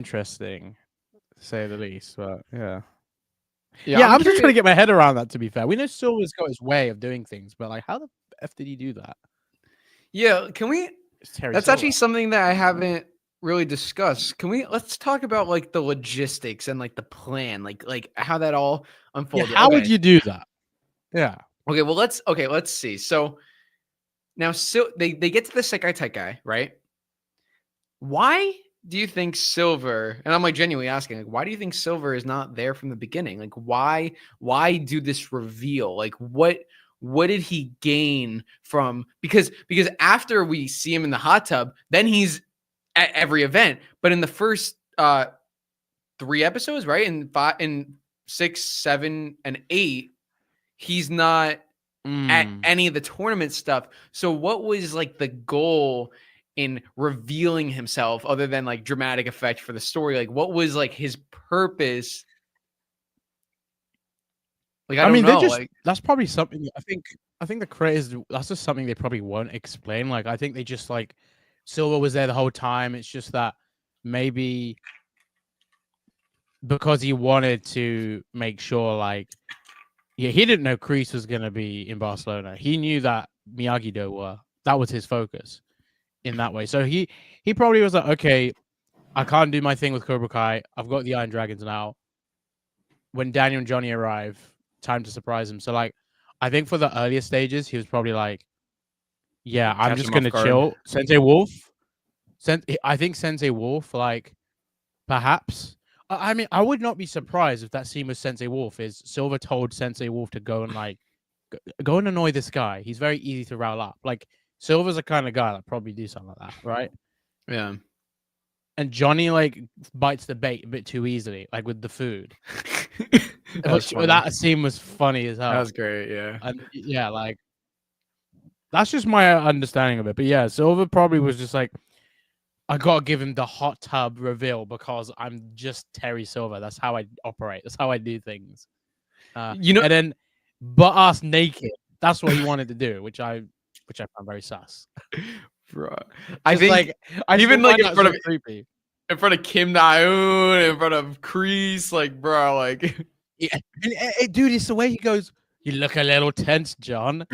interesting, to say the least. But yeah. Yeah, I'm just trying to get my head around that, to be fair. We know Silver's got his way of doing things, but like, how the F did he do that? Yeah, can we? It's Terry That's Silver. actually something that I haven't really discussed. Let's talk about like the logistics and like the plan, like how that all Yeah, unfolded. how would you do that? Yeah. Okay, well let's see. So now they get to the Sekai Taikai, right? Why do you think Silver, and I'm like genuinely asking, like, why do you think Silver is not there from the beginning? Like, why do this reveal? Like, what did he gain from, because after we see him in the hot tub, then he's at every event. But in the first 3 episodes, right? In 6, 7, and 8, he's not at any of the tournament stuff. So what was like the goal in revealing himself, other than like dramatic effect for the story? Like, what was like his purpose? Like, I don't know. That's probably something. I think the creators, that's just something they probably won't explain. Like, I think they just like, Silver was there the whole time. It's just that maybe because he wanted to make sure, like, yeah, he didn't know Kreese was gonna be in Barcelona. He knew that Miyagi-Do were. That was his focus in that way. So he probably was like, okay, I can't do my thing with Cobra Kai. I've got the Iron Dragons now. When Daniel and Johnny arrive, time to surprise him. So like, I think for the earlier stages, he was probably like, yeah, I'm just gonna chill. Sensei Wolf. I think Sensei Wolf, like, perhaps. I mean, I would not be surprised if that scene with Sensei Wolf is Silver told Sensei Wolf to go and like go and annoy this guy. He's very easy to rile up. Like, Silver's the kind of guy that probably do something like that, right? Yeah. And Johnny like bites the bait a bit too easily, like with the food. That scene was funny as hell. That was great, yeah. And yeah, like, that's just my understanding of it. But yeah, Silver probably was just like, I gotta give him the hot tub reveal because I'm just Terry Silver. That's how I operate. That's how I do things. And then butt ass naked. That's what he wanted to do, which I found very sus. Bro, I think like, I even like in front of creepy. In front of Kim Na-eun, in front of Kreese, like, bro, like, yeah, dude, it's the way he goes. You look a little tense, John.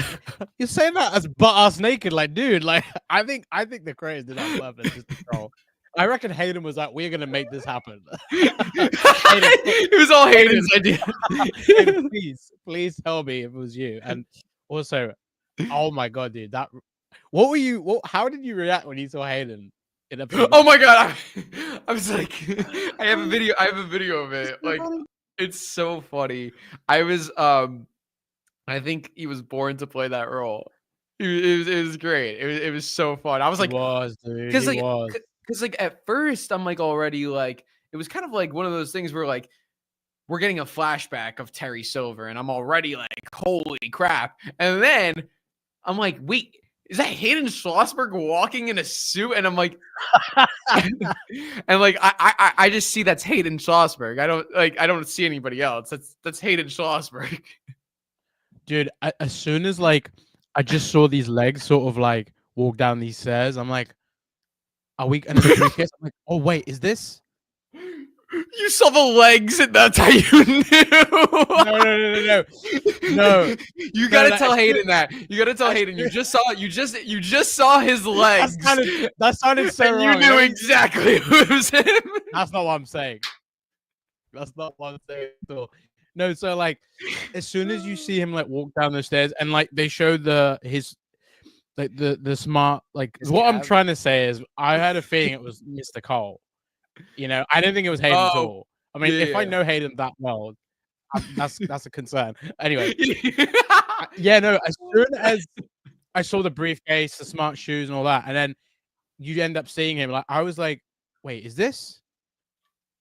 You're saying that as butt ass naked, like, dude. Like, I think the creators did that on purpose just to troll. I reckon Hayden was like, "We're gonna make this happen." It was all Hayden's idea. Hayden, please tell me if it was you. And also, oh my god, dude, that. What were you? How did you react when you saw Hayden? Oh my god, I was like, I have a video of it. Like, it's so funny. I was I think he was born to play that role. It was great. It was so fun. I was like, because like at first I'm like already like, it was kind of like one of those things where like we're getting a flashback of Terry Silver and I'm already like, holy crap. And then I'm like, wait, is that Hayden Schlossberg walking in a suit? And I'm like, and like I just see that's Hayden Schlossberg. I don't see anybody else. That's Hayden Schlossberg. Dude, as soon as like I just saw these legs sort of like walk down these stairs, I'm like, are we? And then the briefcase, I'm like, oh wait, is this? You saw the legs, and that's how you knew. No. You gotta tell Hayden that. You gotta tell Hayden. You just saw his legs. That sounded so wrong. You knew exactly who it was him. That's not what I'm saying. That's not what I'm saying at all. No, so like, as soon as you see him like walk down the stairs, and like they show the smart, like, his what cab. I'm trying to say is, I had a feeling it was Mr. Cole. You know, I didn't think it was Hayden at all. I mean, if I know Hayden that well, that's a concern. Anyway, no. As soon as I saw the briefcase, the smart shoes, and all that, and then you end up seeing him, like, I was like, wait, is this?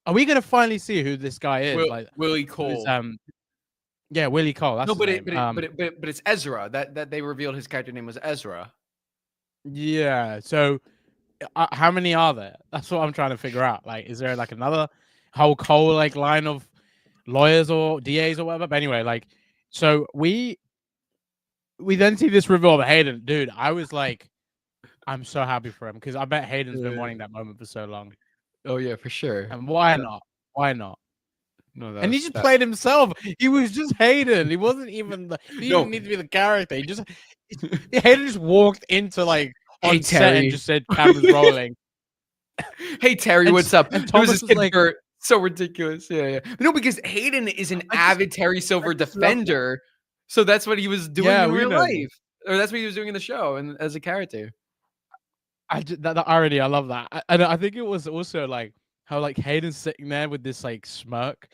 Are we gonna finally see who this guy is? Like Willie Cole. Yeah, Willie Cole. That's but it's Ezra. That they revealed his character name was Ezra. Yeah. So, how many are there? That's what I'm trying to figure out. Like, is there like another whole like line of lawyers or DAs or whatever? But anyway, like, so we then see this reveal of Hayden. Dude, I was like, I'm so happy for him because I bet Hayden's been wanting that moment for so long. Oh yeah, for sure. And why not? Why not? No, And he just played himself. He was just Hayden. He wasn't even. He didn't need to be the character. Hayden just walked into like Hey, on set and Terry. just said, "Cameras rolling." Hey Terry, And what's up? and Who's Thomas this was kid like, Bert? So ridiculous. Yeah. No, because Hayden is an I just- avid Terry Silver just love that. defender, so that's what he was doing Yeah, in we real know. life, or that's what he was doing in the show and as a character. That irony, I love that. And I think it was also like how like Hayden's sitting there with this like smirk,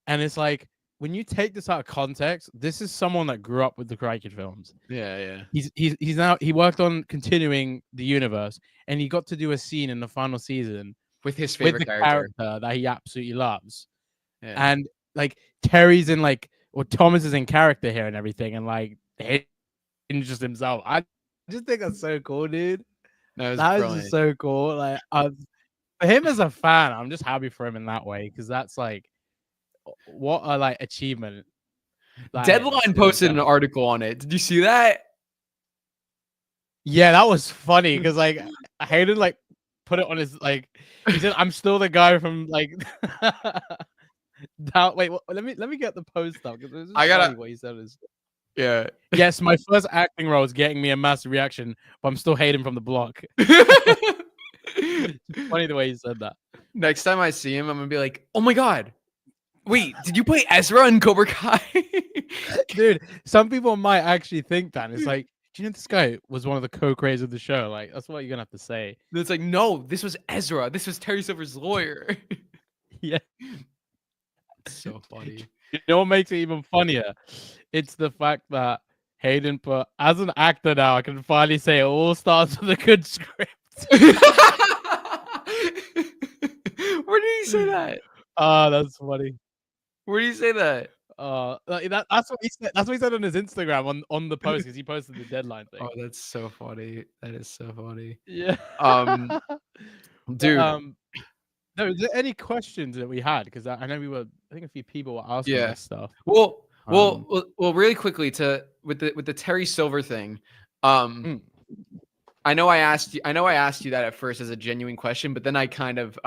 and it's like when you take this out of context, this is someone that grew up with the Karate Kid films. Yeah. He's now he worked on continuing the universe, and he got to do a scene in the final season With his with favorite the character. that he absolutely loves. Yeah. And like Terry's in like, or Thomas is in character here and everything, and like Hayden's just himself. I just think that's so cool, dude. That is just so cool. Like, for him as a fan, I'm just happy for him in that way, because that's like, what a like achievement. Deadline posted an article on it. Did you see that? Yeah, that was funny because like Hayden like put it on his like, he said, "I'm still the guy from like." Wait, let me get the post up because I gotta what he said is. Yeah. Yes, my first acting role is getting me a massive reaction, but I'm still Hayden from the block. Funny the way he said that. Next time I see him, I'm gonna be like, "Oh my god, wait, did you play Ezra in Cobra Kai?" Dude, some people might actually think that. And it's like, do you know this guy was one of the co-creators of the show? Like, that's what you're gonna have to say. It's like, no, this was Ezra. This was Terry Silver's lawyer. Yeah. So funny. You know what makes it even funnier? It's the fact that Hayden put, as an actor now, I can finally say it all starts with a good script. Where did he say that? That's funny. Where did he say that? That's what he said. That's what he said on his Instagram on the post, because he posted the deadline thing. Oh, that's so funny. That is so funny. Yeah. Dude. No, is there any questions that we had? Because I know I think a few people were asking this stuff. Well, really quickly with the Terry Silver thing. I know I asked you that at first as a genuine question, but then I kind of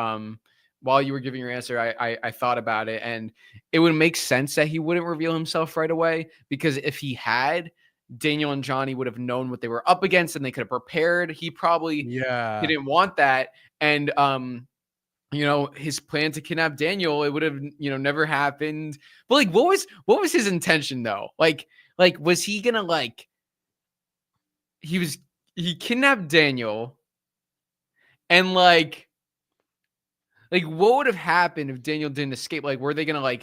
while you were giving your answer, I thought about it, and it would make sense that he wouldn't reveal himself right away, because if he had, Daniel and Johnny would have known what they were up against and they could have prepared. He probably didn't want that. And his plan to kidnap Daniel, it would have, never happened. But like, what was his intention though? Like was he gonna like, he kidnapped Daniel, and like what would have happened if Daniel didn't escape? Like, were they gonna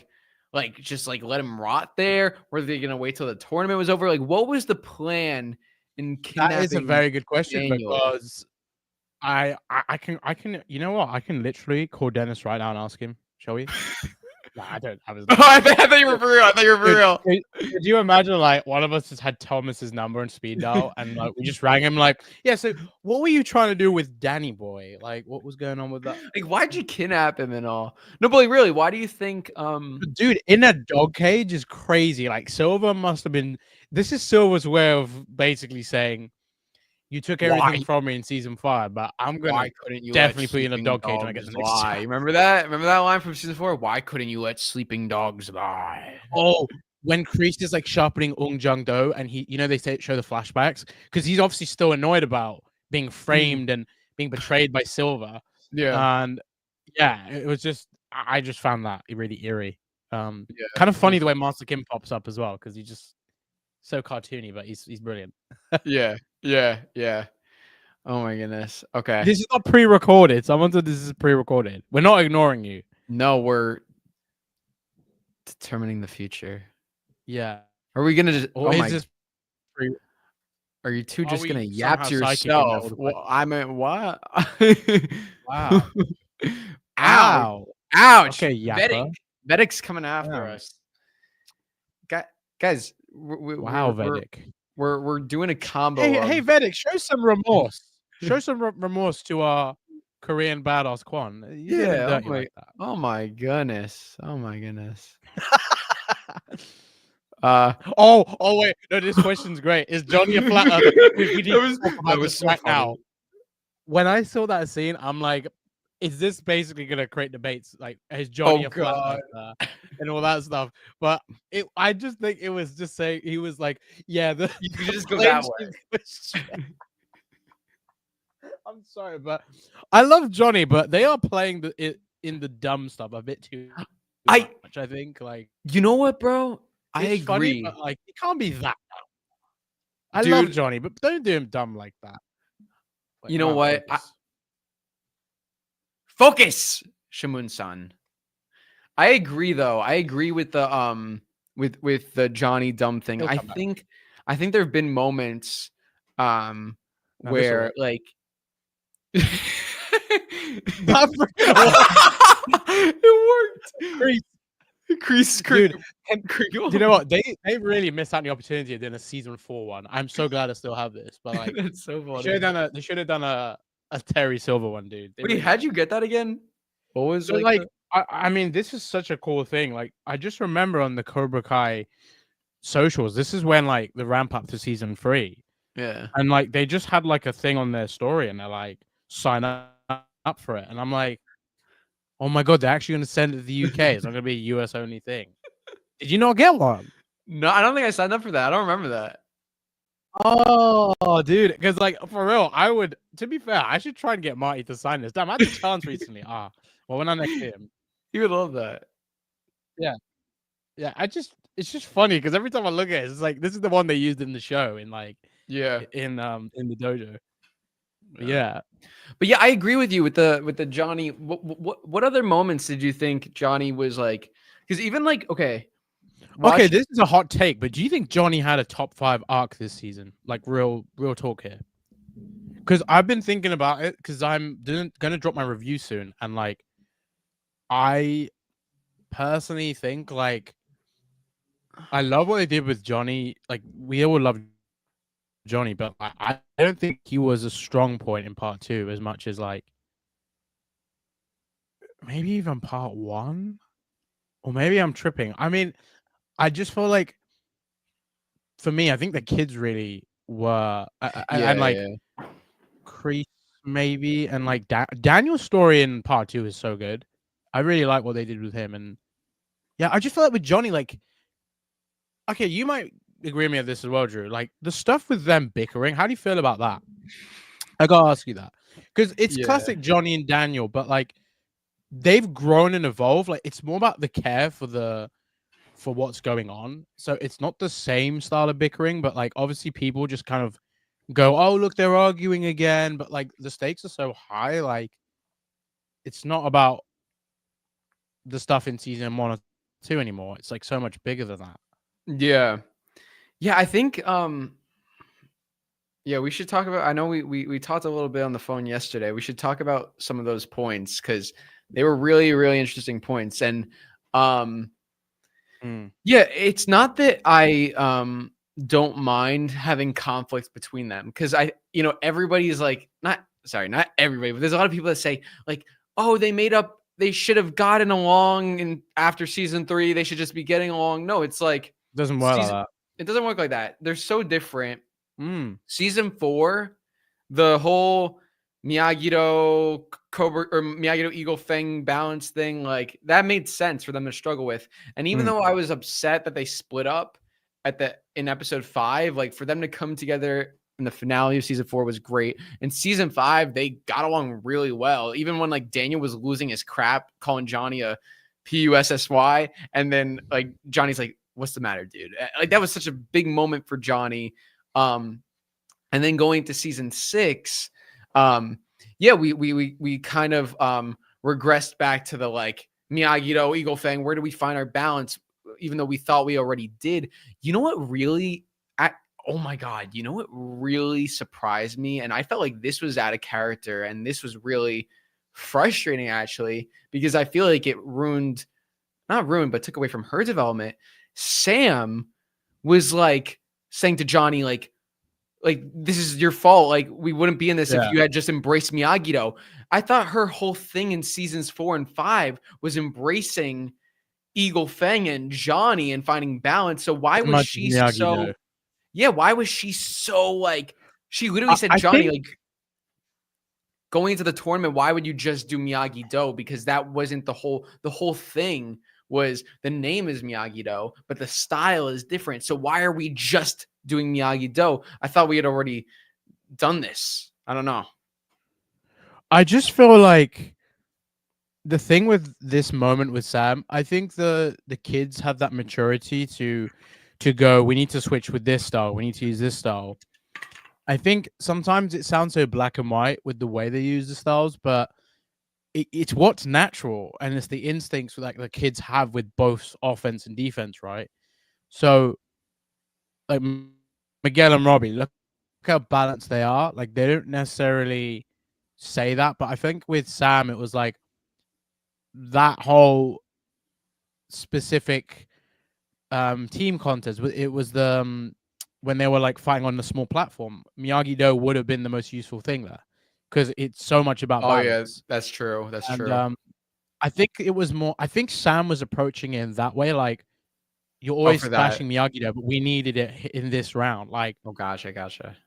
just like let him rot there? Were they gonna wait till the tournament was over? Like, what was the plan in kidnapping? That is a very good question, Daniel? Because I can you know what? I can literally call Dennis right now and ask him. Shall we? Nah, I don't have his number. I thought you were for real. Could you imagine like one of us just had Thomas's number and speed dial, and like we just rang him like, yeah, so what were you trying to do with Danny Boy? Like, what was going on with that? Like, why'd you kidnap him and all? No, but like, really, why do you think dude, in a dog cage is crazy. Like, Silver must have been, this is Silver's way of basically saying, you took everything from me in season 5, but I'm gonna definitely put you in a dog cage when I get the next lie. Remember that line from season 4? Why couldn't you let sleeping dogs lie? Oh, when Kreese is like sharpening Ung Jung Do, and he, they show the flashbacks, because he's obviously still annoyed about being framed and being betrayed by Silver. Yeah. And yeah, it was just, I just found that really eerie. Kind of funny the way Master Kim pops up as well, because he's just so cartoony, but he's brilliant. Yeah. Oh my goodness. Okay. This is not pre-recorded. Someone said this is pre-recorded. We're not ignoring you. No, we're determining the future. Yeah. Are we gonna just? Or is this are you two just gonna yap to yourself? Well, I meant what? Wow. Ow. Ouch. Okay, yapper. Vedic's coming after us. Guys. Wow, Vedic. We're doing a combo. Hey, Vedic, show some remorse. Show some remorse to our Korean badass Kwon. Oh my goodness. Wait, no, this question's great. Is Johnny a flat earther? We need to talk about this right now. When I saw that scene, I'm like, is this basically gonna create debates? Like, is Johnny Oh a flat god. earther and all that stuff? But I just think it was just saying he was like, yeah, the You could the just go plane that ship way. was I'm sorry, but I love Johnny, but they are playing it in the dumb stuff a bit too I much. I think like You know what, bro? I it's funny, agree. but like it can't be that. I love Dude, Johnny, but don't do him dumb like that. Like you I'm know out of what? focus. Focus, Shamun-san. I agree though. I agree with the with the Johnny dumb thing. He'll come back. I think there have been moments Now where like it worked. Crease, dude. crinkle. You know what? They really missed out on the opportunity of doing a season 4 one. I'm so glad I still have this. But like, That's so they funny. should have done a Terry Silver one, dude. They Wait, really how'd you get that again? What was So like, like, the- I mean, this is such a cool thing. Like, I just remember on the Cobra Kai socials, this is when like the ramp up to season 3, yeah. and like they just had like a thing on their story, and they're like, sign up for it, and I'm like, oh my god, they're actually gonna send it to the UK. It's not gonna be a US only thing. Did you not get one? No, I don't think I signed up for that. I don't remember that. Oh, dude, because like for real, I would. To be fair, I should try and get Marty to sign this. Damn, I had the chance recently. Well, when I next see him, You would love that. yeah. It's just funny because every time I look at it, it's like this is the one they used in the show in like Yeah. in the dojo. Yeah. But yeah, I agree with you with the Johnny. What other moments did you think Johnny was like? Because even like Okay, watch- this is a hot take, but do you think Johnny had a top 5 arc this season? Like real talk here. Because I've been thinking about it because I'm gonna drop my review soon, and like I personally think like I love what they did with Johnny. Like we all love Johnny, but I don't think he was a strong point in part 2 as much as like maybe even part 1, or maybe I'm tripping. I mean, I just feel like for me, I think the kids really were, and like Crease maybe, and like Daniel's story in part 2 is so good. I really like what they did with him, and yeah, I just feel like with Johnny, like, okay, you might agree with me on this as well, Drew. Like the stuff with them bickering, how do you feel about that? I gotta ask you that because it's classic Johnny and Daniel, but like they've grown and evolved. Like it's more about the care for what's going on. So it's not the same style of bickering, but like obviously people just kind of go, oh look, they're arguing again. But like the stakes are so high, like it's not about the stuff in season 1 or 2 anymore. It's like so much bigger than that. Yeah. I think yeah, we should talk about. I know we talked a little bit on the phone yesterday. We should talk about some of those points because they were really, really interesting points. And yeah, it's not that I don't mind having conflict between them because everybody's like not everybody, but there's a lot of people that say like, oh, they should have gotten along, and after season 3 they should just be getting along. No, it's like it doesn't work like that. It doesn't work like that. They're so different. Season 4, the whole Miyagi-Do Cobra or Miyagi-Do Eagle Fang balance thing, like that made sense for them to struggle with. And even though I was upset that they split up in episode 5, like for them to come together in the finale of season 4 was great. In season 5, they got along really well. Even when like Daniel was losing his crap, calling Johnny a PUSSY, and then like Johnny's like, "What's the matter, dude?" Like that was such a big moment for Johnny. And then going to season 6, yeah, we kind of regressed back to the like Miyagi-Do Eagle Fang. Where do we find our balance? Even though we thought we already did. You know what really? Oh my God! You know what really surprised me? And I felt like this was out of character, and this was really frustrating actually because I feel like it not ruined, but took away from her development. Sam was like saying to Johnny, like this is your fault. Like we wouldn't be in this if you had just embraced Miyagi-Do. I thought her whole thing in seasons 4 and 5 was embracing Eagle Fang and Johnny and finding balance. So why was she so? Yeah, why was she so like? She literally said, Johnny, like, going into the tournament, why would you just do Miyagi-Do? Because that wasn't the whole thing. Was the name is Miyagi-Do, but the style is different. So why are we just doing Miyagi-Do? I thought we had already done this. I don't know. I just feel like the thing with this moment with Sam, I think the kids have that maturity to go, we need to switch with this style, we need to use this style. I think sometimes it sounds so black and white with the way they use the styles, but it's what's natural, and it's the instincts like the kids have with both offense and defense, right? So, like Miguel and Robbie, look how balanced they are. Like they don't necessarily say that, but I think with Sam, it was like that whole specific team contest. It was the when they were like fighting on the small platform. Miyagi-Do would have been the most useful thing there because it's so much about balance. Yeah, that's true. That's true. I think it was more. I think Sam was approaching it in that way, like you're always bashing Miyagi-Do, but we needed it in this round. Like, oh gosh, I gotcha.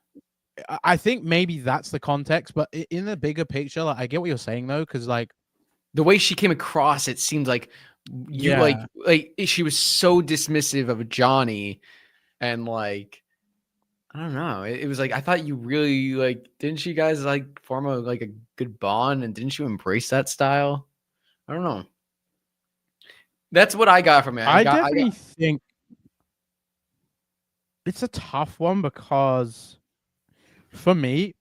I think maybe that's the context, but in the bigger picture, like, I get what you're saying though, because like the way she came across, it seemed like you like she was so dismissive of Johnny, and like I don't know. It was like I thought you really like. Didn't you guys like form a good bond, and didn't you embrace that style? I don't know. That's what I got from it. I definitely think it's a tough one because for me,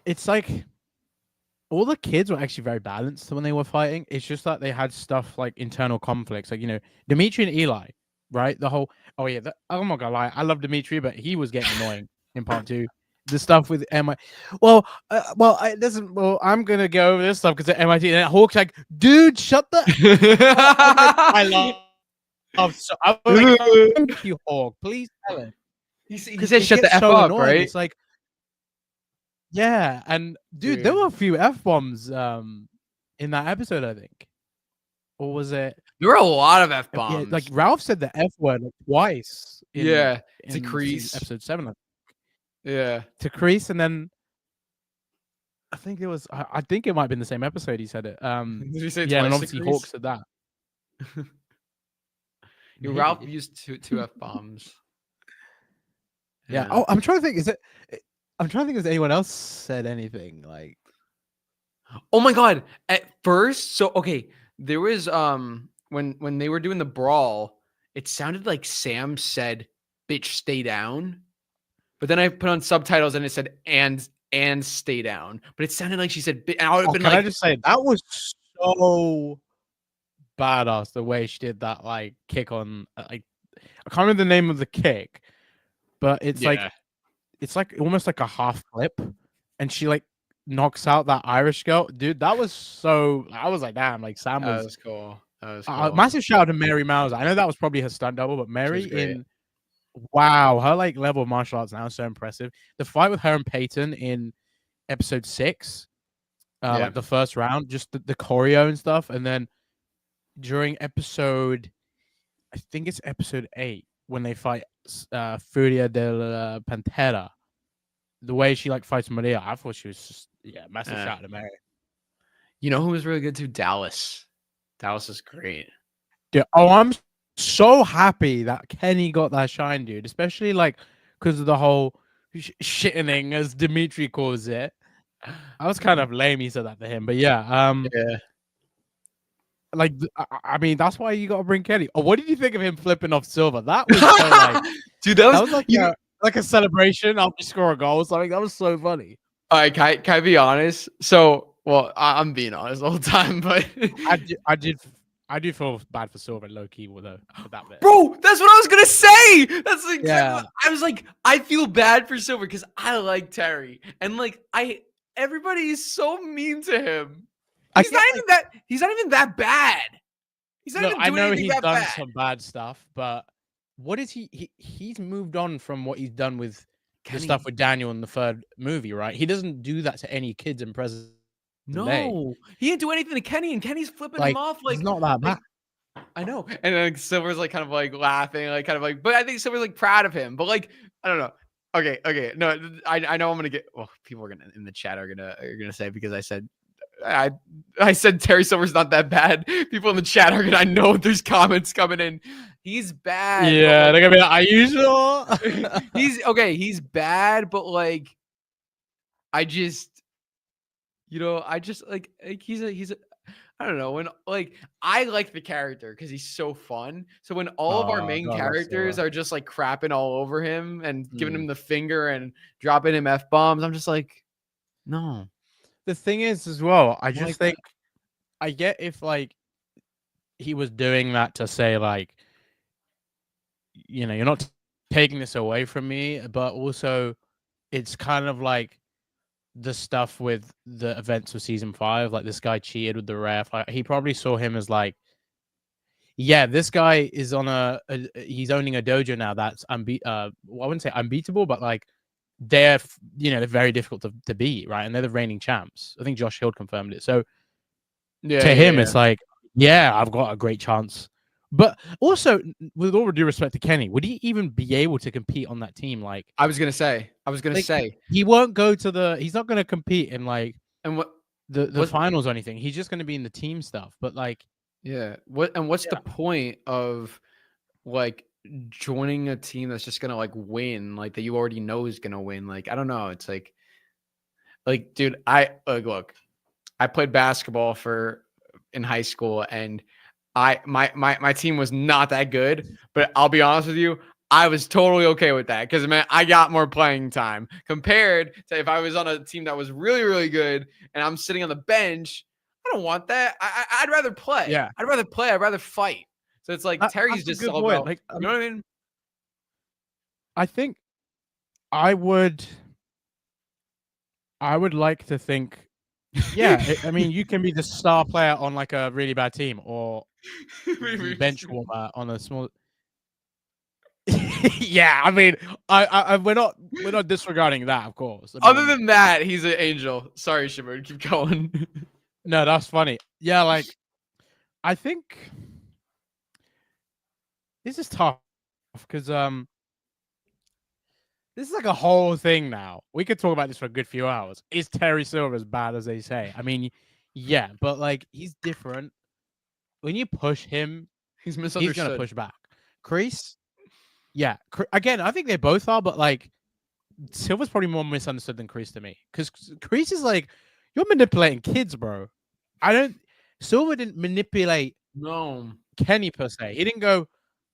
it's like all the kids were actually very balanced when they were fighting. It's just that they had stuff like internal conflicts, like Dimitri and Eli, right? The whole I'm not gonna lie, I love Dimitri, but he was getting annoying in part 2. The stuff with MIT. I'm gonna go over this stuff because MIT and Hawk's like, dude, shut the. I love. So I was like, thank you, Hawk. Please tell him. He said, "Shut the F up," annoying. Right? It's like, yeah, and dude, there were a few F bombs in that episode, I think. Or was it? There were a lot of F bombs. Yeah, like Ralph said the F word like twice. To Crease, episode 7. Yeah, to Crease, and then I think it was. I think it might have been the same episode he said it. Did you say yeah, and obviously Hawk said that. Ralph used two F bombs. Yeah. Oh, I'm trying to think. I'm trying to think if anyone else said anything like. Oh my god! At first, so okay, there was when they were doing the brawl, it sounded like Sam said, "Bitch, stay down." But then I put on subtitles and it said and stay down. But it sounded like she said and I would have been I just say that was so badass the way she did that like kick on like I can't remember the name of the kick, but it's like almost like a half flip, and she like knocks out that Irish girl. Dude, that was so I was like, damn, like Sam was, that was cool. That was cool. Massive shout out to Mary Mauser. I know that was probably her stunt double, but Mary wow, her like level of martial arts now is so impressive. The fight with her and Peyton in episode 6, like the first round, just the choreo and stuff, and then during episode, I think it's episode 8 when they fight Furia del Pantera, the way she like fights Maria, I thought she was just massive shout out to Mary. You know who was really good too? Dallas. Dallas is great. Yeah. Oh, I'm so happy that Kenny got that shine, dude. Especially like because of the whole shitting, as Dimitri calls it. I was kind of lame he said that to him, but yeah. Like, I mean, that's why you got to bring Kenny. Oh, what did you think of him flipping off Silver? That was so, like, dude, that was like a celebration after you score a goal or something. That was so funny. All right, can I be honest? So, well, I'm being honest all the time, but I do feel bad for Silver low key with that bit. Bro, that's what I was gonna say. That's exactly I was like, I feel bad for Silver because I like Terry, and like everybody is so mean to him. He's not even that bad. He's not even doing I know anything he's that done bad. some bad stuff, but what is he's moved on from what he's done with the stuff with Daniel in the 3rd movie, right? He doesn't do that to any kids in present day. He didn't do anything to Kenny, and Kenny's flipping him off like it's not that bad. I know. And then Silver's like kind of like laughing, like kind of like, but I think Silver's like proud of him. But like, I don't know. Okay. No, I know I'm gonna get. Well, people are gonna in the chat are gonna say because I said Terry Silver's not that bad. People in the chat are gonna. I know there's comments coming in. He's bad. Yeah, But they're gonna be like, "Are you sure?" he's okay. He's bad, but like, I just, I just like he's a. I don't know when like I like the character because he's so fun. So when all of our Oh, main God, I love characters Silver. are just like crapping all over him and giving him the finger and dropping him F-bombs, I'm just like, no. The thing is, as well, I I just like think that. I get if like he was doing that to say like, you're not taking this away from me, but also it's kind of like the stuff with the events of season 5, like this guy cheated with the ref. Like, he probably saw him as like, yeah, this guy is on he's owning a dojo now that's I wouldn't say unbeatable, but like they're very difficult to beat, right? And they're the reigning champs. I think Josh Hill confirmed it. So to him, Yeah. it's like, yeah, I've got a great chance. But also, with all due respect to Kenny, would he even be able to compete on that team? Like, I was gonna say. he won't go to he's not going to compete in like And the finals or anything. He's just going to be in the team stuff. But like, yeah. What's the point of like joining a team that's just gonna like win, like that you already know is gonna win? Like, I don't know. It's like, dude, look, I played basketball in high school, and my team was not that good, but I'll be honest with you, I was totally okay with that because man, I got more playing time compared to if I was on a team that was really, really good and I'm sitting on the bench. I don't want that. I'd rather play. yeah, I'd rather play. I'd rather fight. So it's like Terry's that's a just good all point. about, Like, you know what I mean? I think I would like to think, yeah. I mean, you can be the star player on like a really bad team, or the bench warmer on a small. Yeah, I mean, we're not disregarding that, of course. I Other mean, than that, he's an angel. Sorry, Shimmer. Keep going. no, that's funny. Yeah, like I think this is tough because this is like a whole thing now. We could talk about this for a good few hours. Is Terry Silver as bad as they say? I mean, yeah, but like he's different. When you push him, He's he's gonna misunderstood. push back. Kreese, yeah. Again, I think they both are, but like Silver's probably more misunderstood than Kreese to me. Because Kreese is like, you're manipulating kids, bro. Silver didn't manipulate Kenny per se. He didn't go,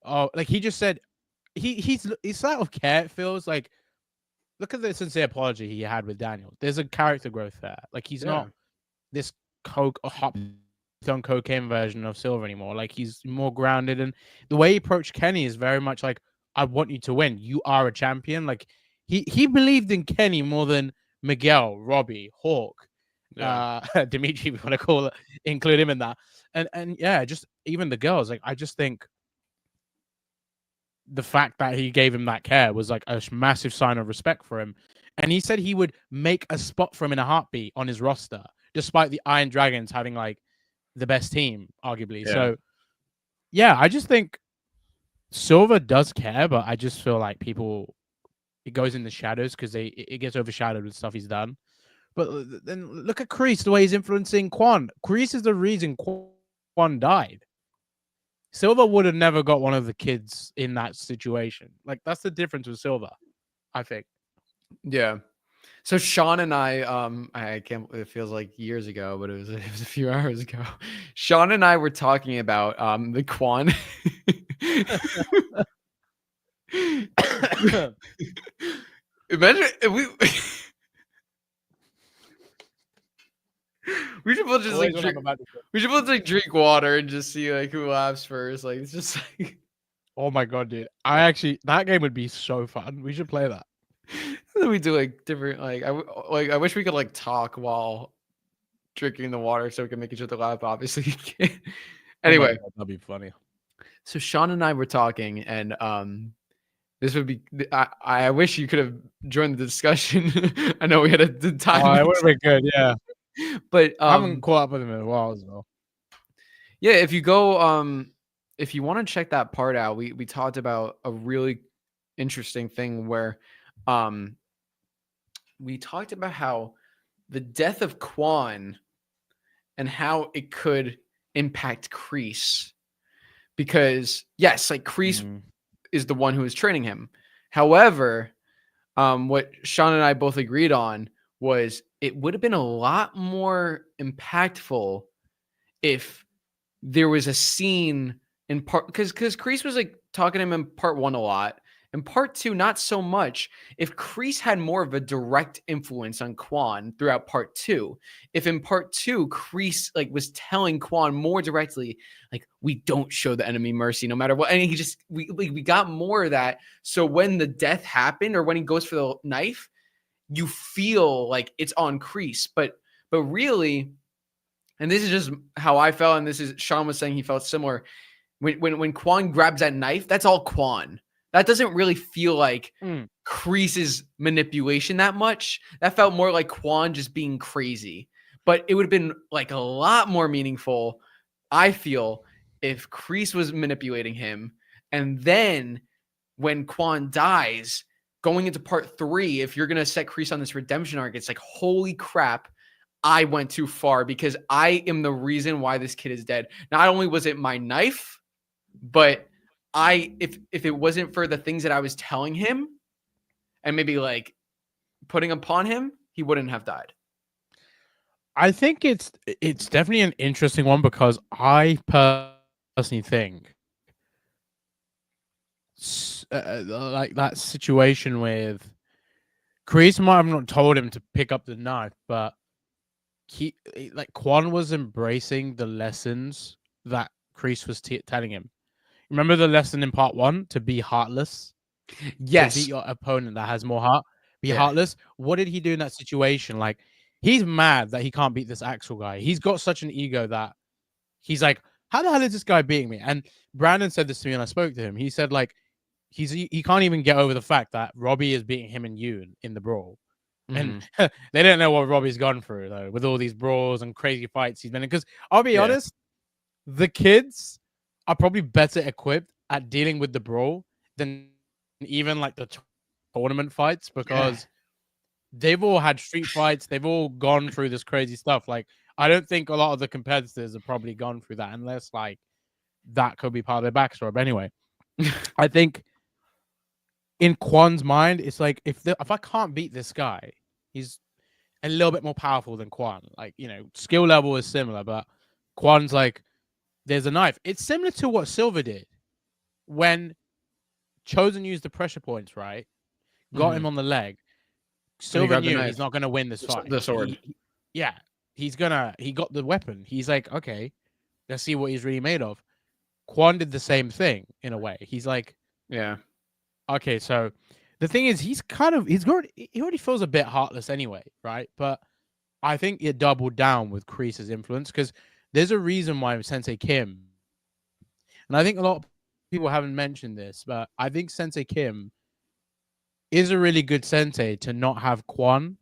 oh, like he just said, he's out of care. It feels like, look at the sincere apology he had with Daniel. There's a character growth there. Like he's not this coke or hop on cocaine version of Silver anymore. Like he's more grounded, and the way he approached Kenny is very much like, I want you to win. You are a champion. Like he believed in Kenny more than Miguel, Robbie, Hawk, Dimitri, if you want to include him in that. And yeah, just even the girls. Like I just think the fact that he gave him that care was like a massive sign of respect for him. And he said he would make a spot for him in a heartbeat on his roster, despite the Iron Dragons having like the best team, arguably. Yeah. So yeah, I just think Silver does care, but I just feel like it goes in the shadows because it gets overshadowed with stuff he's done. But then look at Kreese, the way he's influencing Quan. Kreese is the reason Quan died. Silver would have never got one of the kids in that situation. Like that's the difference with Silver, I think. Yeah. So Sean and I can't. It feels like years ago, but it was a few hours ago. Sean and I were talking about the Quan. Imagine if we should both just like drink. We should both like drink water and just see like who laughs first. Like it's just like. Oh my god, dude! That game would be so fun. We should play that. Then we do like different I wish we could like talk while drinking the water so we can make each other laugh. Obviously, you can't. Anyway, God, that'd be funny. So Sean and I were talking, and this would be. I wish you could have joined the discussion. I know we had a time. Oh, it would have been good, yeah. But I haven't caught up with him in a while as well. Yeah, if you go, if you want to check that part out, we talked about a really interesting thing where we talked about how the death of Quan and how it could impact Kreese. Because yes, like Kreese is the one who is training him. However, what Sean and I both agreed on was it would have been a lot more impactful if there was a scene in part, because Kreese was like talking to him in part 1 a lot. In part 2, not so much. If Kreese had more of a direct influence on Quan throughout part 2, if in part 2 Kreese like was telling Quan more directly, like, we don't show the enemy mercy no matter what, and he just we got more of that. So when the death happened or when he goes for the knife, you feel like it's on Kreese, but really, and this is just how I felt, and this is Sean was saying he felt similar. When Quan grabs that knife, that's all Quan. That doesn't really feel like Kreese's manipulation that much. That felt more like Quan just being crazy. But it would have been like a lot more meaningful, I feel, if Kreese was manipulating him. And then when Quan dies, going into part 3, if you're going to set Kreese on this redemption arc, it's like, holy crap, I went too far because I am the reason why this kid is dead. Not only was it my knife, but if it wasn't for the things that I was telling him and maybe like putting upon him, he wouldn't have died. I think it's definitely an interesting one because I personally think like that situation with Kreese might have not told him to pick up the knife, but Quan was embracing the lessons that Kreese was telling him. Remember the lesson in part 1 to be heartless? Yes. To beat your opponent that has more heart. Be heartless. What did he do in that situation? Like, he's mad that he can't beat this Axel guy. He's got such an ego that he's like, how the hell is this guy beating me? And Brandon said this to me when I spoke to him. He said, like, he can't even get over the fact that Robbie is beating him and Yoon in the brawl. And they don't know what Robbie's gone through, though, with all these brawls and crazy fights he's been in. Because I'll be honest, the kids are probably better equipped at dealing with the brawl than even like the tournament fights, because they've all had street fights. They've all gone through this crazy stuff. Like, I don't think a lot of the competitors have probably gone through that unless like that could be part of their backstory. But anyway, I think in Quan's mind, it's like, if I can't beat this guy, he's a little bit more powerful than Quan. Like, you know, skill level is similar, but Quan's like, there's a knife. It's similar to what Silver did when Chosen used the pressure points, right? Got him on the leg. Silver knew he's not going to win this fight. The sword. He got the weapon. He's like, okay, let's see what he's really made of. Quan did the same thing in a way. He's like, okay, so the thing is, he already feels a bit heartless anyway, right? But I think it doubled down with Kreese's influence, because there's a reason why Sensei Kim, and I think a lot of people haven't mentioned this, but I think Sensei Kim is a really good sensei to not have Quan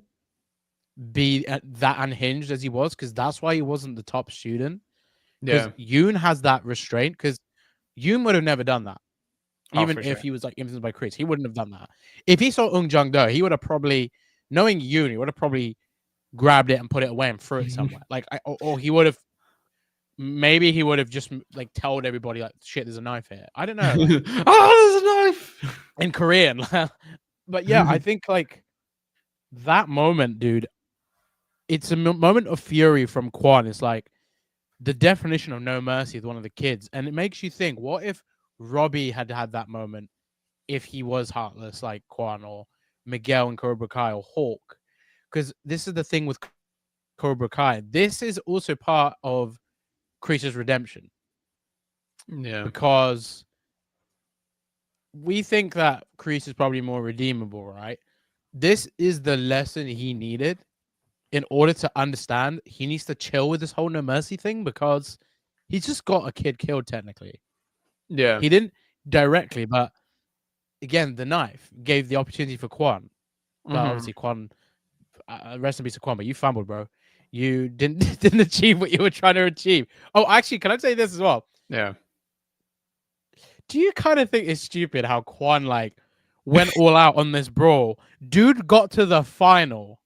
be that unhinged as he was, because that's why he wasn't the top student. Because Yoon has that restraint, because Yoon would have never done that. Even if he was like influenced by Kreese, he wouldn't have done that. If he saw Eun Jung Do, he would have probably, knowing Yoon, he would have probably grabbed it and put it away and threw it somewhere. Or he would have, maybe he would have just like told everybody like, shit, there's a knife here. I don't know. Like, oh, there's a knife in Korean. But yeah, I think like that moment, dude, it's a moment of fury from Quan. It's like the definition of no mercy with one of the kids. And it makes you think, what if Robbie had had that moment if he was heartless like Quan, or Miguel and Cobra Kai, or Hawk? Because this is the thing with Cobra Kai. This is also part of Kreese's redemption. Yeah. Because we think that Kreese is probably more redeemable, right? This is the lesson he needed in order to understand he needs to chill with this whole no mercy thing, because he's just got a kid killed technically. Yeah. He didn't directly, but again, the knife gave the opportunity for Quan. But obviously Quan, rest in peace to Quan, but you fumbled, bro. You didn't achieve what you were trying to achieve. Oh, actually, can I say this as well? Yeah. Do you kind of think it's stupid how Quan like went all out on this brawl. Dude got to the final.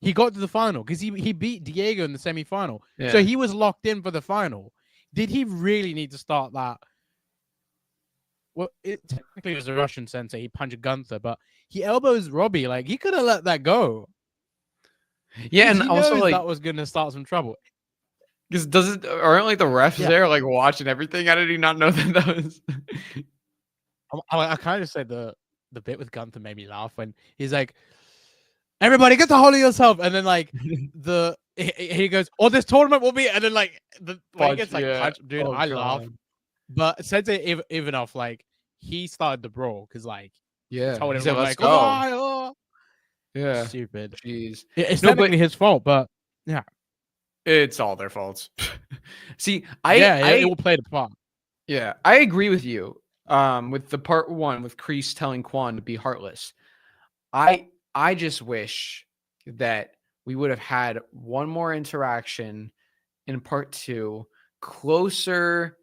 He got to the final because he beat Diego in the semi-final. Yeah. So he was locked in for the final. Did he really need to start that? Well, it technically was a Russian sensei. He punched Gunther, but he elbows Robbie. Like, he could have let that go. Yeah, and he also knows like that was going to start some trouble. because aren't like the refs Yeah. there like watching everything? I did not know that was. I kind of said the bit with Gunther made me laugh when he's like, "Everybody, get the hold of yourself," and then like he goes, "Oh, this tournament will be," and then like when he gets like punched, dude, I laugh. But Sensei Ivanov, like, he started the brawl because like told him said, like, "Let's go." "Oh, Yeah, stupid." jeez, It's No, technically his fault, but yeah, it's all their faults. See, it will play the part. Yeah, I agree with you. With the part 1 with Kreese telling Quan to be heartless, I just wish that we would have had one more interaction in part 2, closer,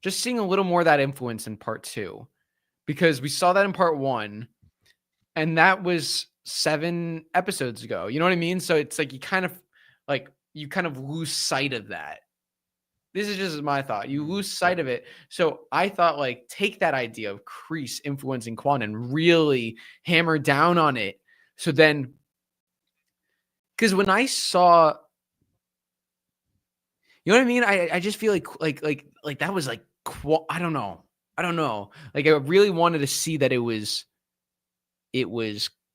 just seeing a little more of that influence in part 2, because we saw that in part 1, and that was 7 episodes ago. You know what I mean? So it's like you kind of lose sight of that. This is just my thought. You lose sight of it. So I thought, like, take that idea of Kreese influencing Quan and really hammer down on it. So then, because when I saw, you know what I mean? I just feel like that was like, I don't know. Like, I really wanted to see that it was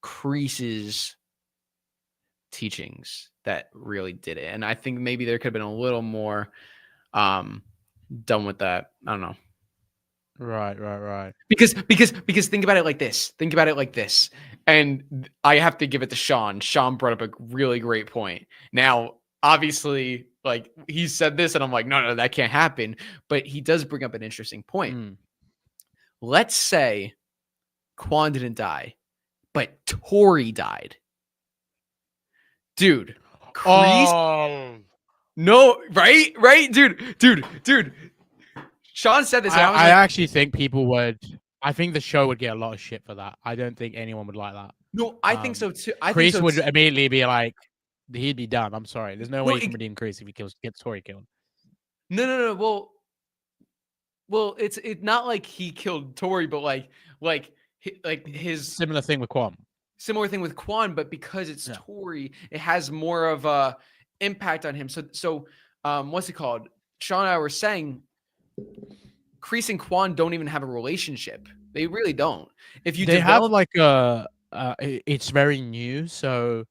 Kreese's teachings that really did it. And I think maybe there could have been a little more done with that. I don't know. Right. Because think about it like this. And I have to give it to Sean. Sean brought up a really great point. Now, obviously, like, he said this and I'm like, no, that can't happen. But he does bring up an interesting point. Let's say Quan didn't die, but Tori died. Dude, Kreese. No, right, dude. Sean said this. I actually think people would. I think the show would get a lot of shit for that. I don't think anyone would like that. No, I think so too. Kreese would immediately be like, he'd be done. I'm sorry. There's no way you can redeem Kreese if he gets Tori killed. No. Well, it's not like he killed Tori, but like his similar thing with Quan. But because it's Tori, it has more of a impact on him. So what's it called? Sean and I were saying Kreese and Quan don't even have a relationship. They really don't. If you have like it's very new, so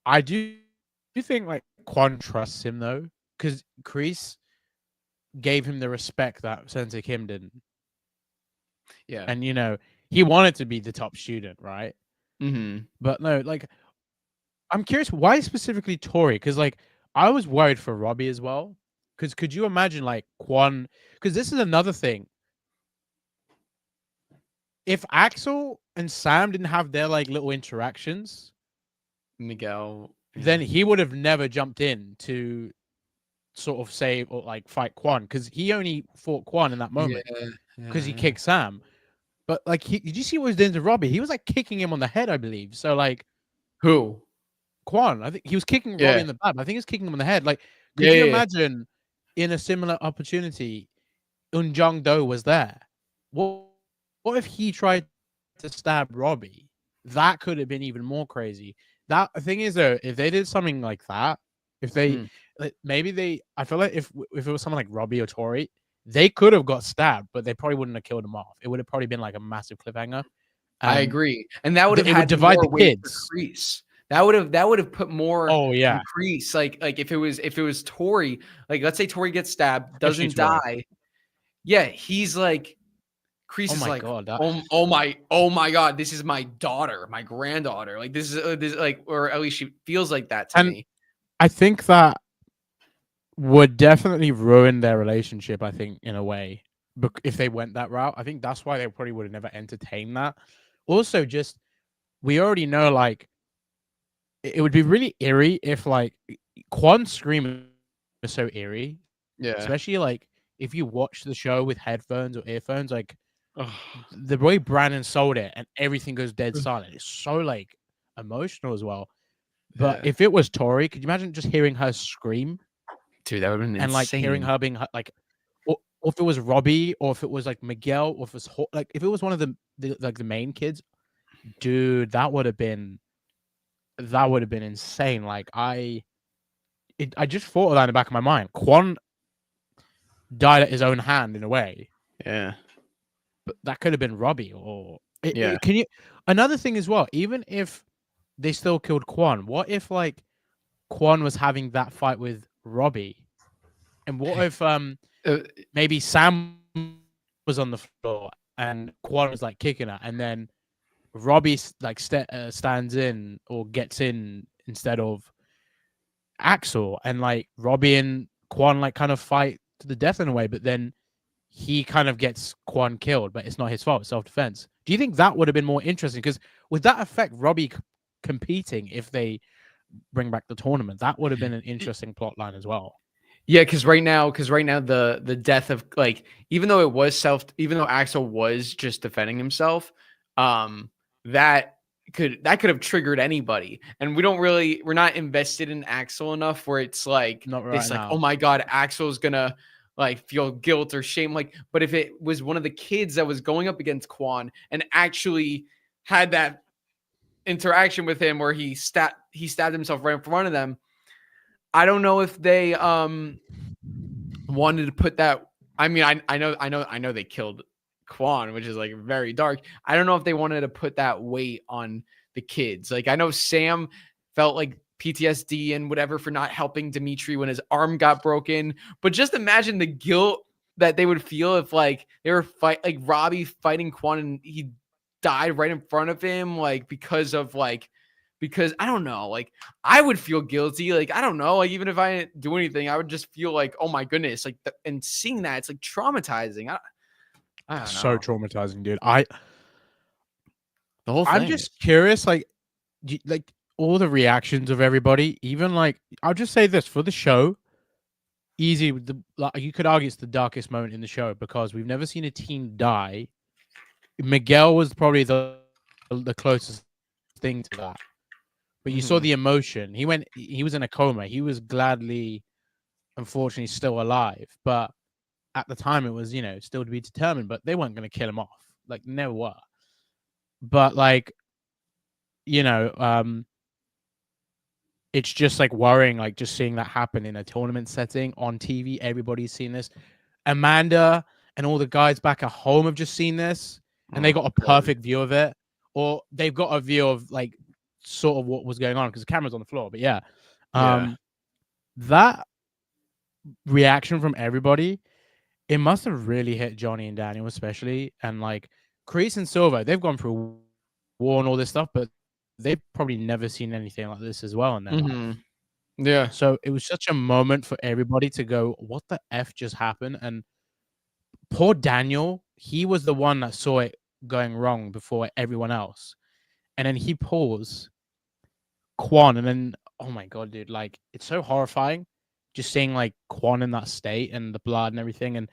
I do think like Quan trusts him though, because Kreese gave him the respect that Sensei Kim didn't. Yeah, and he wanted to be the top student, right? Mm-hmm. But no, like, I'm curious why specifically Tori, because like I was worried for Robbie as well. Because could you imagine like Quan? Because this is another thing. If Axel and Sam didn't have their like little interactions, Miguel, then he would have never jumped in to sort of save or like fight Quan, because he only fought Quan in that moment because he kicked Sam. But like, did you see what he was doing to Robbie? He was like kicking him on the head, I believe. So like, who? Quan. I think he was kicking Robbie in the back. I think he was kicking him on the head. Like, could you imagine in a similar opportunity, Jung Do was there? What if he tried to stab Robbie? That could have been even more crazy. That thing is though, if they did something like that, if they I feel like if it was someone like Robbie or Tori, they could have got stabbed, but they probably wouldn't have killed him off. It would have probably been like a massive cliffhanger. I agree, and that would have had divide the kids. That would have put more. Oh yeah, Kreese. Like if it was Tori, like let's say Tori gets stabbed, doesn't die. Yeah, he's like, Kreese is like, oh my god, this is my daughter, my granddaughter. Like this is like, or at least she feels like that to me. I think that would definitely ruin their relationship. I think in a way, if they went that route, I think that's why they probably would have never entertained that. Also, just we already know like it would be really eerie if like Quan's scream is so eerie. Yeah, especially like if you watch the show with headphones or earphones, like the way Brandon sold it and everything goes dead silent. It's so like emotional as well. But if it was Tori, could you imagine just hearing her scream? Dude, that would have been and like hearing insane. her being like, or if it was Robbie, or if it was like Miguel, or if it was like if it was one of the like the main kids, dude, that would have been insane. Like I just thought of that in the back of my mind. Quan died at his own hand in a way, Yeah. but that could have been Robbie or Yeah. can you? Another thing as well, even if they still killed Quan, what if like Quan was having that fight with Robbie, and what if maybe Sam was on the floor and Quan was like kicking her, and then Robbie like stands in or gets in instead of Axel, and like Robbie and Quan like kind of fight to the death in a way, but then he kind of gets Quan killed, but it's not his fault, self-defense. Do you think that would have been more interesting? Because would that affect Robbie competing if they bring back the tournament? That would have been an interesting plot line as well. Yeah, because right now the death of like even though Axel was just defending himself, that could have triggered anybody, and we're not invested in Axel enough where it's like Not right it's like, now. oh my god, Axel's gonna like feel guilt or shame. Like, but if it was one of the kids that was going up against Quan and actually had that interaction with him where he stabbed himself right in front of them, I don't know if they wanted to put that. I mean, I know they killed Quan, which is like very dark. I don't know if they wanted to put that weight on the kids. Like I know Sam felt like PTSD and whatever for not helping Dimitri when his arm got broken, but just imagine the guilt that they would feel if like they were like Robbie fighting Quan and he died right in front of him, like because I don't know, like I would feel guilty. Like, I don't know, like even if I didn't do anything, I would just feel like, oh my goodness, like and seeing that, it's like traumatizing. I don't know. So traumatizing, dude. The whole thing. I'm just curious, like all the reactions of everybody, even like I'll just say this for the show. Easy, you could argue it's the darkest moment in the show because we've never seen a team die. Miguel was probably the closest thing to that, but you saw the emotion. He was in a coma. He was gladly, unfortunately, still alive. But at the time, it was still to be determined. But they weren't going to kill him off. Like never were. But like, it's just like worrying, like just seeing that happen in a tournament setting on TV. Everybody's seen this. Amanda and all the guys back at home have just seen this, and they got a perfect view of it, or they've got a view of like sort of what was going on because the camera's on the floor. But yeah, that reaction from everybody, it must have really hit Johnny and Daniel especially, and like Kreese and Silver, they've gone through war and all this stuff, but they've probably never seen anything like this as well in their life. Yeah. So it was such a moment for everybody to go, what the F just happened? And poor Daniel, he was the one that saw it going wrong before everyone else. And then he pulls Quan, and then, oh my God, dude, like, it's so horrifying just seeing like Quan in that state and the blood and everything. And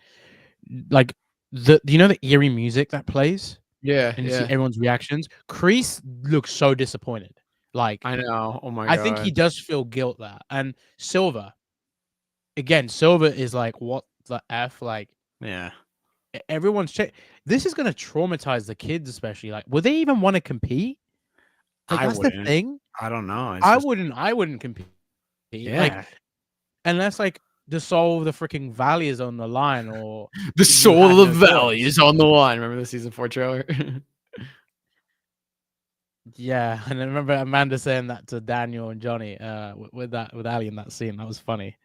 like, the eerie music that plays? Yeah. And you see everyone's reactions. Kreese looks so disappointed. Like, I know. Oh my God. I think he does feel guilt there. And Silver, again, Silver is like, what the F? Like, yeah. Everyone's this is going to traumatize the kids, especially. Like, would they even want to compete? Like, that's the thing. I don't know. I wouldn't compete. Yeah. Like, unless like the soul of the freaking valley is on the line, or the soul of the valley is on the line. Remember the season 4 trailer? Yeah, and I remember Amanda saying that to Daniel and Johnny with Ali in that scene. That was funny.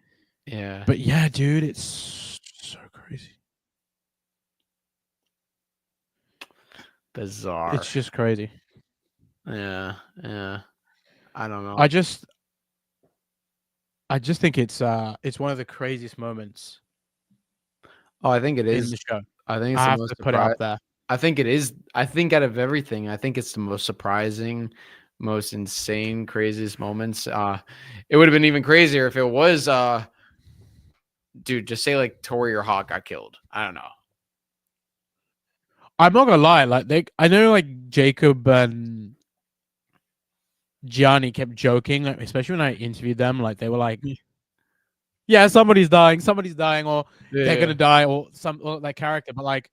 Yeah. But yeah, dude, it's so crazy. Bizarre. It's just crazy. Yeah. I don't know. I just think it's one of the craziest moments. Oh, I think it is in the show. I think it's I the have most to put it up there. I think it is. I think out of everything, I think it's the most surprising, most insane, craziest moments. It would have been even crazier if it was, dude, just say like Tori or Hawk got killed. I don't know. I'm not gonna lie, like I know like Jacob and Gianni kept joking, like, especially when I interviewed them, like they were like, yeah, somebody's dying, or they're gonna die, or some or that character. But like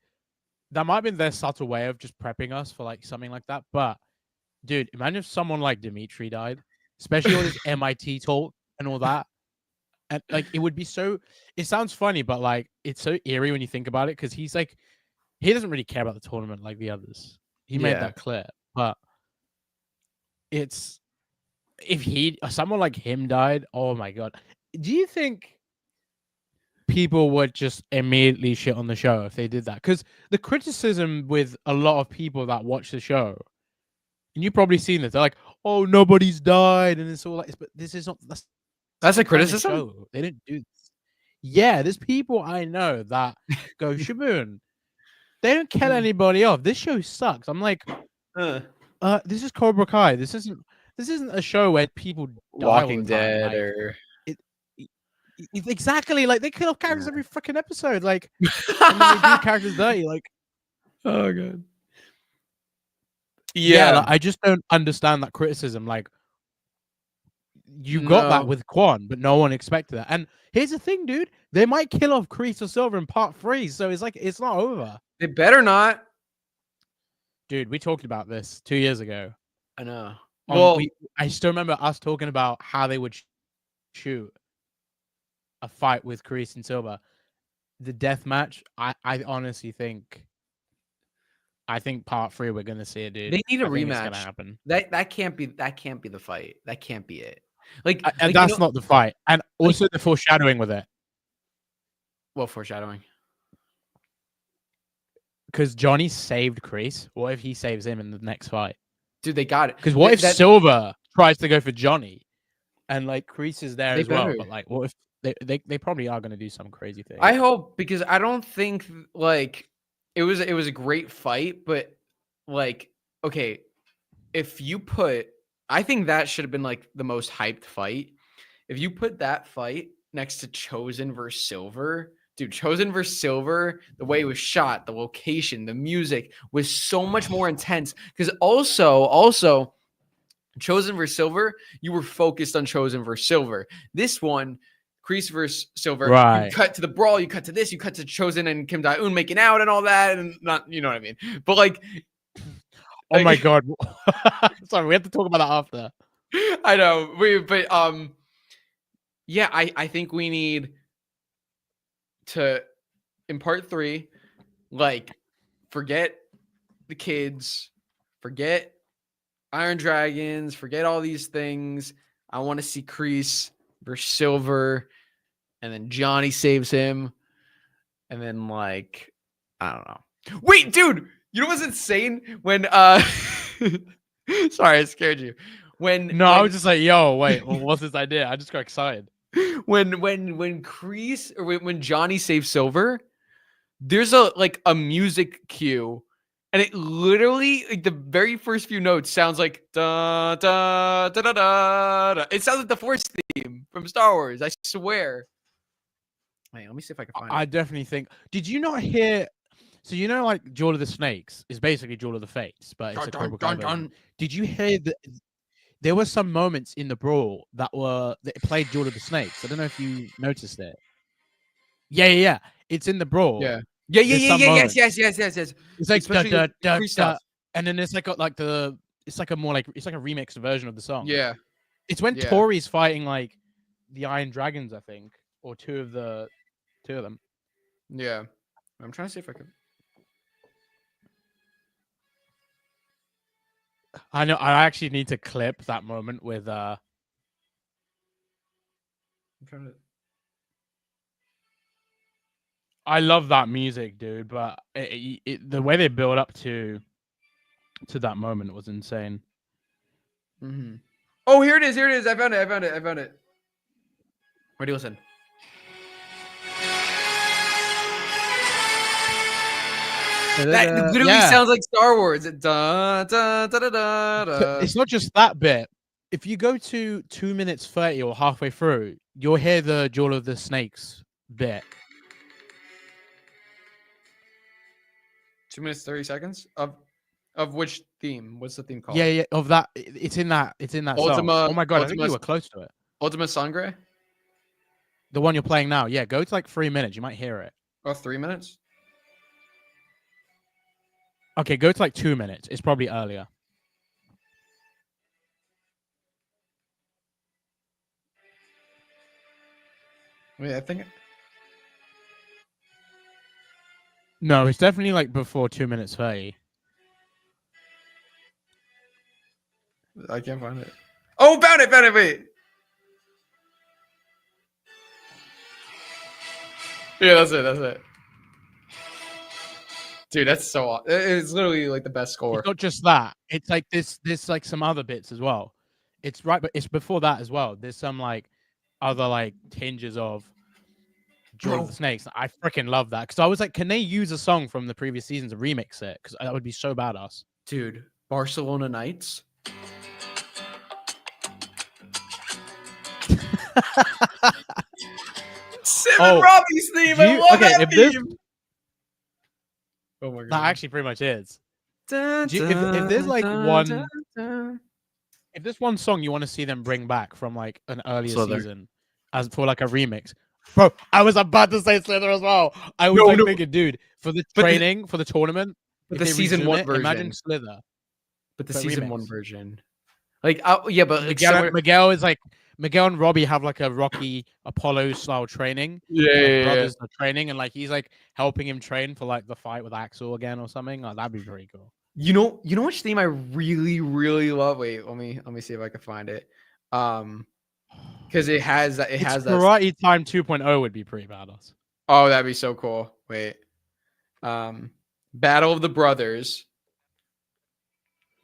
that might have been their subtle way of just prepping us for like something like that. But dude, imagine if someone like Dimitri died, especially all this MIT talk and all that. And like it would be so, it sounds funny, but like it's so eerie when you think about it, because he's like, he doesn't really care about the tournament like the others. He made that clear. But it's, if someone like him died, oh my god. Do you think people would just immediately shit on the show if they did that? Because the criticism with a lot of people that watch the show, and you've probably seen this, they're like, "Oh, nobody's died," and it's all like, but this is not. That's a criticism. They didn't do this. Yeah, there's people I know that go, Shaboon, they don't kill anybody off. This show sucks. I'm like, this is Cobra Kai. This isn't a show where people die Walking all the time. Dead Like, or exactly, like they kill off characters every freaking episode. Like, and then they do characters dirty. Like, oh god. Yeah, like, I just don't understand that criticism. Like, you got that with Quan, but no one expected that. And here's the thing, dude. They might kill off Kreese or Silver in part 3, so it's like it's not over. They better not. Dude, we talked about this 2 years ago. I know. Well, I still remember us talking about how they would shoot a fight with Kreese and Silver. The death match, I honestly think, part 3 we're gonna see it, dude. They need a rematch. It's gonna happen. That can't be the fight. That can't be it. Like, and that's not the fight. And also the foreshadowing with it. Well, foreshadowing. Because Johnny saved Kreese. What if he saves him in the next fight? Dude, they got it. Because what if Silver tries to go for Johnny, and like Kreese is there as well? But like, what if they probably are gonna do some crazy thing? I hope, because I don't think like it was a great fight, but like, okay, if you put, I think that should have been like the most hyped fight. If you put that fight next to Chosen versus Silver, dude, Chosen versus Silver, the way it was shot, the location, the music was so much more intense. Because also, Chosen versus Silver, you were focused on Chosen versus Silver. This one, Kreese versus Silver, right. You cut to the brawl, you cut to this, you cut to Chosen and Kim Dae-un making out and all that, and not, you know what I mean? But like, oh my god, sorry, we have to talk about that after. I know, yeah, I think we need to, in part 3, like, forget the kids, forget Iron Dragons, forget all these things. I want to see Kreese versus Silver, and then Johnny saves him, and then like, I don't know. Wait, dude, you know what's insane? When sorry, I scared you. I was just like, yo, wait, what's this idea? I just got excited. When Kreese, or when Johnny saves Silver, there's a music cue, and it literally, like, the very first few notes sounds like da da da da da da. It sounds like the Force theme from Star Wars. I swear. Wait, let me see if I can find it. I definitely think. Did you not hear? So you know, like Jewel of the Snakes is basically Jewel of the Fates, but it's a Cobra Kai version. Did you hear that? There were some moments in the brawl that played Jewel of the Snakes. I don't know if you noticed it. Yeah. It's in the brawl. Yeah. Yes. It's like da, da, da, and then it's like it's like a remixed version of the song. Yeah. It's when Tori's fighting like the Iron Dragons, I think, or two of them. Yeah. I'm trying to see if I can. I know. I actually need to clip that moment with. I'm trying to. I love that music, dude, but the way they build up to that moment was insane. Mm-hmm. Oh, here it is. I found it. Ready, listen. That literally sounds like Star Wars. Da, da, da, da, da, da. It's not just that bit. If you go to 2 minutes 30 or halfway through, you'll hear the Jewel of the Snakes bit. 2 minutes 30 seconds of which theme? What's the theme called? Yeah, of that. It's in that song. Ultima. Oh my god, I think Ultima, you were close to it. Ultima Sangre. The one you're playing now. Yeah, go to like 3 minutes. You might hear it. Oh, 3 minutes. Okay, go to like 2 minutes. It's probably earlier. Wait, I think. No, it's definitely like before 2 minutes 30. I can't find it. Oh, found it! Found it! Wait. Yeah, that's it. That's it. Dude, that's so awesome. It's literally like the best score. It's not just that. It's like this like some other bits as well. It's right, but it's before that as well. There's some like other like tinges of Jordan of the Snakes. I freaking love that because I was like, can they use a song from the previous season to remix it? Because that would be so badass. Dude, Barcelona Nights. Seven Robbie's theme. I love that theme. Oh my god. That actually pretty much is. If there's like one, if there's one song you want to see them bring back from like an earlier season as for like a remix, bro, I was about to say Slither as well. I was thinking, dude, for the training for the tournament, but the season 1 version. Imagine Slither. But the season 1 version, like yeah, but Miguel is like Miguel and Robbie have like a Rocky Apollo style training. Brothers are training, and like he's like helping him train for like the fight with Axel again or something. Oh, that'd be pretty cool. You know which theme I really, really love. Wait, let me see if I can find it. Because it has that. Karate Time 2.0 would be pretty badass. Oh, that'd be so cool. Wait, Battle of the Brothers.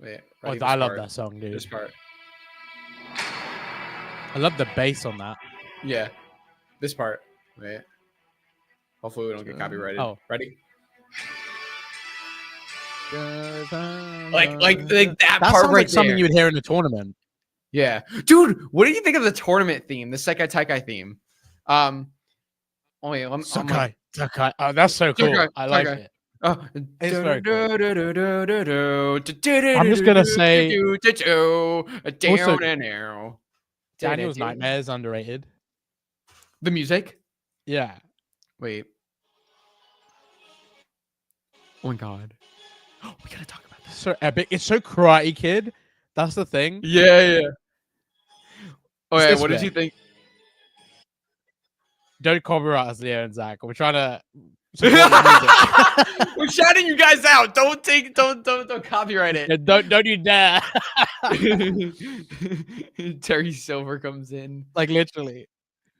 Wait, I love that song, dude. This part. I love the bass on that. Yeah, this part. Wait. Hopefully we don't get copyrighted. Oh, ready? Like that part right like something you would hear in a tournament. Yeah, dude. What do you think of the tournament theme, the Sekai Taikai theme? Oh wait, Sakai. Oh, that's so cool. Sakai. I like it. Oh, it's very cool. I'm just gonna say. Also, Daniel's Nightmare is underrated. The music? Yeah. Wait. Oh my god. We gotta talk about this. So epic. It's so Karate Kid. That's the thing. Yeah. Oh yeah, what did you think? Don't Cobra as Leo and Zach. We're trying to we're shouting you guys out. Don't copyright it. Yeah, don't you dare. Terry Silver comes in. Like literally.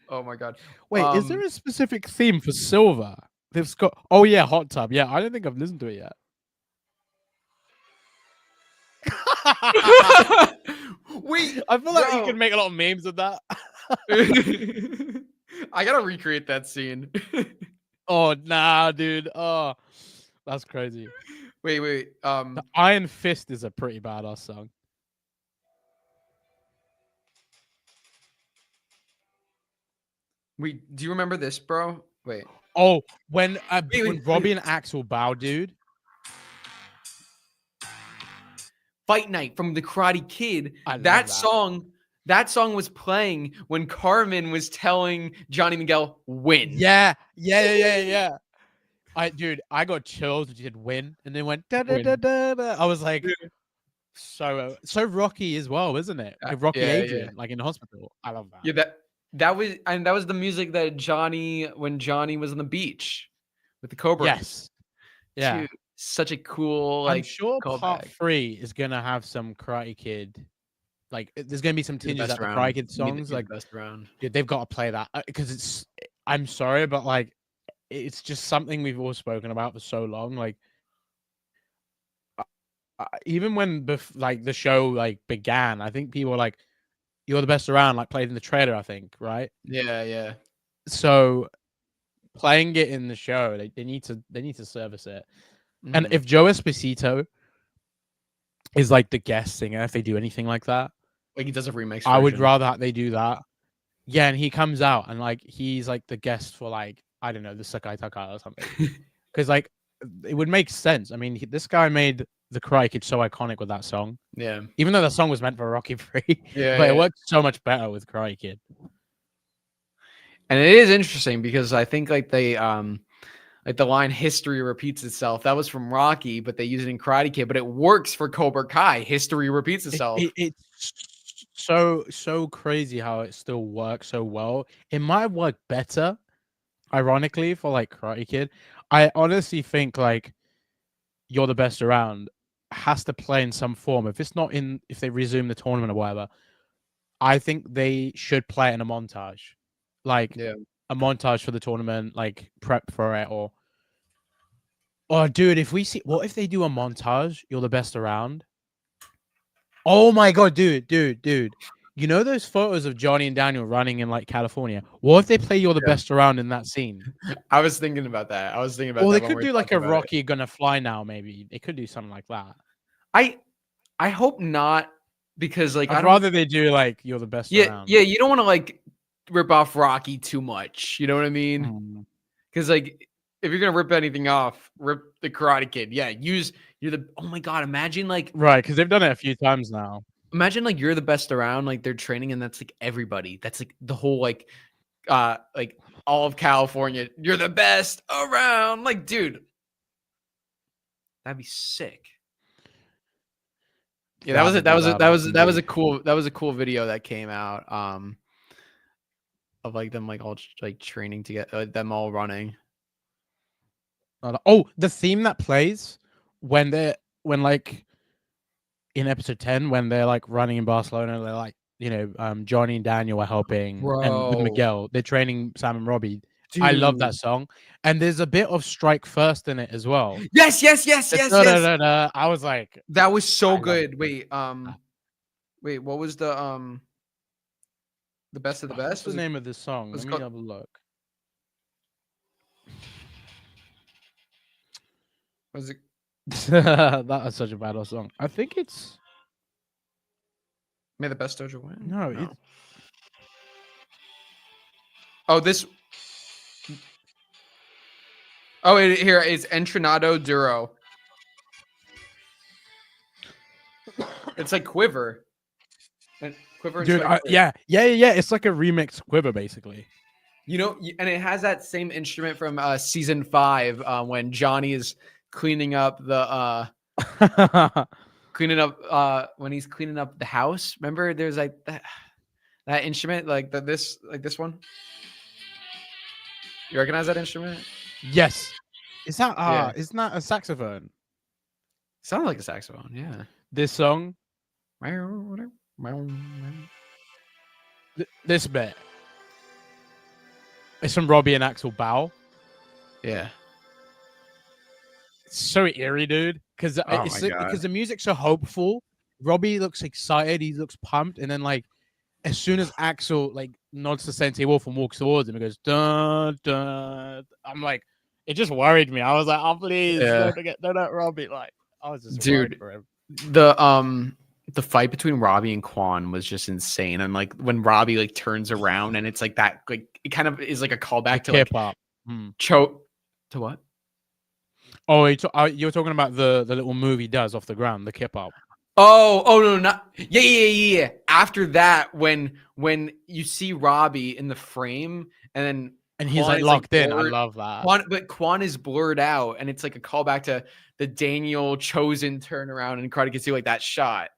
Oh my god. Wait, is there a specific theme for Silver? They've got Hot Tub. Yeah, I don't think I've listened to it yet. Wait, I feel like you could make a lot of memes of that. I gotta recreate that scene. Oh nah, dude. Oh, that's crazy. Wait. The Iron Fist is a pretty badass song. Wait, do you remember this, bro? Wait. Oh, when Robbie and Axel bow, dude. Fight Night from the Karate Kid. That song was playing when Carmen was telling Johnny Miguel win. Yeah. I got chills when she did win, and then went da da da da da. I was like, so Rocky as well, isn't it? Like Rocky Adrian, like in the hospital. I love that. Yeah, that was the music that when Johnny was on the beach with the Cobra. Yes. Yeah. Dude, such a cool. Like, I'm sure part 3 is gonna have some Karate Kid. Like, there's gonna be some tinges at the Karate Kid songs. Like, dude, they've got to play that because I'm sorry, but like, it's just something we've all spoken about for so long. Like, even when the show like began, I think people were like, "You're the best around." Like, played in the trailer, I think, right? Yeah. So, playing it in the show, they need to service it. Mm-hmm. And if Joe Esposito is like the guest singer, if they do anything like that, like he does a remix, I would rather that they do that. Yeah, and he comes out and like he's like the guest for like, I don't know, the Sakai Taka or something. Because like it would make sense. I mean, this guy made the Karate Kid so iconic with that song. Yeah. Even though the song was meant for Rocky 3, Yeah, but yeah. it worked so much better with Karate Kid. And it is interesting because I think like they like the line "history repeats itself" that was from Rocky, but they use it in Karate Kid, but it works for Cobra Kai. History repeats itself. It's so crazy how it still works so well. It might work better, ironically, for like Karate Kid. I honestly think like You're the Best Around has to play in some form. If it's not in, if they resume the tournament or whatever, I think they should play it in a montage, like Yeah. a montage for the tournament, like prep for it, or dude, if we see, what if they do a montage? You're the Best Around. Oh my god, dude. You know those photos of Johnny and Daniel running in like California? What if they play You're the Yeah. Best Around in that scene? I was thinking about that. Or when they we could were do like talking a about it. Rocky Gonna Fly Now, maybe. They could do something like that. I hope not, because like I'd rather they do like You're the Best Around. Yeah, you don't want to like rip off Rocky too much. You know what I mean? Mm. Because like if you're gonna rip anything off, rip the Karate Kid. Yeah, oh my god, imagine like Right, because they've done it a few times now. imagine like You're the Best Around, like they're training and that's like everybody. That's like the whole like all of California. You're the best around. Like, dude, that'd be sick. Yeah, that was a cool video that came out of like them like all like training to get them all running. Oh, the theme that plays when like in episode 10 when they're like running in Barcelona, they're like, Johnny and Daniel are helping, and with Bro. Miguel, they're training Sam and Robbie. Dude. I love that song, and there's a bit of Strike First in it as well. Yes. I was like, that was so good. Wait, what was the best of the best? What's the name of this song? Let me have a look. Was it? That is such a bad song. I think it's May the Best Dojo win. No. Oh, this. Oh, here is Entrenado Duro. It's like Quiver. And Quiver. Dude, yeah. It's like a remix Quiver, basically. You know, and it has that same instrument from season 5 when Johnny is cleaning up the when he's cleaning up the house. Remember, there's like that instrument, like this one. You recognize that instrument? Yes. Is that isn't that a saxophone? Sounds like a saxophone, yeah. This song. This bit. It's from Robbie and Axel Bow. Yeah. It's so eerie, dude. Because the music's so hopeful. Robbie looks excited. He looks pumped. And then, like, as soon as Axel, like, nods to Sensei Wolf and walks towards him, he goes, dun, dun. I'm like, it just worried me. I was like, oh, please, don't Robbie. Like, I was just worried for him. The fight between Robbie and Quan was just insane. And like when Robbie like turns around and it's like that, like it kind of is like a callback to hip-hop. Choke to what? Oh, you're talking about the little move he does off the ground, the kip up. Oh no, not yeah. After that, when you see Robbie in the frame and he's like locked in. I love that. But Quan is blurred out, and it's like a callback to the Daniel Chosen turnaround in Karate Kid 2, like that shot.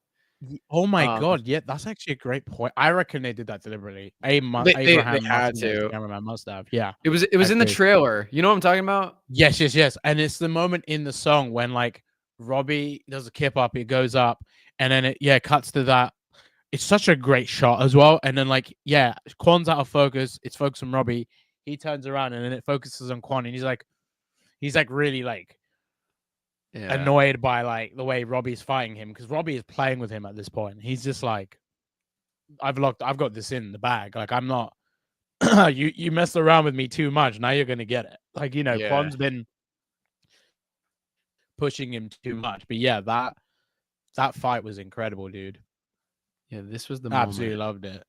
Oh my god, yeah, that's actually a great point. I reckon they did that deliberately. They had to. Cameraman must have. Yeah, it was in the trailer. You know what I'm talking about? Yes. And it's the moment in the song when like Robbie does a kip up, it goes up, and then it cuts to that. It's such a great shot as well. And then like Quan's out of focus. It's focused on Robbie. He turns around and then it focuses on Quan, and he's like really like. Yeah. Annoyed by like the way Robbie's fighting him, because Robbie is playing with him at this point. He's just like, I've got this in the bag. Like, I'm not you messed around with me too much. Now you're gonna get it. Like, Quan's been pushing him too much. But yeah, that fight was incredible, dude. Yeah, this was the absolutely moment. Loved it.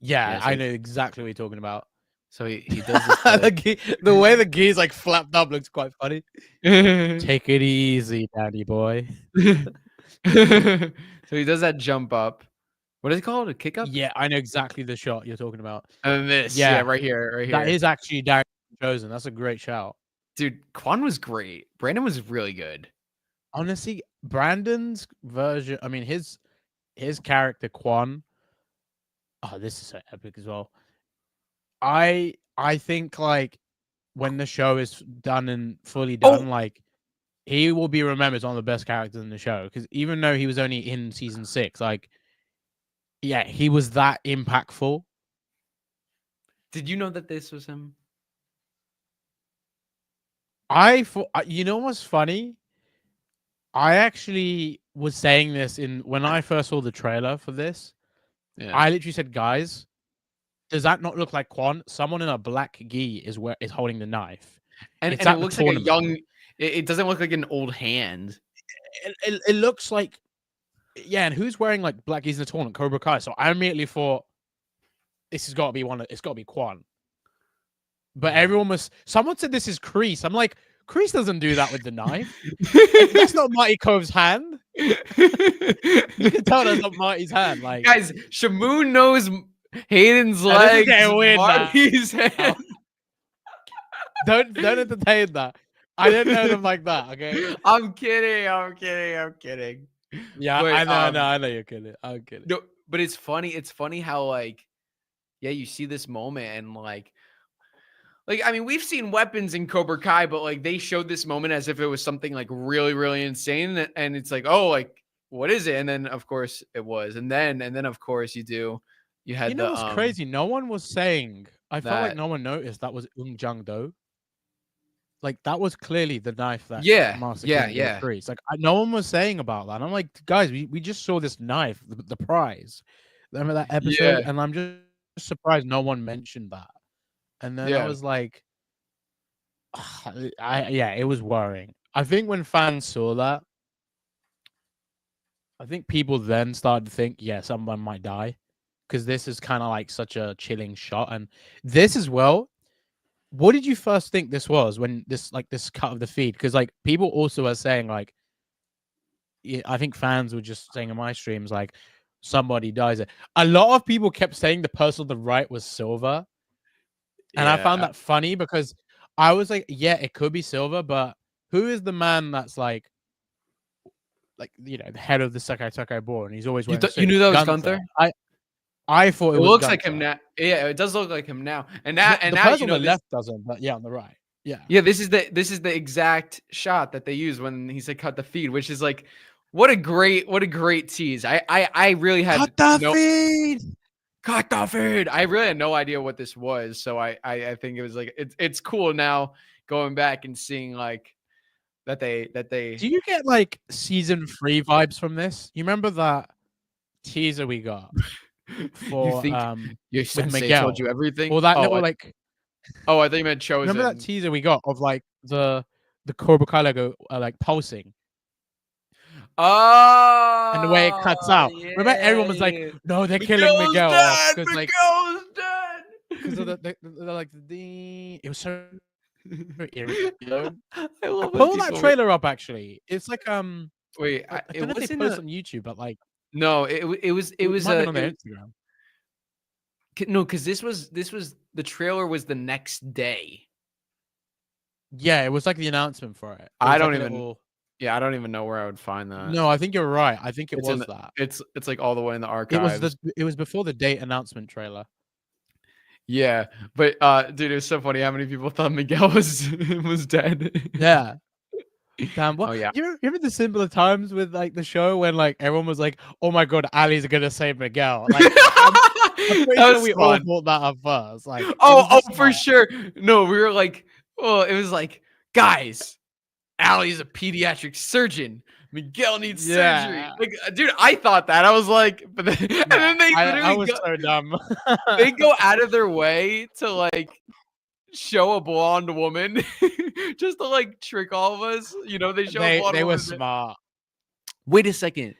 Yeah, I know exactly what you're talking about. So he does this. The way the gi's like flapped up looks quite funny. Take it easy, daddy boy. So he does that jump up. What is it called? A kick up? Yeah, I know exactly the shot you're talking about. And this, yeah, right here, right here. That is actually Darren Chosen. That's a great shout. Dude, Quan was great. Brandon was really good. Honestly, Brandon's version, I mean his character Quan. Oh, this is so epic as well. I think like when the show is done and fully done, like he will be remembered as one of the best characters in the show. Because even though he was only in season 6, like, yeah, he was that impactful. Did you know that this was him? I thought, you know what's funny? I actually was saying this when I first saw the trailer for this. Yeah. I literally said, guys, does that not look like Quan? Someone in a black gi is holding the knife. And it looks like a young. It doesn't look like an old hand. It looks like, yeah. And who's wearing like black gis in the tournament? Cobra Kai. So I immediately thought this has got to be it's got to be Quan. But someone said this is Kreese. I'm like, Kreese doesn't do that with the knife. That's not Mighty Cove's hand. You can tell that's not Mighty's hand. Like, guys, Shamoon knows Hayden's legs. Marty's hand. Don't entertain that. I didn't know them like that. Okay. I'm kidding. Yeah, but, I know you're kidding. I'm kidding. No, but it's funny. It's funny how like, yeah, you see this moment and like I mean, we've seen weapons in Cobra Kai, but like they showed this moment as if it was something like really, really insane, and it's like, oh, like what is it? And then of course it was, and then of course you had. You know what's crazy? No one was saying. I felt like no one noticed that was Jung Do. Like that was clearly the knife that Master King Kreese. Like no one was saying about that. And I'm like, guys, we just saw this knife, the prize. Remember that episode? Yeah. And I'm just surprised no one mentioned that. And then I was like, it was worrying. I think when fans saw that, I think people then started to think, yeah, someone might die, because this is kind of like such a chilling shot. And this as well. What did you first think this was when this cut of the feed? Because like people also are saying like, I think fans were just saying in my streams like somebody dies. A lot of people kept saying the person on the right was Silver, and I found that funny because I was like, yeah, it could be Silver, but who is the man that's like the head of the Sekai Sekai board, and he's always wearing you knew that was Gunther? I thought it looks Gunther. Like him now. Yeah, it does look like him now. And now, the person on the left doesn't, but yeah, on the right. Yeah. Yeah, this is the exact shot that they use when he said cut the feed, which is like, what a great tease. I really had cut the feed. Cut the feed. I really had no idea what this was, so I think it was like it's cool now going back and seeing like that they. Do you get like season 3 vibes from this? You remember that teaser we got? For you think your sensei told you everything? Or that little like. Oh, I think you meant Chosen. Remember that teaser we got of like the Cobra Kai logo like pulsing? Oh, and the way it cuts out. Yeah, remember, everyone was like, "No, they're killing Miguel off because like dead." Because of the like the. It was so. Irritating. I love pull that trailer up. Actually, it's like Wait, I don't know if they post on YouTube, but like. No, it was on their Instagram. No, because this was the trailer was the next day. Yeah, it was like the announcement for it. I don't even know where I would find that. No, I think you're right. I think it was that. It's like all the way in the archives. It was before the date announcement trailer. Yeah, but dude, it was so funny how many people thought Miguel was dead. Yeah. Damn, what? Oh, yeah. You remember the simpler times with like the show when like everyone was like, "Oh my god, Ali's gonna save Miguel." Like, I'm pretty sure we all thought that at first. Like, for sure. No, we were like, it was like, guys, Ali's a pediatric surgeon. Miguel needs surgery. Like, dude, I thought that. I was like, but then, and then they literally I was so dumb. They go out of their way to like show a blonde woman just to like trick all of us. You know, they show a blonde woman. They were smart. Wait a second.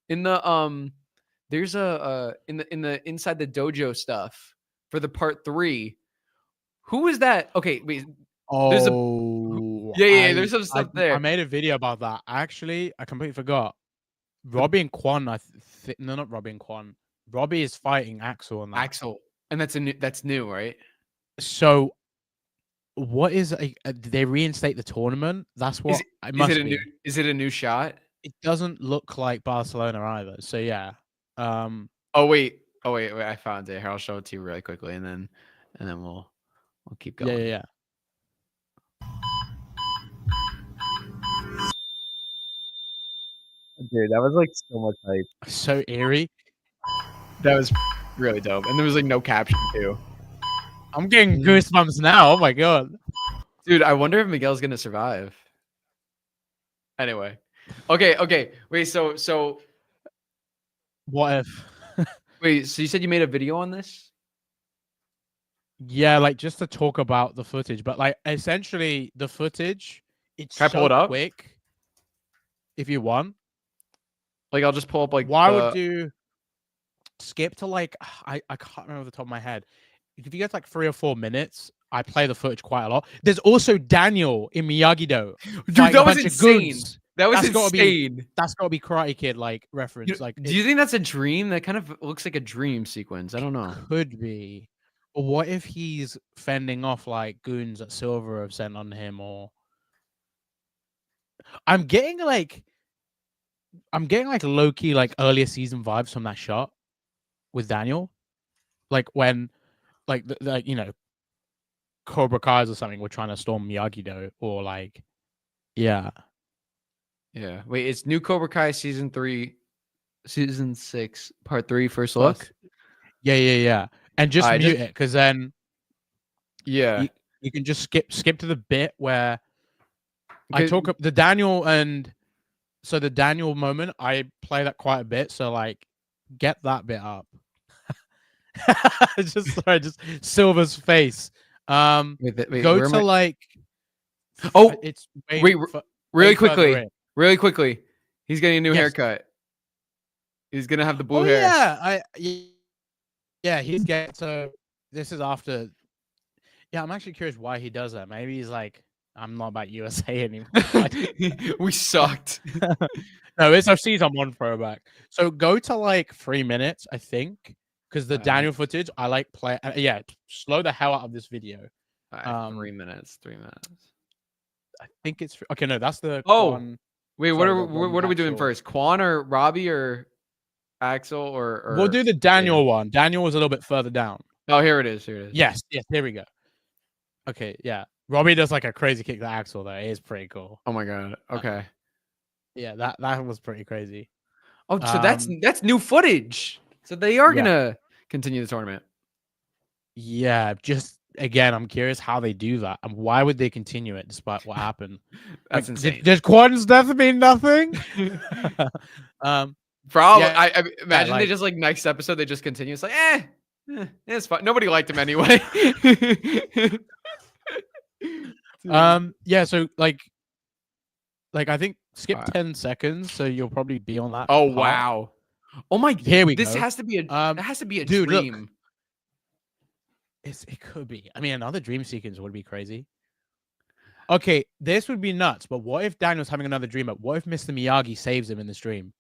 In the there's a in the inside the dojo stuff for the part 3. Who is that? Okay, wait. There's a yeah. There's some stuff I there. made a video about that. Actually, I completely forgot. Robbie and Quan, no, not Robbie and Quan. Robbie is fighting Axel on that. Axel, and that's new, right? So, what is did they reinstate the tournament? That's what it must be. Is it a new shot? It doesn't look like Barcelona either. So yeah. Oh wait. I found it. Here, I'll show it to you really quickly, and then we'll keep going. Yeah. Dude, that was like so much hype. So eerie. That was really dope, and there was like no caption too. I'm getting goosebumps now. Oh my god, dude! I wonder if Miguel's gonna survive. Anyway, okay. Wait, so what if? Wait, so you said you made a video on this? Yeah, like just to talk about the footage, but like essentially the footage, it's Can I pull it up? quick. If you want, like I'll just pull up like. Why would you skip to like I can't remember off the top of my head. If you get like 3 or 4 minutes, I play the footage quite a lot. There's also Daniel in Miyagi-Do. Dude, that was insane. That was insane. That's got to be Karate Kid like reference. Like, do you think that's a dream? That kind of looks like a dream sequence. I don't know. Could be. But what if he's fending off like goons that Silver have sent on him? Or I'm getting like low key like earlier season vibes from that shot with Daniel, like when like the Cobra Kai's or something were trying to storm Miyagi-Do, or like yeah. Wait, it's new Cobra Kai season 6 part 3 first look. Yeah. And just mute it, because then you can just skip to the bit where I talk up the Daniel the Daniel moment. I play that quite a bit, so like get that bit up. just Silver's face. Wait, go to like it's really quickly. He's getting a new haircut. He's gonna have the blue hair. Yeah, he's getting. So this is after. Yeah, I'm actually curious why he does that. Maybe he's like, I'm not about USA anymore. We sucked. No, it's our season 1 throwback. So go to like 3 minutes, I think, because the Daniel footage I like play. Yeah, slow the hell out of this video. 3 minutes. I think it's okay. No, that's the. Wait, what are we doing first? Quan or Robbie or Axel or we'll do the Daniel one. Daniel was a little bit further down. Oh, here it is. Yes, here we go. Okay, yeah. Robbie does like a crazy kick to Axel though. It is pretty cool. Oh my god. Okay. Yeah, that was pretty crazy. Oh, so that's new footage. So they are gonna continue the tournament. Yeah, just again, I'm curious how they do that, and why would they continue it despite what happened? That's insane. Does Quan's death mean nothing? Probably. I imagine they just like next episode they just continue. It's like it's fine. Nobody liked him anyway. Yeah. So like I think skip 10 seconds, so you'll probably be on that. Oh wow. Oh my. Here we go. This has to be a dude, dream. Look, it could be. I mean, another dream sequence would be crazy. Okay, this would be nuts. But what if Daniel's having another dream? But what if Mr. Miyagi saves him in this dream?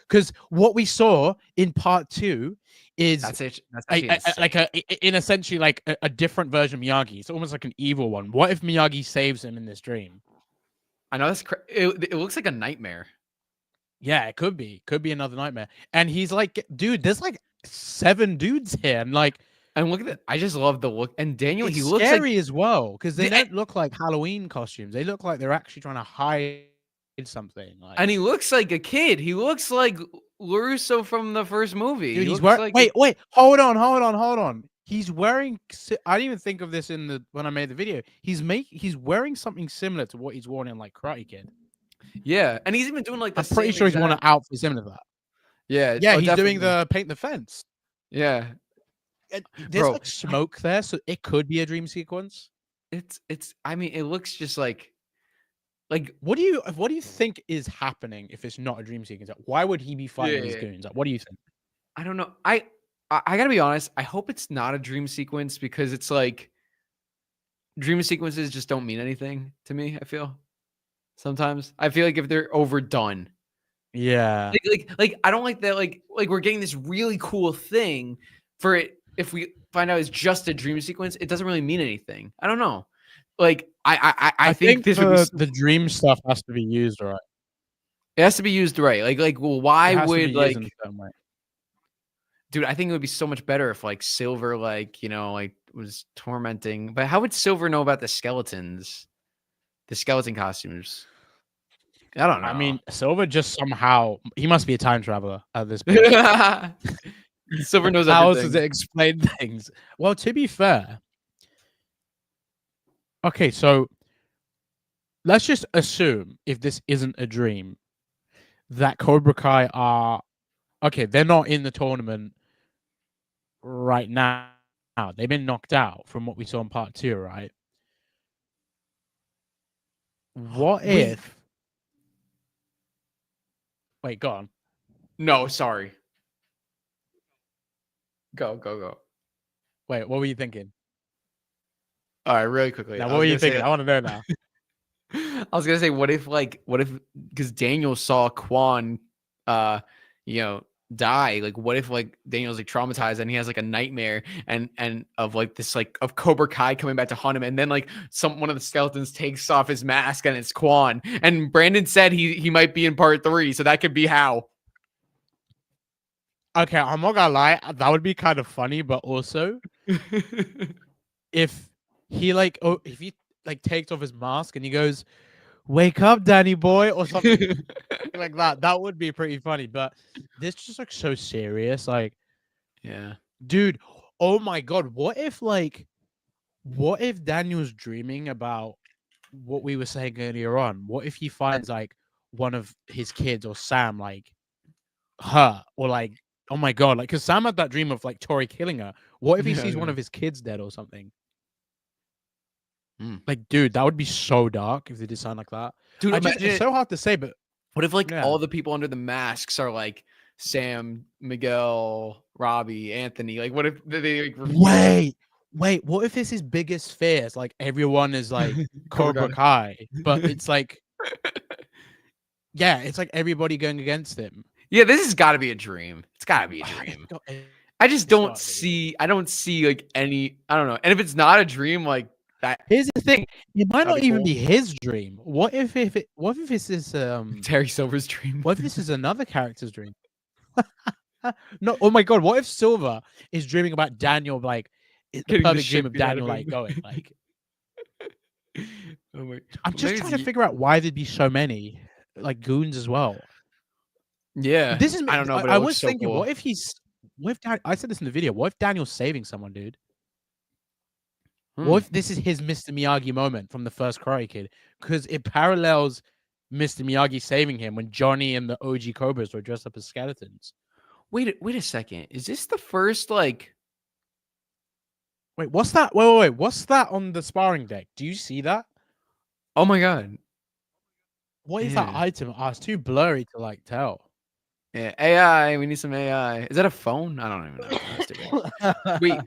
Because what we saw in part 2 is that's essentially like a different version of Miyagi. It's almost like an evil one. What if Miyagi saves him in this dream? I know it looks like a nightmare. Yeah, it could be another nightmare. And he's like, dude, there's like 7 dudes here, and like. And look at that. I just love the look. And Daniel, he looks scary as well, because they don't look like Halloween costumes. They look like they're actually trying to hide something. Like, and he looks like a kid. He looks like LaRusso from the first movie. Dude, he's wearing. Wait, hold on. He's wearing. I didn't even think of this when I made the video. He's wearing something similar to what he's worn in like Karate Kid. Yeah, and he's even doing like. I'm pretty sure he's worn an outfit similar to that. Yeah, yeah, he's doing the paint the fence. Yeah. There's like smoke there, so it could be a dream sequence. It's. I mean, it looks just like. What do you think is happening if it's not a dream sequence? Why would he be fighting these goons? What do you think? I don't know. I gotta be honest. I hope it's not a dream sequence, because it's like dream sequences just don't mean anything to me. I feel sometimes I feel like if they're overdone, Yeah. like I don't like that. Like we're getting this really cool thing for it. If we find out it's just a dream sequence, it doesn't really mean anything. I don't know. Like I think think this would be. the dream stuff has to be used right. It has to be used right. Well, why It has to be would used in a certain way. dude? I think it would be so much better if like Silver, like was tormenting. But how would Silver know about the skeletons, the skeleton costumes? I don't know. I mean, Silver just somehow he must be a time traveler at this point. Silver knows How everything. else does it explain things? Well, to be fair, okay, so let's just assume if this isn't a dream, that Cobra Kai are okay. They're not in the tournament right now. They've been knocked out from what we saw in part 2, right? What if? Wait, go on. No, sorry. Go. Wait, what were you thinking? All right, really quickly. Now, what were you thinking? I want to know now. I was gonna say, what if because Daniel saw Quan, die. Like, what if like Daniel's like traumatized and he has like a nightmare and of like this like of Cobra Kai coming back to haunt him, and then like one of the skeletons takes off his mask and it's Quan. And Brandon said he might be in part 3, so that could be how. Okay, I'm not gonna lie, that would be kind of funny, but also if he if he like takes off his mask and he goes, "Wake up, Danny boy," or something like that, that would be pretty funny. But this just looks so serious. Like, yeah, dude, oh my god, what if Daniel's dreaming about what we were saying earlier on? What if he finds like one of his kids or Sam like her, or like, oh my god, like, because Sam had that dream of like Tori killing her. What if he sees one of his kids dead or something? Like, dude, that would be so dark if they did something like that. Dude, it's so hard to say, but what if like all the people under the masks are like Sam, Miguel, Robbie, Anthony? Like, what if they like wait, what if this is biggest fears? Like, everyone is like Cobra Kai, but it's like, yeah, it's like everybody going against him. Yeah, this has got to be a dream. It's got to be a dream. I just don't see. I don't see like any. I don't know. And if it's not a dream, like that. Here's the thing: it might not even be his dream. What if this is Terry Silver's dream? What if this is another character's dream? No. Oh my god! What if Silver is dreaming about Daniel? Like, it's the perfect dream of Daniel, like going like. Oh my! I'm just trying to figure out why there'd be so many like goons as well. Yeah, this is. I don't know. But I was thinking, what if I said this in the video. What if Daniel's saving someone, dude? What if this is his Mr. Miyagi moment from the first Karate Kid? Because it parallels Mr. Miyagi saving him when Johnny and the OG Cobras were dressed up as skeletons. Wait a second. Is this the first like? Wait, what's that? Wait. What's that on the sparring deck? Do you see that? Oh my god! What is that item? Oh, it's too blurry to like tell. Yeah, AI. We need some AI. Is that a phone? I don't even know. Wait,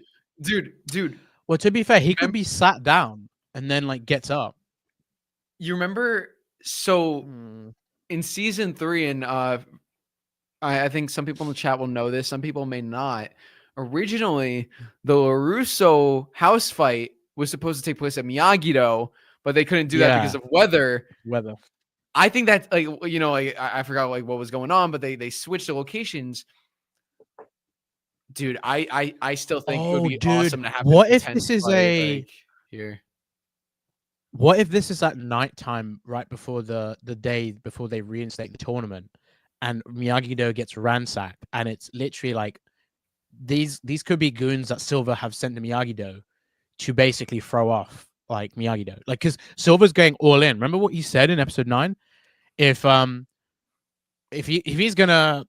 dude. Well, to be fair, he could be sat down and then like gets up. You remember? So in season 3, and I think some people in the chat will know this. Some people may not. Originally, the LaRusso house fight was supposed to take place at Miyagi-Do, but they couldn't do that because of weather. I think that I forgot like what was going on, but they switched the locations. Dude, I still think it would be awesome to have. What if this is here? What if this is at nighttime, right before the day before they reinstate the tournament, and Miyagi-Do gets ransacked, and it's literally like these could be goons that Silver have sent to Miyagi-Do to basically throw off like Miyagi-Do, like, because Silver's going all in. Remember what you said in episode 9? If he's gonna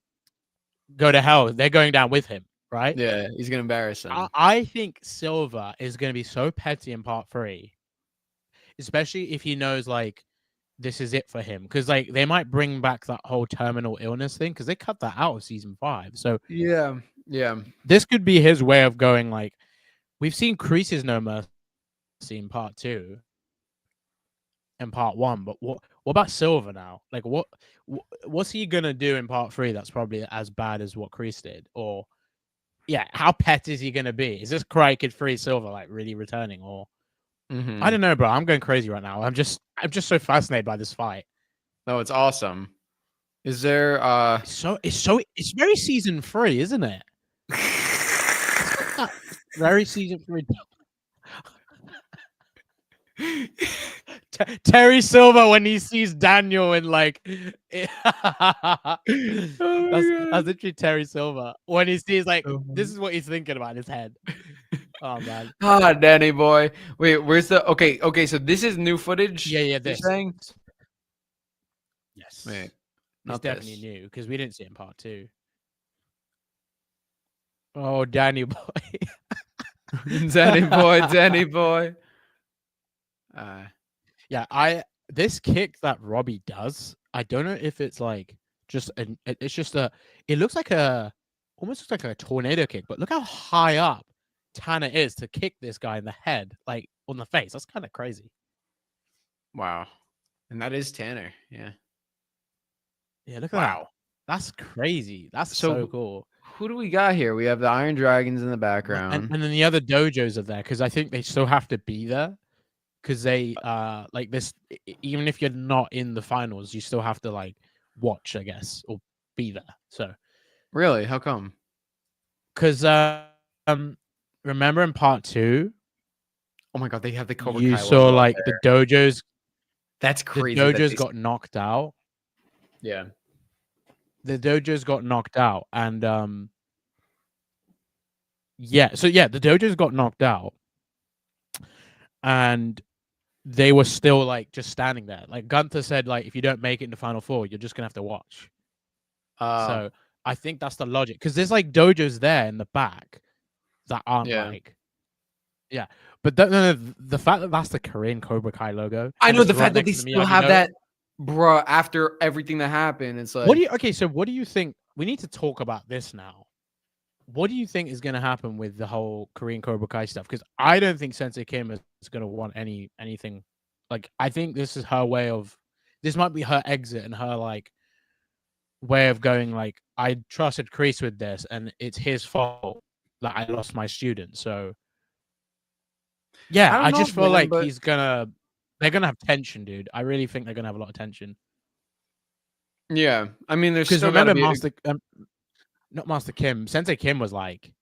go to hell, they're going down with him, right? Yeah, he's gonna embarrass him. I think Silver is gonna be so petty in part 3, especially if he knows like this is it for him, because like they might bring back that whole terminal illness thing, because they cut that out of season 5. So yeah, this could be his way of going like, we've seen Kreese's No Mercy. see in part 2 and part 1. But what about Silver now? Like, what's he gonna do in part 3 that's probably as bad as what Kreese did? Or how petty is he gonna be? Is this Karate Kid 3 Silver like really returning? Or I don't know, bro. I'm going crazy right now. I'm just so fascinated by this fight. No, it's awesome. Is there it's very season 3, isn't it? Very season 3. Terry Silver when he sees Daniel and like that's literally Terry Silver when he sees like this is what he's thinking about in his head. Oh man. Danny boy. Wait, where's the okay, so this is new footage? Yeah, this. Saying? Yes. Wait. It's definitely new because we didn't see it in part 2. Oh, Danny boy. Danny boy. This kick that Robbie does, I don't know if it's like just it looks like almost looks like a tornado kick, but look how high up Tanner is to kick this guy in the head, like on the face. That's kind of crazy. Wow. And that is Tanner. Yeah, look at that. That's crazy. That's so cool. Who do we got here? We have the Iron Dragons in the background. And then the other dojos are there because I think they still have to be there. Because they like this, even if you're not in the finals, you still have to like watch, I guess, or be there. So really, how come? Because remember in part 2? Oh my god, they have the Cobra. You saw like the dojos. That's crazy. The dojos got knocked out. Yeah, the dojos got knocked out, and the dojos got knocked out, and they were still like just standing there. Like Gunther said, like if you don't make it in the final 4, you're just gonna have to watch. So I think that's the logic because there's like dojos there in the back that aren't like, But the fact that that's the Korean Cobra Kai logo. I know the fact that they still have that, bruh. After everything that happened, it's like, So what do you think? We need to talk about this now. What do you think is going to happen with the whole Korean Cobra Kai stuff? Because I don't think Sensei Kim is going to want anything. Like, I think this is her way of. This might be her exit and her like way of going. Like, I trusted Kreese with this, and it's his fault that I lost my student. So, I just feel like they're gonna have tension, dude. I really think they're gonna have a lot of tension. Yeah, I mean, there's because remember not Master Kim. Sensei Kim was like,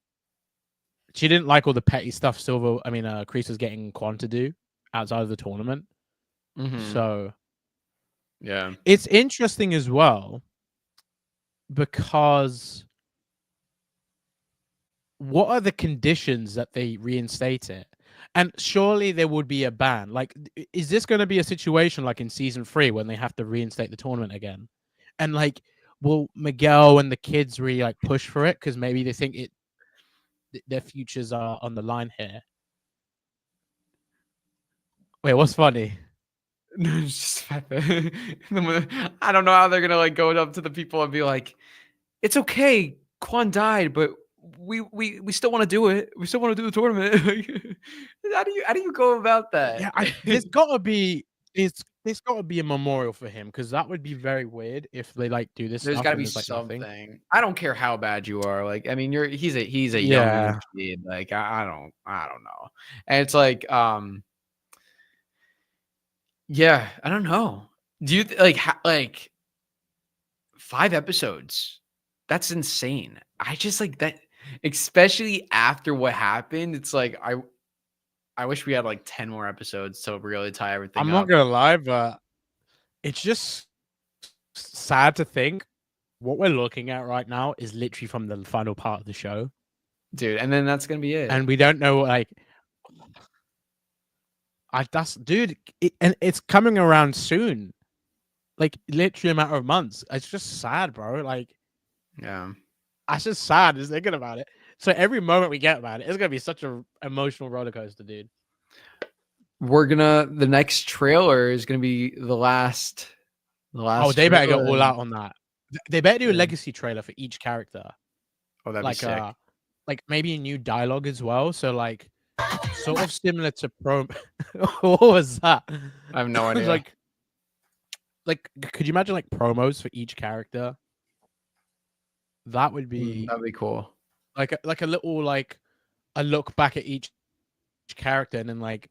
she didn't like all the petty stuff Kreese was getting Quan to do outside of the tournament. So, yeah, it's interesting as well because what are the conditions that they reinstate it? And surely there would be a ban. Like, is this going to be a situation like in season 3 when they have to reinstate the tournament again? And like, will Miguel and the kids really like push for it because maybe they think their futures are on the line here? Wait, what's funny? No, it's just I don't know how they're gonna like go up to the people and be like, "It's okay, Quan died, but we still want to do it. We still want to do the tournament." how do you go about that? Yeah, there's got to be a memorial for him because that would be very weird if they like do this. There's got to be something. I don't care how bad you are. Like, I mean, he's a young kid. Like, I don't know. And it's like, yeah, I don't know. Do you like 5 episodes? That's insane. I just like that, especially after what happened. It's like I wish we had like 10 more episodes to really tie everything up. I'm not gonna lie, but it's just sad to think what we're looking at right now is literally from the final part of the show, dude. And then that's gonna be it. And we don't know like. And it's coming around soon, like literally a matter of months. It's just sad, bro. Like, yeah, it's just sad just thinking about it. So every moment we get about it, it's gonna be such an emotional roller coaster, dude. The next trailer is gonna be the last. Oh, they better go all out on that. They better do a legacy trailer for each character. Oh, that'd be sick. Like maybe a new dialogue as well. So like, sort of similar to Pro. What was that? I have no idea. Like, could you imagine like promos for each character? That would be That'd be cool. like a little like a look back at each character, and then like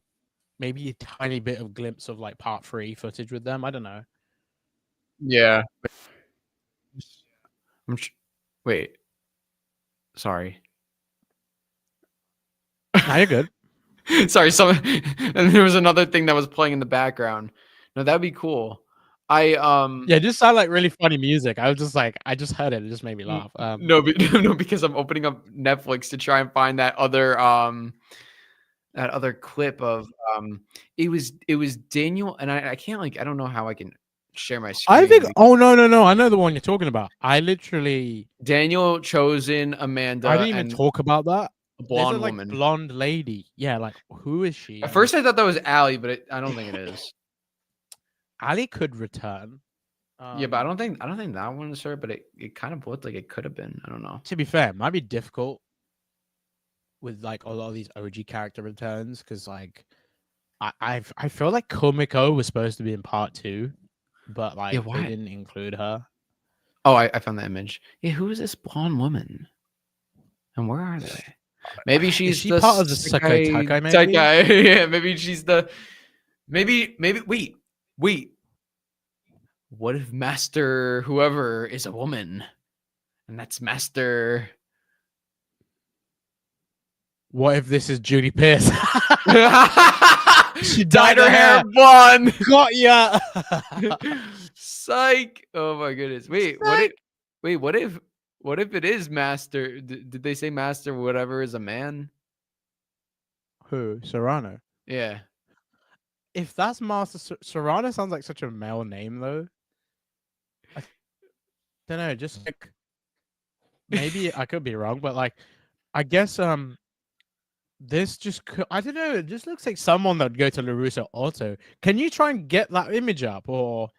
maybe a tiny bit of glimpse of like part 3 footage with them. I don't know. Yeah. Wait. Sorry. Now you're good. Sorry. And there was another thing that was playing in the background. No, that'd be cool. Yeah, it just sounded like really funny music. I was just like, I just heard it. It just made me laugh. No, because I'm opening up Netflix to try and find that other clip of it was Daniel, and I can't I don't know how I can share my screen. I think no, I know the one you're talking about. I literally Daniel chosen Amanda. I didn't even talk about that. A blonde like, woman, blonde lady. Yeah, like who is she? At first, I thought that was Allie, but I don't think it is. Ali could return. Yeah, but I don't think that one is her. But it kind of looked like it could have been. I don't know. To be fair, it might be difficult with like a lot of these OG character returns because like I feel like Kumiko was supposed to be in part 2, but like they didn't include her. Oh, I found the image. Yeah, who is this blonde woman? And where are they? Maybe she's part of the Sekai Taikai, maybe? Yeah, maybe she's the maybe wait. What if Master whoever is a woman? And that's Master. What if this is Judy Pierce? She dyed her hair blonde. Got ya. Psych. Oh my goodness. Wait, what if it is Master? Did they say Master whatever is a man? Who? Serrano. Yeah. If that's Master Serrano, sounds like such a male name though. I don't know. Just like maybe I could be wrong, but like I guess this just I don't know. It just looks like someone that'd go to LaRusso Auto. Can you try and get that image up, or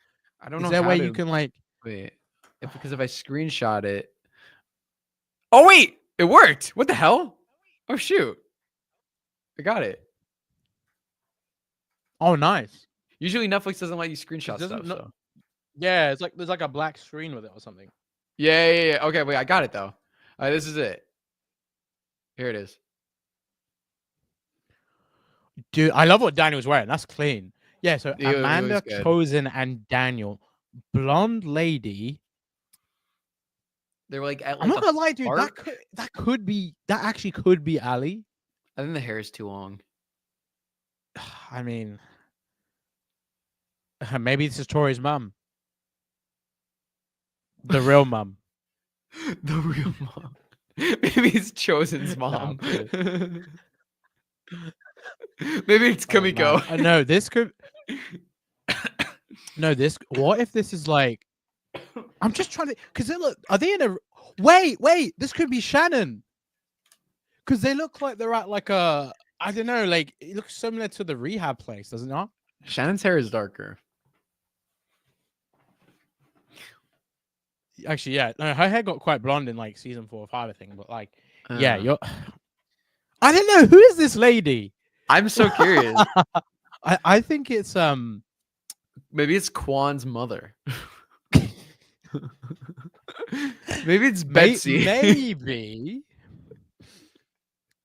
I don't know. Is there a way you can like wait? Because if I screenshot it. Oh wait, it worked. What the hell? Oh shoot, I got it. Oh, nice. Usually Netflix doesn't let you screenshot stuff. So. Yeah, it's like there's like a black screen with it or something. Yeah. Okay, wait, I got it though. All right, this is it. Here it is. Dude, I love what Daniel's wearing. That's clean. Yeah, so It Amanda, Chosen, and Daniel, blonde lady. They were like, at, like I'm not gonna lie, dude. That actually could be Ali. I think the hair is too long. I mean, maybe this is Tori's mom. The real mom. The real mom. Maybe it's Chosen's mom. Maybe it's Kumiko. No, this could. No, this. What if this is like? I'm just trying to. Because they look. Are they in a? Wait. This could be Shannon. Because they look like they're at like a. I don't know. Like it looks similar to the rehab place, does it not? Shannon's hair is darker. Actually, yeah. No, her hair got quite blonde in like season 4 or 5, I think. But like, yeah, you're. I don't know. Who is this lady? I'm so curious. I think it's maybe it's Kwan's mother. Maybe it's Betsy.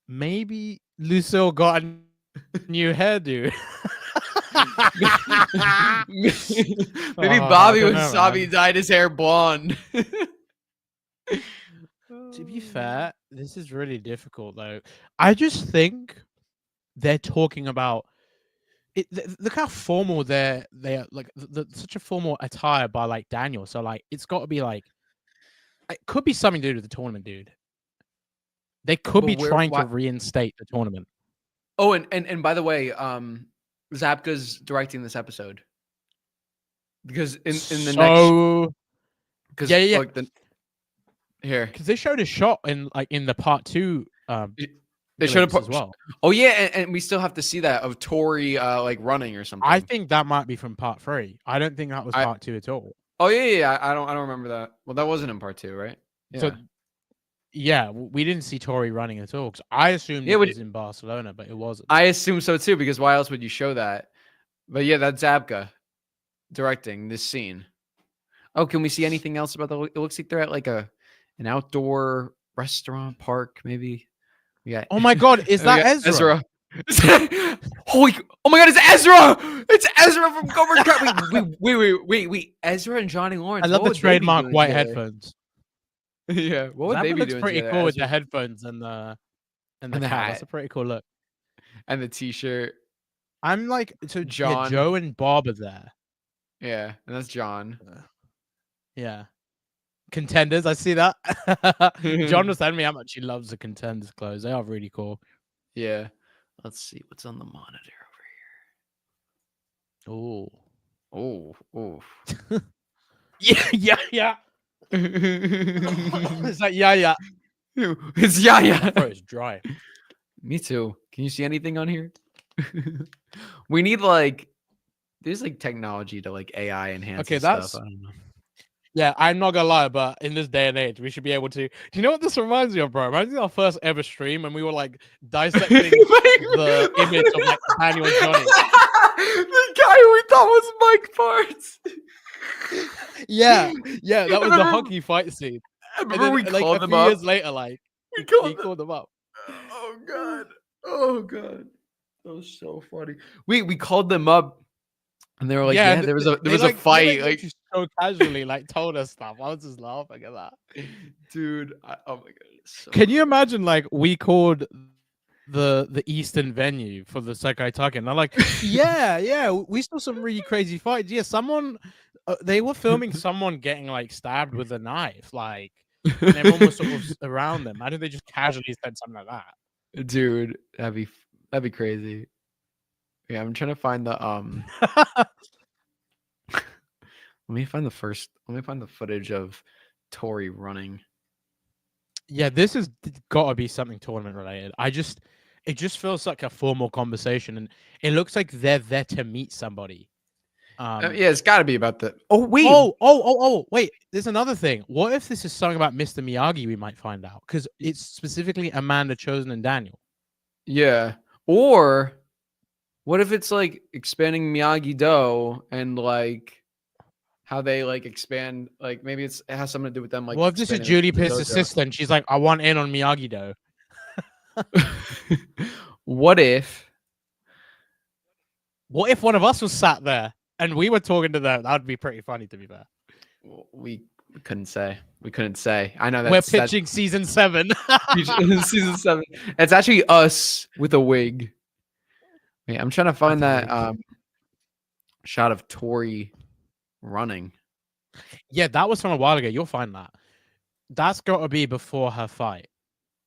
Maybe Lucille got a new hairdo. Maybe Bobby Wasabi dyed his hair blonde. To be fair, this is really difficult though. I just think they're talking about it. Look how formal they are. Like such a formal attire by like Daniel. So like it's got to be like it could be something to do with the tournament, dude. They could be trying to reinstate the tournament. Oh, and by the way, Zapka's directing this episode because in the next. Because yeah. Like here, because they showed a shot in the part 2. They showed a part as well. Oh yeah, and we still have to see that of Tori like running or something. I think that might be from part 3. I don't think that was part 2 at all. Oh yeah. I don't remember that. Well, that wasn't in part 2, right? Yeah. So Yeah, we didn't see Tori running at all. 'Cause I assumed Yeah, it was in Barcelona, but it wasn't. I assume so too, because why else would you show that? But yeah, that's Zabka directing this scene. Oh, can we see anything else about the? It looks like they're at like an outdoor restaurant park, maybe. We got. Oh my god, is we that got Ezra? Holy! Oh my god, it's Ezra! It's Ezra from Cobra Kai. Wait! Ezra and Johnny Lawrence. I love what the would they be trademark doing white together? headphones. Yeah, what would That they be looks doing pretty together? cool with the Ezra headphones and the and the cap. hat That's a pretty cool look. and the t-shirt. I'm like, so John. yeah, Joe and Bob are there. Yeah, and that's John. Yeah. Contenders, I see that. John was telling me how much he loves the Contenders clothes. They are really cool. Yeah. Let's see what's on the monitor Oh. over here. Oh. Yeah. It's like, yeah. It's yeah. Bro, it's dry. Me too. Can you see anything on here? We need like there's like technology to like AI enhance Okay, stuff. I don't know. Yeah, I'm not gonna lie, but in this day and age, we should be able to. Do you know what this reminds me of, bro? It reminds me of our first ever stream when we were like dissecting the image of like Daniel and Johnny. The guy who we thought was Mike Parts. Yeah, that was the hockey fight scene. I And remember then, we like, called a them few up. years later, like We he called them up. Oh god. That was so funny. We called them up and they were like, yeah, there was a fight. Like just so casually like told us stuff. I was just laughing at that. Dude, oh my god. So Can you imagine like we called the Eastern venue for the Sekai Taki and they're like, yeah, we saw some really crazy fights. Yeah, someone they were filming someone getting like stabbed with a knife, like and everyone was sort of around them. Why didn't they just casually said something like that? Dude, that'd be crazy. Yeah, I'm trying to find the let me find the footage of Tori running. Yeah, this has got to be something tournament related. It just feels like a formal conversation, and it looks like they're there to meet somebody. Yeah, it's got to be about the. Oh wait. Wait. There's another thing. What if this is something about Mr. Miyagi? We might find out because it's specifically Amanda, Chosen, and Daniel. Yeah. Or what if it's like expanding Miyagi-Do and like how they like expand, like maybe it has something to do with them. Like, what if this is Julie Pierce's assistant? She's like, I want in on Miyagi-Do. What if one of us was sat there and we were talking to them? That would be pretty funny, to be fair. We couldn't say. I know that we're pitching season 7. Season 7. It's actually us with a wig. Wait, I'm trying to find that shot of Tori running. Yeah, that was from a while ago. You'll find that. That's got to be before her fight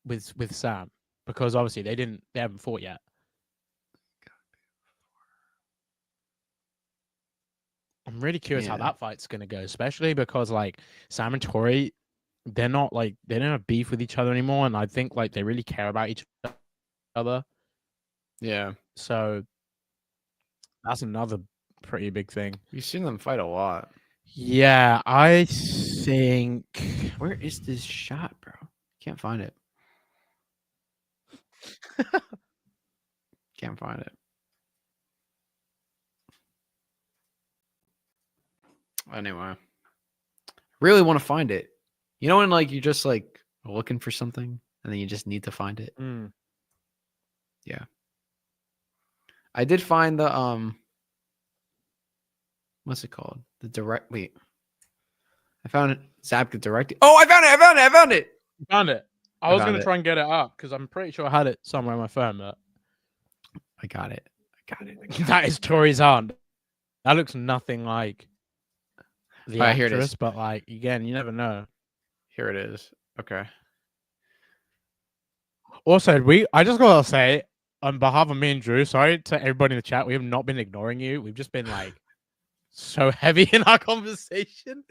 with Sam, because obviously they haven't fought yet. I'm really curious how that fight's gonna go, especially because like Sam and Tori, they don't have beef with each other anymore, and I think like they really care about each other. Yeah. So that's another pretty big thing. You've seen them fight a lot. Yeah, I think. Where is this shot, bro? Can't find it. Can't find it. Anyway, really want to find it. You know when like you just like looking for something and then you just need to find it. Yeah. I did find the what's it called? The direct. Wait. I found it. Zabka directed. Oh, I found it. You found it. I was gonna try and get it up because I'm pretty sure I had it somewhere on my phone, but I got it. That is Tori's aunt. That looks nothing like the actress, here it is. But like again, you never know. Here it is. Okay. Also, I just gotta say, on behalf of me and Drew, sorry to everybody in the chat, we have not been ignoring you. We've just been like so heavy in our conversation.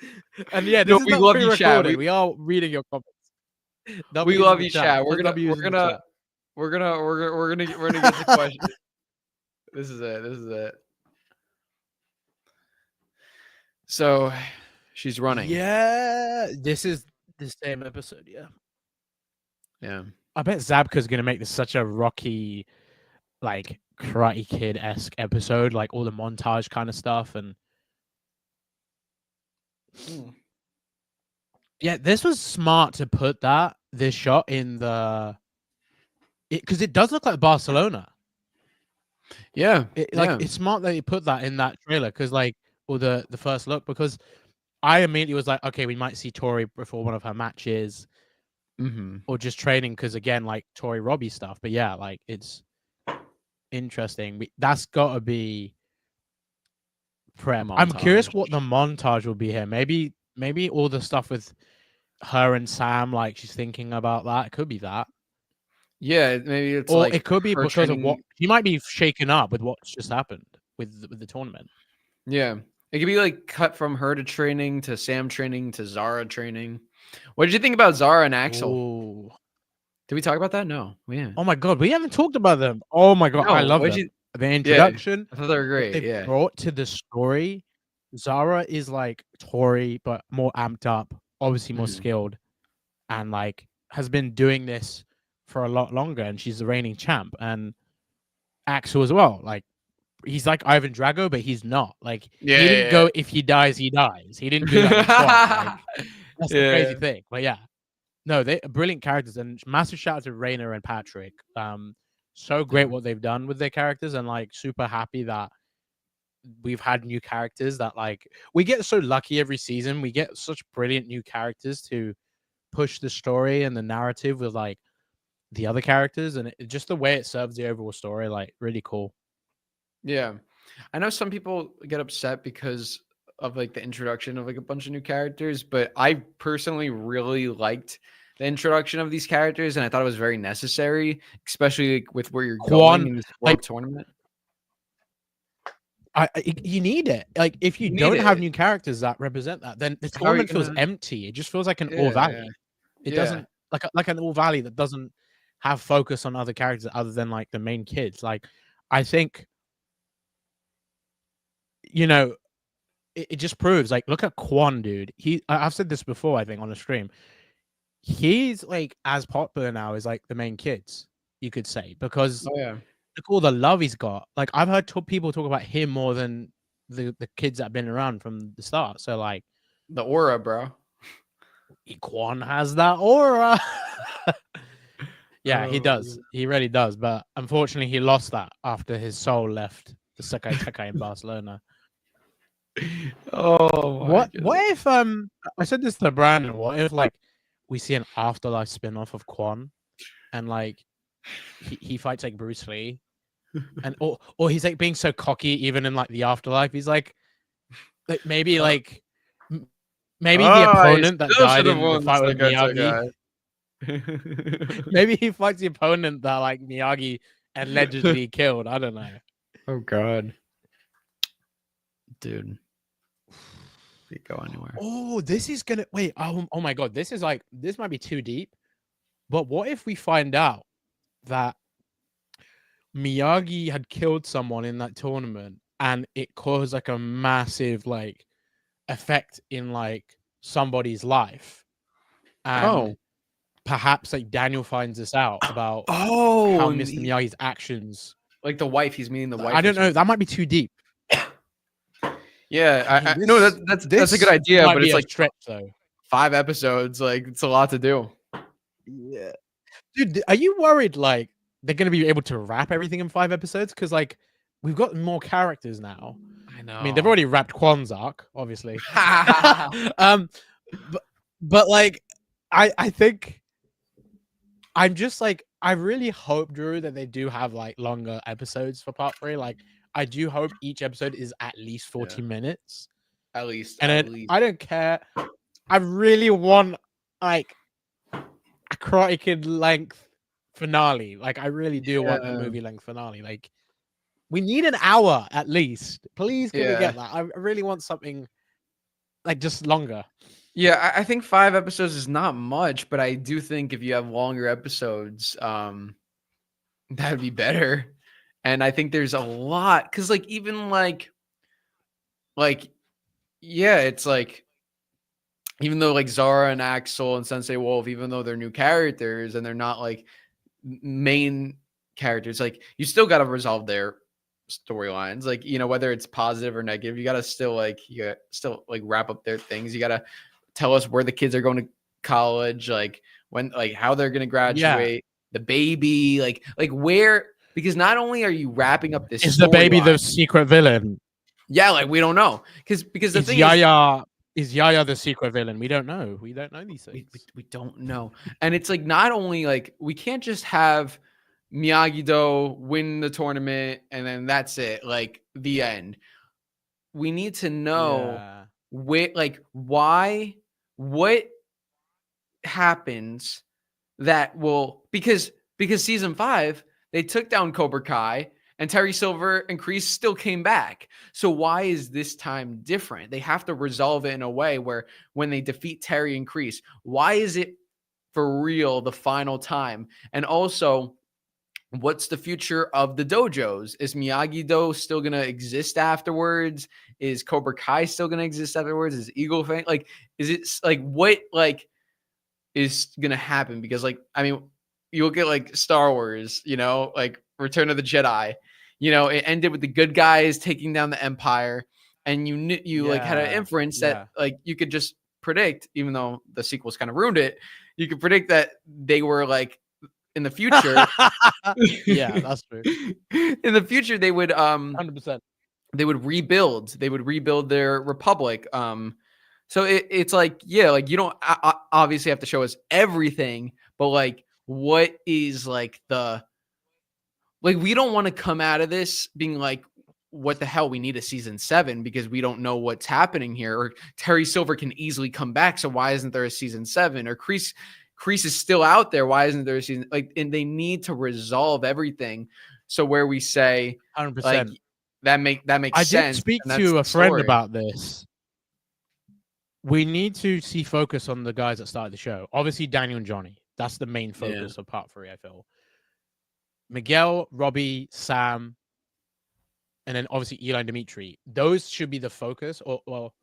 And yeah, this is we love you, chat. We are reading your comments. We love you, chat. We're gonna get the question. This is it. So she's running. Yeah, this is the same episode. Yeah. Yeah. I bet Zabka's gonna make this such a Rocky, like Karate Kid-esque episode, like all the montage kind of stuff, and yeah, this was smart to put this shot in because it does look like Barcelona. Yeah. It's smart that you put that in that trailer because or the first look, because I immediately was like, okay, we might see Tori before one of her matches, or just training because again, like Tori Robbie stuff. But yeah, like it's interesting. That's got to be prep. I'm curious what the montage will be here. Maybe all the stuff with her and Sam, like she's thinking about that. It could be that. Yeah, maybe it's or like it could be her because of what training. he might be shaken up with what's just happened with the tournament. Yeah, it could be like cut from her to training to Sam training to Zara training. What did you think about Zara and Axel? Ooh. Did we talk about that? No, we didn't. Oh my god, we haven't talked about them. Oh my god, I No, love what'd them. you? The Yeah, introduction, I thought they were what great. they've Yeah, brought to the story. Zara is like Tori, but more amped up, obviously more skilled, and like has been doing this for a lot longer, and she's the reigning champ. And Axel as well, like he's like Ivan Drago, but he's not. Like he didn't go if he dies, he dies. He didn't do that with Quan. Like that's the crazy thing. But yeah, no, they are brilliant characters, and massive shout out to Raina and Patrick. So great what they've done with their characters, and like super happy that we've had new characters that like we get so lucky every season. We get such brilliant new characters to push the story and the narrative with like the other characters, and just the way it serves the overall story, like really cool. Yeah, I know some people get upset because of like the introduction of like a bunch of new characters, but I personally really liked the introduction of these characters, and I thought it was very necessary, especially like, with where you're going in this world tournament. You need it. Like if you don't have new characters that represent that, then the tournament feels empty. It just feels like an All Valley. It doesn't like an All Valley that doesn't have focus on other characters other than like the main kids. Like I think, you know, it just proves like look at Quan, dude. I've said this before, I think, on a stream. He's like as popular now as like the main kids, you could say, because look all the love he's got. Like I've heard people talk about him more than the kids that have been around from the start. So like the aura, bro. Quan has that aura. Yeah, he does. He really does. But unfortunately, he lost that after his soul left the Sekai Tekai in Barcelona. What if I said this to Brandon, what if like we see an Afterlife spin-off of Quan and like he fights like Bruce Lee, and or he's like being so cocky even in like the Afterlife, he's like maybe like maybe the opponent that died in the fight with Miyagi. Maybe he fights the opponent that like Miyagi allegedly killed. I don't know. Oh god, dude. Go anywhere. Oh, this is gonna wait. Oh my god, this might be too deep. But what if we find out that Miyagi had killed someone in that tournament and it caused like a massive like effect in like somebody's life, and perhaps like Daniel finds this out about how Mr. Miyagi's actions, like the wife, he's meeting the wife. I don't know. That might be too deep. Yeah, no, that's a good idea, but it's like stretch though. 5 episodes, like it's a lot to do. Yeah, dude, are you worried like they're gonna be able to wrap everything in 5 episodes? Because like we've got more characters now. I know. I mean, they've already wrapped Quan's arc, obviously. But like, I think I'm just like I really hope, Drew, that they do have like longer episodes for part 3. Like, I do hope each episode is at least 40 minutes. At least. I don't care. I really want like a Karate Kid length finale. Like, I really do want a movie length finale. Like, we need an hour at least. Please, can we get that? I really want something like just longer. Yeah, I think 5 episodes is not much, but I do think if you have longer episodes, that would be better. And I think there's a lot, because like even like yeah, it's like even though like Zara and Axel and Sensei Wolf, even though they're new characters and they're not like main characters, like you still got to resolve their storylines. Like, you know, whether it's positive or negative, you got to still like, wrap up their things. You got to tell us where the kids are going to college, like when, like how they're going to graduate, the baby, like where, because not only are you wrapping up this Is the baby the storyline- secret villain? Yeah, like we don't know. Because the Is thing is Yaya the secret villain? We don't know. We don't know these things. we don't know. And it's like, not only like, we can't just have Miyagi-Do win the tournament and then that's it, like the end. We need to know why, what happens that will, because season 5, they took down Cobra Kai and Terry Silver and Kreese still came back. So why is this time different? They have to resolve it in a way where when they defeat Terry and Kreese, why is it for real the final time? And also, what's the future of the dojos? Is Miyagi-Do still going to exist afterwards? Is Cobra Kai still going to exist afterwards? Is Eagle Fang, like, is it like, what, like, is going to happen? Because, like, I mean, you look at like Star Wars, you know, like Return of the Jedi, you know, it ended with the good guys taking down the Empire. And you like had an inference that like you could just predict, even though the sequels kind of ruined it, you could predict that they were like, in the future. Yeah, that's true. In the future, they would 100%. They would rebuild their republic. So it's like, yeah, like you don't obviously have to show us everything, but like, what is like we don't want to come out of this being like, what the hell, we need a season 7 because we don't know what's happening here. Or Terry Silver can easily come back, so why isn't there a season 7? Or Kreese is still out there, why isn't there a season? Like, and they need to resolve everything. So where we say 100%. like that makes I sense. did speak to a friend about this. We need to see focus on the guys that started the show. Obviously, Daniel and Johnny. That's the main focus of part 3, I feel. Miguel, Robbie, Sam, and then obviously Eli and Dimitri. Those should be the focus. Or, well,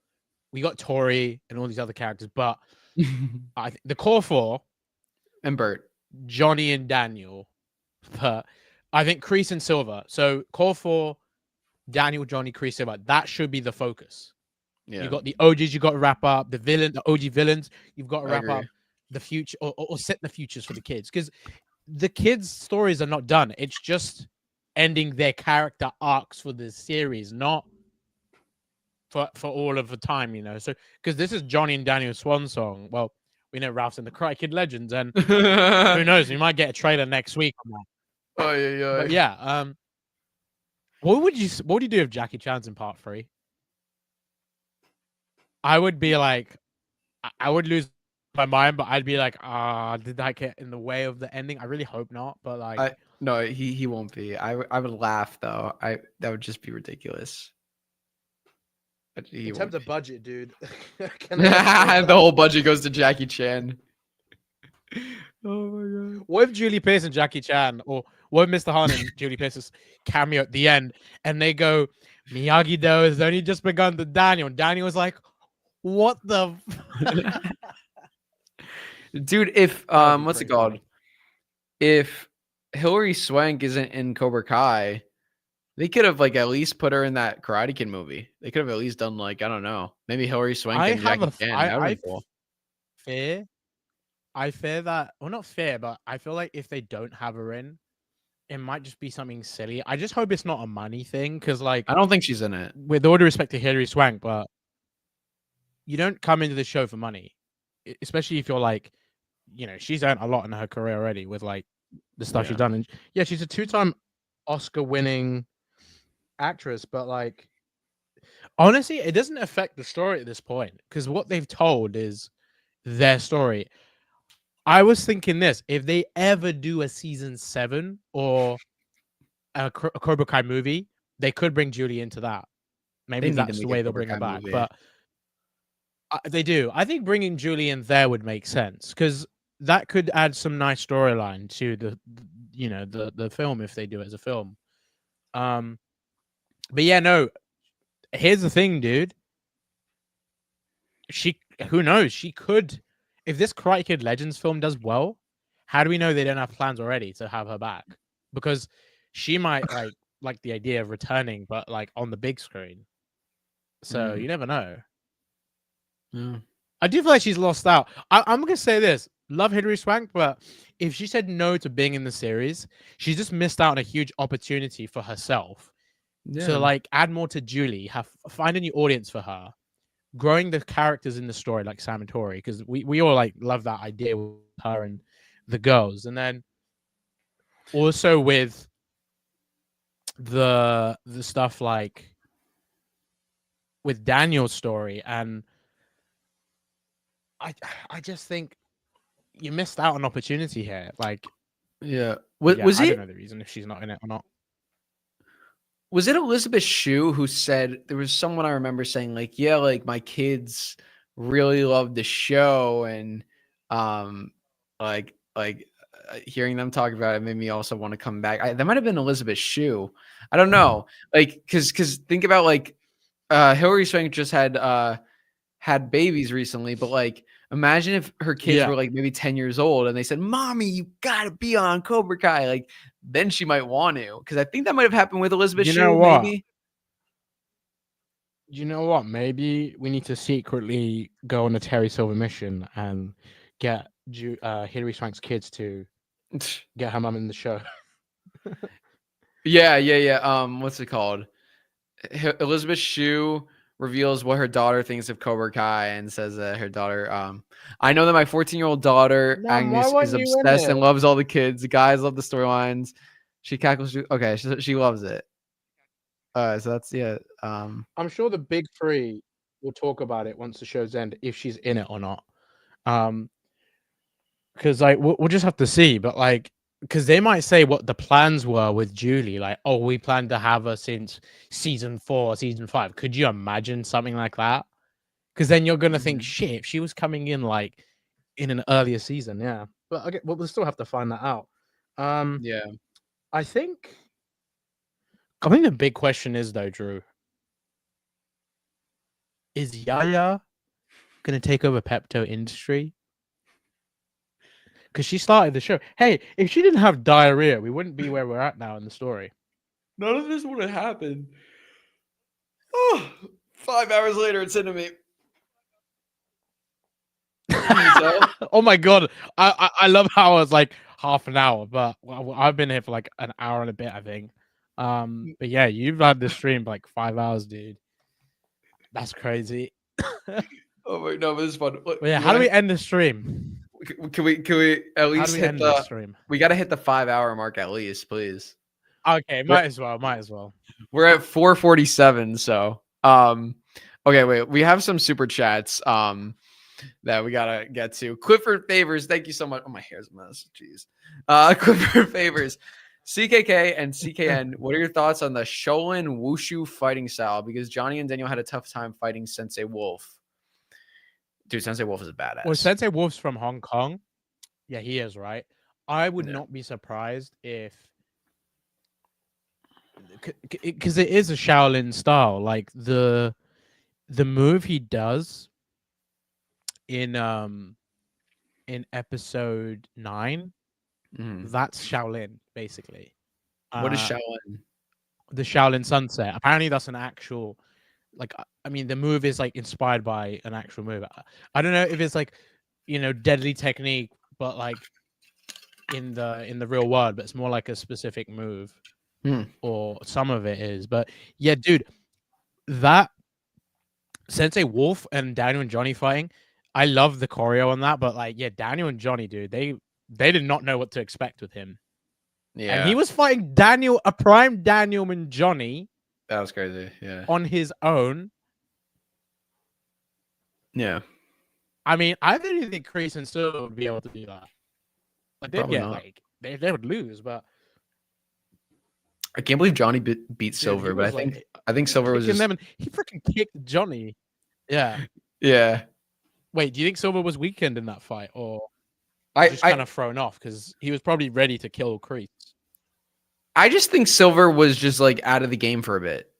we got Tori and all these other characters, but I think the core 4 and Bert, Johnny and Daniel, but I think Kreese and Silver. So core 4, Daniel, Johnny, Kreese, Silver. That should be the focus. You got the OGs, you got to wrap up the OG villains. You've got to wrap up the future or set the futures for the kids, because the kids' stories are not done. It's just ending their character arcs for the series, not for all of the time, you know. So because this is Johnny and Daniel's swan song. Well, we know Ralph's in the Karate Kid Legends, and who knows, we might get a trailer next week on that. Oh yeah. But yeah, what would you do if Jackie Chan's in part 3? I would be like, I would lose my mind, but I'd be like, did that get in the way of the ending? I really hope not, but like, no, he won't be. I would laugh though. That would just be ridiculous. In terms of budget, dude, the whole budget goes to Jackie Chan. Oh my god! What if Julie Pierce and Jackie Chan, or what if Mr. Han and Julie Pierce's cameo at the end, and they go, Miyagi-Do has only just begun to Daniel, and Daniel was like, what the dude, if what's it called? If Hilary Swank isn't in Cobra Kai, they could have like at least put her in that Karate Kid movie. They could have at least done like, I don't know, maybe Hilary Swank and Jackie Chan. That would be cool. I fear that, well, not fear, but I feel like if they don't have her in, it might just be something silly. I just hope it's not a money thing, because like, I don't think she's in it. With all due respect to Hilary Swank, but you don't come into the show for money, especially if you're like, you know, she's earned a lot in her career already with like the stuff she's done. And yeah, she's a 2-time Oscar-winning actress, but like, honestly, it doesn't affect the story at this point, because what they've told is their story. I was thinking this, if they ever do a season 7 or a Cobra Kai movie, they could bring Julie into that. Maybe that's the way they'll bring her back. But they do. I think bringing Julie in there would make sense, because that could add some nice storyline to the film if they do it as a film. But yeah, no. Here's the thing, dude. who knows? She could. If this Karate Kid Legends film does well, how do we know they don't have plans already to have her back? Because she might like the idea of returning, but like on the big screen. So you never know. Yeah. I do feel like she's lost out. I'm gonna say this: love Hilary Swank, but if she said no to being in the series, she's just missed out on a huge opportunity for herself to like add more to Julie, find a new audience for her, growing the characters in the story like Sam and Tori, because we all like love that idea with her and the girls, and then also with the stuff like with Daniel's story. And I just think you missed out on opportunity here. Like, yeah. I Was don't it know the reason if she's not in it or not. was it Elizabeth Shue who said, there was someone I remember saying like, yeah, like my kids really loved the show, and hearing them talk about it made me also want to come back. That might have been Elizabeth Shue. I don't know. Like, cause think about like Hilary Swank just had babies recently, but like imagine if her kids were like maybe 10 years old and they said, "Mommy, you gotta be on Cobra Kai." Like, then she might want to, because I think that might have happened with Elizabeth You know Shue, what? maybe. You know what? Maybe we need to secretly go on a Terry Silver mission and get Hilary Swank's kids to get her mum in the show. Yeah. What's it called? Elizabeth Shue reveals what her daughter thinks of Cobra Kai and says that her daughter, I know that my 14-year-old daughter, Mom, why Agnes, weren't is you in obsessed and it? loves all the kids. The guys love the storylines. She cackles. Okay, she loves it. So that's, yeah. I'm sure the big three will talk about it once the show's end, if she's in it or not. Because like we'll just have to see, but like, because they might say what the plans were with Julie, like, oh, we plan to have her since season 4, season 5. Could you imagine something like that? Because then you're gonna think, shit, if she was coming in like in an earlier season, yeah. But okay, well, we'll still have to find that out. Yeah. I think the big question is though, Drew, is Yaya gonna take over Pepto Industry? Because she started the show. Hey, if she didn't have diarrhea, we wouldn't be where we're at now in the story. None of this would have happened. Oh, 5 hours later, it's into me. Oh my god, I love how it's like half an hour, but I've been here for like an hour and a bit, I think. But yeah, you've had this stream for like 5 hours, dude. That's crazy. Oh my, no, but this is fun. But yeah, how do we end the stream? Can we at least hit the the stream? We got to hit the 5 hour mark at least, please. Okay, might as well. We're at 4:47, so okay, wait, we have some super chats that we gotta get to. Clifford Favors, thank you so much. Oh, my hair's a mess. Jeez. Clifford Favors, CKK and CKN, what are your thoughts on the Shaolin Wushu fighting style? Because Johnny and Daniel had a tough time fighting Sensei Wolf. Dude, Sensei Wolf is a badass. Well, Sensei Wolf's from Hong Kong. Yeah, he is, right? I would not be surprised if, because it is a Shaolin style. Like the move he does in episode 9, that's Shaolin basically. What is Shaolin? The Shaolin Sunset. Apparently, that's an actual. Like, I mean, the move is like inspired by an actual move. I don't know if it's like, deadly technique, but like in the real world, but it's more like a specific move, or some of it is. But yeah, dude, that Sensei Wolf and Daniel and Johnny fighting, I love the choreo on that. But like, yeah, Daniel and Johnny, dude, they did not know what to expect with him. Yeah, and he was fighting a prime Daniel and Johnny. That was crazy. Yeah. On his own. Yeah. I mean, I didn't think Kreese and Silver would be able to do that. Like, they would lose, but I can't believe Johnny beat Silver, but I think Silver was just... them, and he freaking kicked Johnny. Yeah. Yeah. Wait, do you think Silver was weakened in that fight, or just kind of thrown off because he was probably ready to kill Kreese? I just think Silver was just like out of the game for a bit.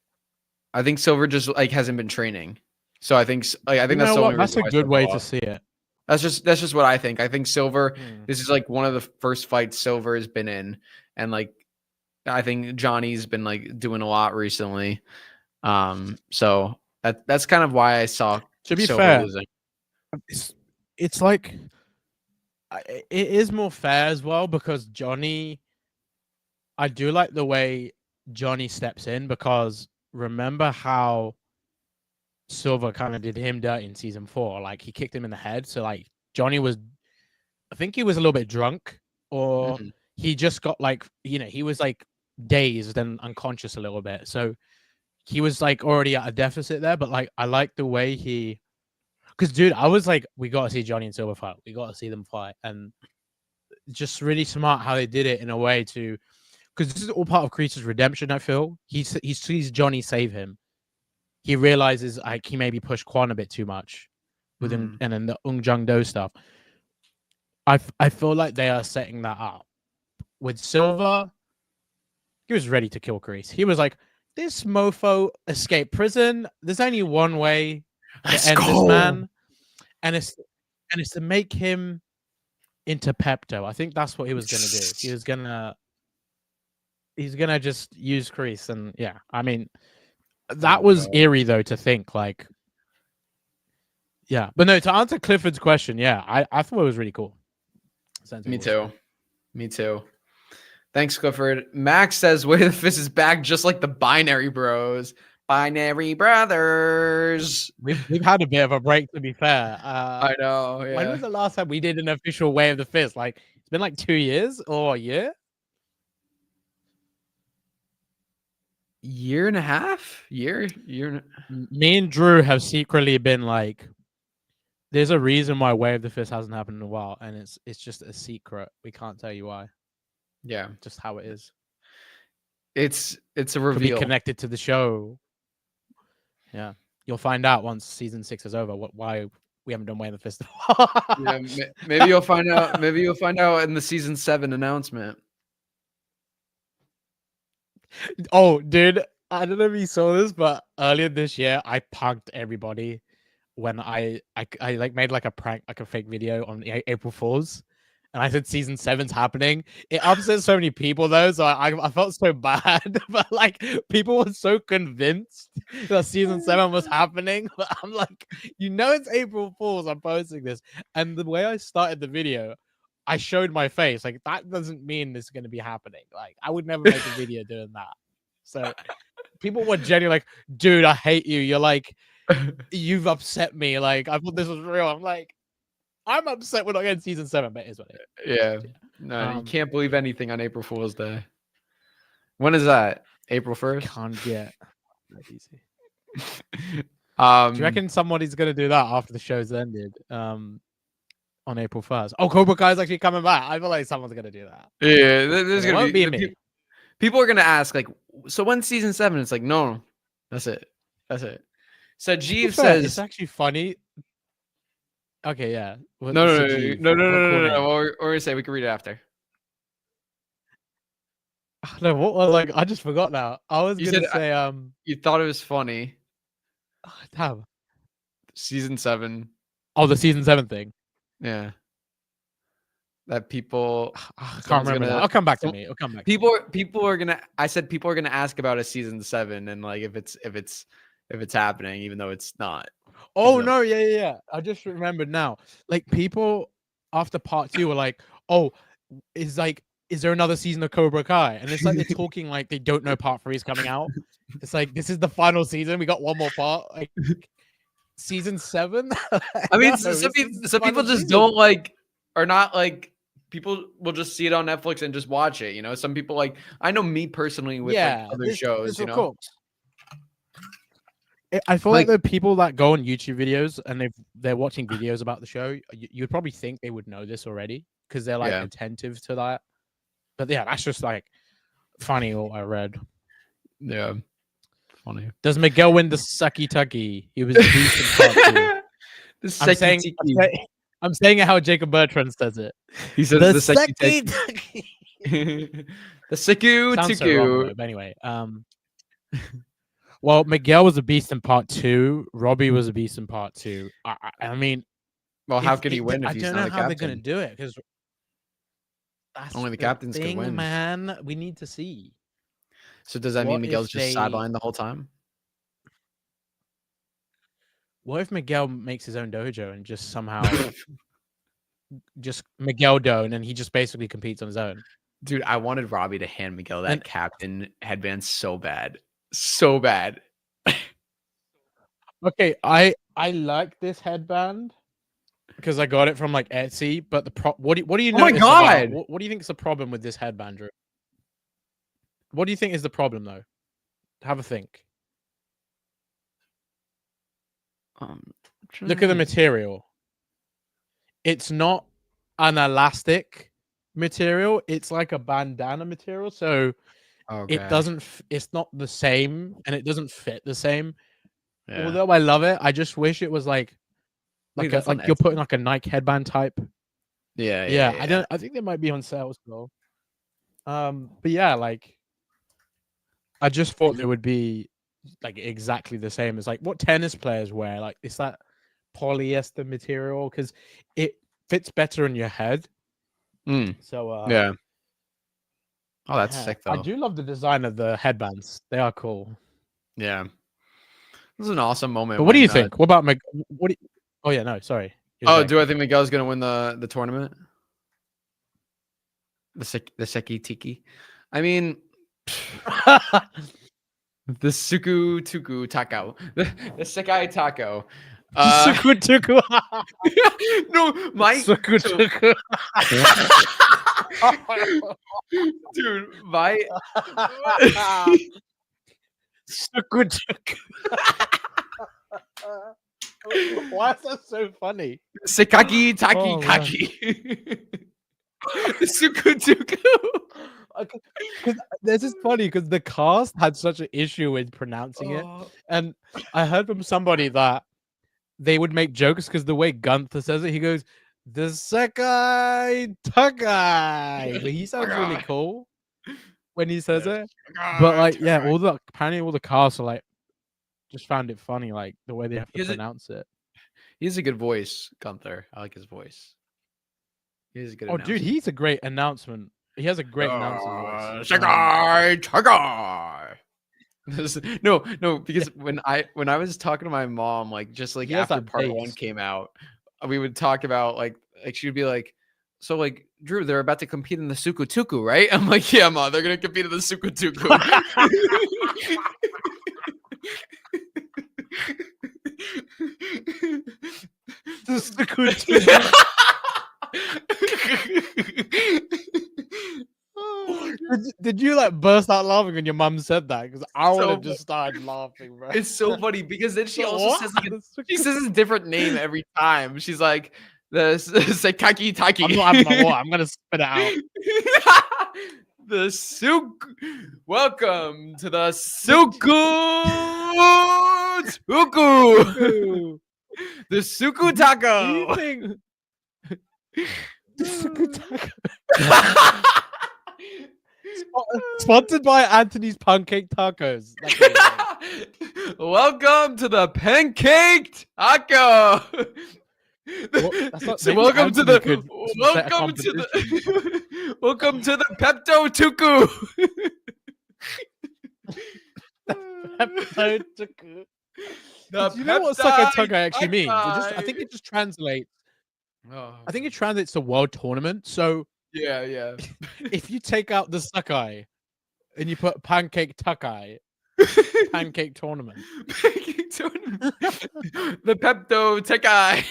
I think Silver just like hasn't been training. So I think that's the only That's reason a why good Silver way to lost. see it. That's just what I think. I think Silver. Hmm. This is like one of the first fights Silver has been in, and like I think Johnny's been like doing a lot recently. So that's kind of why I saw To be Silver fair, losing. it's like it is more fair as well because Johnny. I do like the way Johnny steps in because remember how Silver kind of did him dirty in season 4. Like he kicked him in the head. So like Johnny was, I think he was a little bit drunk, or Mhm. he just got like, he was like dazed and unconscious a little bit. So he was like already at a deficit there. But like I like the way because dude, I was like, we got to see Johnny and Silver fight. We got to see them fight, and just really smart how they did it in a way to, because this is all part of Kreese's redemption. I feel he sees Johnny save him. He realizes like he maybe pushed Quan a bit too much with him, and then the Jung Do stuff. I feel like they are setting that up with Silver. He was ready to kill Kreese. He was like, "This mofo escaped prison. There's only one way to end this man, and it's to make him into Pepto." I think that's what he was gonna do. He's gonna just use Kreese, and yeah, I mean. That was eerie though to think like, yeah, but no. To answer Clifford's question, yeah, I thought it was really cool. Me too. Thanks, Clifford. Max says, "Way the Fist is back, just like the Binary Bros, Binary Brothers." We've had a bit of a break, to be fair. I know. Yeah. When was the last time we did an official Way of the Fist? Like it's been like 2 years or a year. Year and a half. Me and Drew have secretly been like, there's a reason why Way of the Fist hasn't happened in a while, and it's just a secret. We can't tell you why. Yeah, just how it is. It's a Could reveal. be connected to the show. Yeah, you'll find out once season 6 is over why we haven't done Way of the Fist. Yeah, maybe you'll find out. Maybe you'll find out in the season 7 announcement. Oh, dude, I don't know if you saw this, but earlier this year I punked everybody when I like made like a prank, like a fake video on April Fools, and I said season 7's happening. It upset so many people though, so I felt so bad. But like people were so convinced that season 7 was happening. But I'm like, it's April Fools. I'm posting this, and the way I started the video, I showed my face. Like that doesn't mean this is going to be happening. Like I would never make a video doing that. So people were genuinely like, dude, I hate you. You're like, you've upset me. Like I thought this was real. I'm like, I'm upset we're not getting season 7, but it is what it is. Yeah. No, you can't believe anything on April Fool's Day. When is that? April 1st? Can't get that easy. Do you reckon somebody's gonna do that after the show's ended? On April 1st. Oh, Cobra Kai's actually coming back. I feel like someone's gonna do that. Yeah, there's gonna be me. People are gonna ask, like, so when's season 7? It's like, no, that's it. So Jeeves says it's actually funny. Okay, yeah. No. We're gonna say we can read it after. No, what? Like, I just forgot now. I was gonna say, you thought it was funny. Damn. Season 7. Oh, the season 7 thing. Yeah. That people. I can't remember that. It'll come back to me. It'll come back. People are gonna. I said people are gonna ask about a season 7 and like if it's happening, even though it's not. Oh no, yeah. I just remembered now. Like people after part 2 were like, "Oh, is there another season of Cobra Kai?" And it's like they're talking like they don't know part 3 is coming out. It's like this is the final season. We got one more part. Like season 7. I mean, some people just don't like, are not like. People will just see it on Netflix and just watch it. Some people like. I know me personally with like, other shows. Of course. I feel like the people that go on YouTube videos and they're watching videos about the show, you'd probably think they would know this already because they're like attentive to that. But yeah, that's just like funny what I read. Yeah, funny. Does Miguel win the Sucky Tucky? He was a beast in part 2. I'm saying it how Jacob Bertrand says it. He says the Sucky Tucky. The Siku Tuku. But anyway, Well, Miguel was a beast in part 2. Robbie was a beast in part 2. I mean, Well, how could he win if I he's don't not know a how they're gonna captain? do it because that's Only the the captains can thing, win. man. We need to see. So does that mean What Miguel's if just sidelined the whole time? What if Miguel makes his own dojo and just somehow just Miguel Doan and he just basically competes on his own? Dude, I wanted Robbie to hand Miguel that And captain headband so bad. So bad. okay, I like this headband because I got it from like Etsy. But what do you Oh my notice God! about what do you think is the problem with this headband, Drew? What do you think is the problem though? Have a think. Look at the material. It's not an elastic material. It's like a bandana material. So it doesn't. It's not the same, and it doesn't fit the same. Yeah. Although I love it, I just wish it was like Wait, like you're putting like a Nike headband type. Yeah. I think they might be on sale still. But yeah, like I just thought they would be like exactly the same as like what tennis players wear. Like it's that polyester material because it fits better on your head. So yeah. Oh, that's yeah, sick though. I do love the design of the headbands. They are cool. Yeah. This is an awesome moment. But what do you think? What about Oh yeah, no, sorry. Oh, do I think Miguel's gonna win the tournament? The Seki Tiki. I mean, the Suku Tuku Taco. The Sekai Taco. Suku Tuku. No, my Suku Tuku. Dude, my Suku Tuku. Why is that so funny? Sekaki Taki Kaki. Suku Tuku. Because this is funny because the cast had such an issue with pronouncing it, and I heard from somebody that they would make jokes because the way Gunther says it, he goes the Sekai Takai, but he sounds really cool when he says it. But like, yeah, apparently all the cast are like just found it funny, like the way they have to pronounce it. He has a good voice, Gunther. I like his voice. He's a good. Oh, dude, he's a great announcement. He has a great announcement voice. No, because when I was talking to my mom, like just like after part 1 came out, we would talk about like she would be like, so like Drew, they're about to compete in the Suku Tuku, right? I'm like, yeah, Mom, they're gonna compete in the Suku Tuku. The Suku Tuku. Did you like burst out laughing when your mum said that? Because I would have just started laughing, bro. It's so funny because then she also says like she says a different name every time. She's like the Sekaki Taki. I'm not having my water. I'm gonna spit it out. The Suku. Welcome to the Suku Tuku. The Suku Taco. Do you think the Suku Taco? Sponsored by Anthony's Pancake Tacos. Welcome to the Pancake Taco. Welcome to the Pepto Tuku. Pepto Tuku. Do you know what Sekai Takai actually means? I think it just translates. I think it translates to World Tournament. So yeah. If you take out the Sakai and you put Pancake Takai, Pancake Tournament. Pancake Tournament. The Pepto Takai.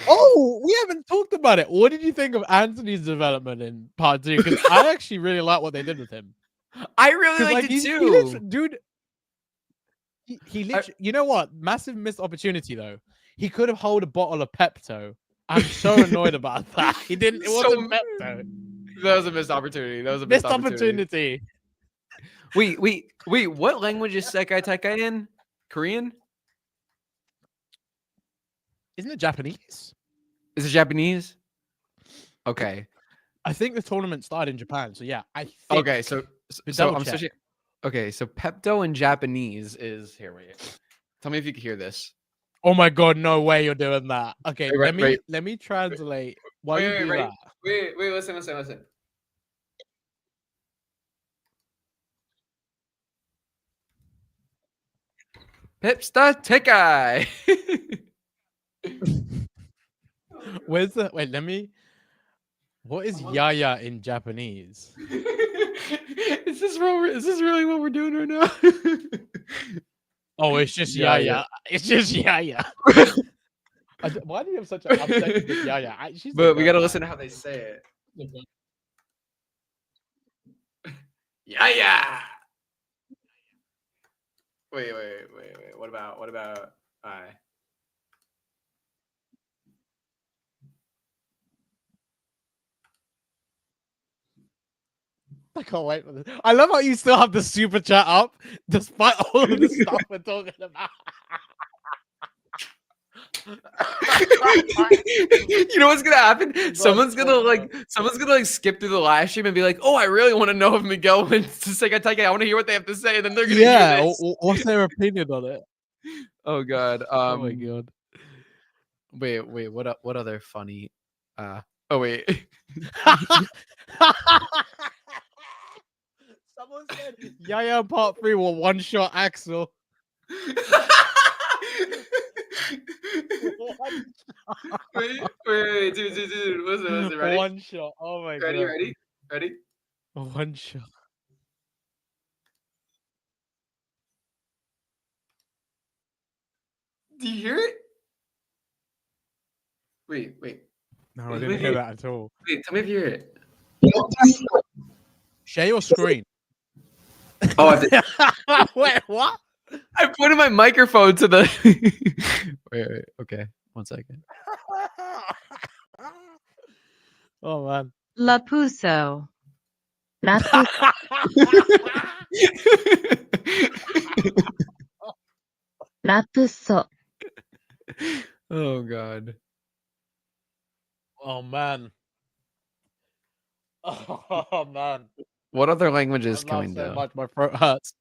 Oh, we haven't talked about it. What did you think of Anthony's development in part 2? Because I actually really like what they did with him. I really liked it too. Dude, he literally, you know what? Massive missed opportunity though. He could have held a bottle of Pepto. I'm so annoyed about that. He didn't. It wasn't Pepto. That was a missed opportunity. That was a missed opportunity. Wait. What language is Sekai Takai in? Korean? Isn't it Japanese? Is it Japanese? Okay. I think the tournament started in Japan. So yeah, I think. Okay, so I'm Okay, so Pepto in Japanese is here. Wait, tell me if you can hear this. Oh my god, no way you're doing that. Okay, Wait, wait, let me translate. While you do ready? that. Wait, listen. Pipsta Tekai. Where's the wait? Let me. What is yaya in Japanese? Is this really what we're doing right now? Oh, it's just Yaya. yaya. It's just yaya. Why do you have such an obsession with yaya? She's the But we best, gotta man. listen to how they say it. Yaya. Wait. What about I? I can't wait for this. I love how you still have the super chat up despite all of the stuff we're talking about. You know what's gonna happen? That's Someone's so gonna like skip through the live stream and be like, "Oh, I really want to know if Miguel went to Segatake. I want to hear what they have to say." And then they're gonna hear this. What's their opinion on it? Oh god. Oh my god. Wait. What other funny? Oh wait. Someone said Yaya Part 3 will one shot Axel. Wait, dude. Was it ready? One shot. Oh my god. Ready? One shot. Do you hear it? Wait. No, I didn't hear that at all. Wait, tell me if you hear it. Share your screen. Oh, Wait, what? I pointed my microphone to the. Wait. Okay, 1 second. Oh man. La Puso. La Puso. Oh god. Oh man. Oh man. What other languages I can we laughed so do? much, my throat hurts.